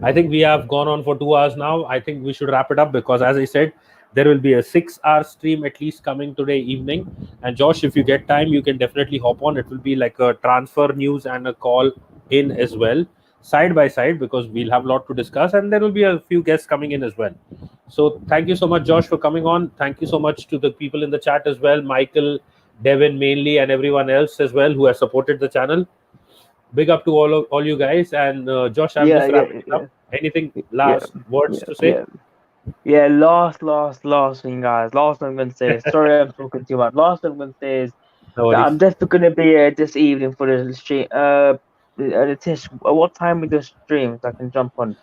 I think we have gone on for 2 hours now. I think we should wrap it up because, as I said, there will be a 6 hour stream at least coming today evening. And Josh, if you get time, you can definitely hop on. It will be like a transfer news and a call in as well, side by side, because we'll have a lot to discuss, and there will be a few guests coming in as well. So thank you so much, Josh, for coming on. Thank you so much to the people in the chat as well, Michael, Devin mainly, and everyone else as well who has supported the channel. Big up to all you guys. And Josh, I'm Yeah, just yeah, wrapping it yeah, up. Anything yeah, last words yeah, to say? yeah. Yeah, last thing, guys. Last thing I'm gonna say. Sorry, I'm talking too much. Last thing I'm gonna say is No that I'm worries. definitely gonna be here this evening for the stream. The Tish, what time we do stream so I can jump on?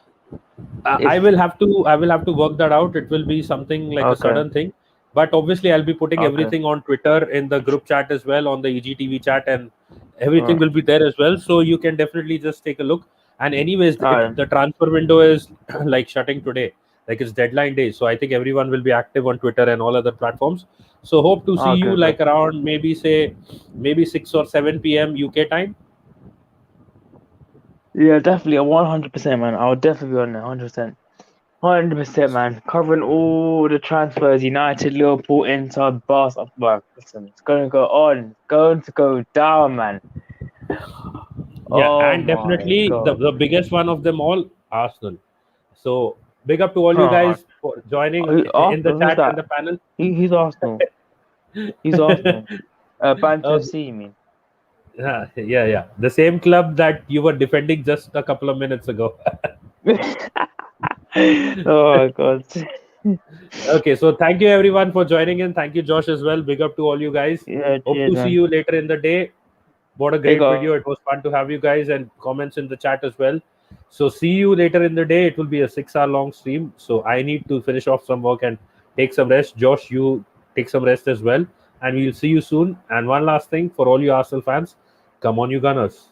I If will have to work that out. It will be something like a okay, sudden thing, but obviously I'll be putting okay, everything on Twitter in the group chat as well, on the EGTV chat, and everything alright, will be there as well. So you can definitely just take a look. And anyways, alright, the transfer window is like shutting today, like it's deadline day. So I think everyone will be active on Twitter and all other platforms. So hope to see you okay, good. like around maybe 6 or 7 p.m. UK time. Yeah, definitely, 100%, man. I'll definitely be on there, 100%. 100%, man. Covering all the transfers, United, Liverpool, Inter, Barca. Well, listen, it's gonna go on. It's going to go down, man. Yeah, Oh and my definitely God. the biggest one of them all, Arsenal. So big up to all you Huh. guys for joining in the Arsenal, who's chat and that? the panel. He's Arsenal. He's Arsenal. Bantam Okay. C, you mean? Yeah. The same club that you were defending just a couple of minutes ago. Oh my God. Okay, so thank you everyone for joining in. Thank you, Josh, as well. Big up to all you guys. Yeah, Hope cheers, to see man. you later in the day. What a Big great video. up. It was fun to have you guys and comments in the chat as well. So see you later in the day. It will be a 6 hour long stream. So I need to finish off some work and take some rest. Josh, you take some rest as well. And we'll see you soon. And one last thing for all you Arsenal fans, come on, you Gunners.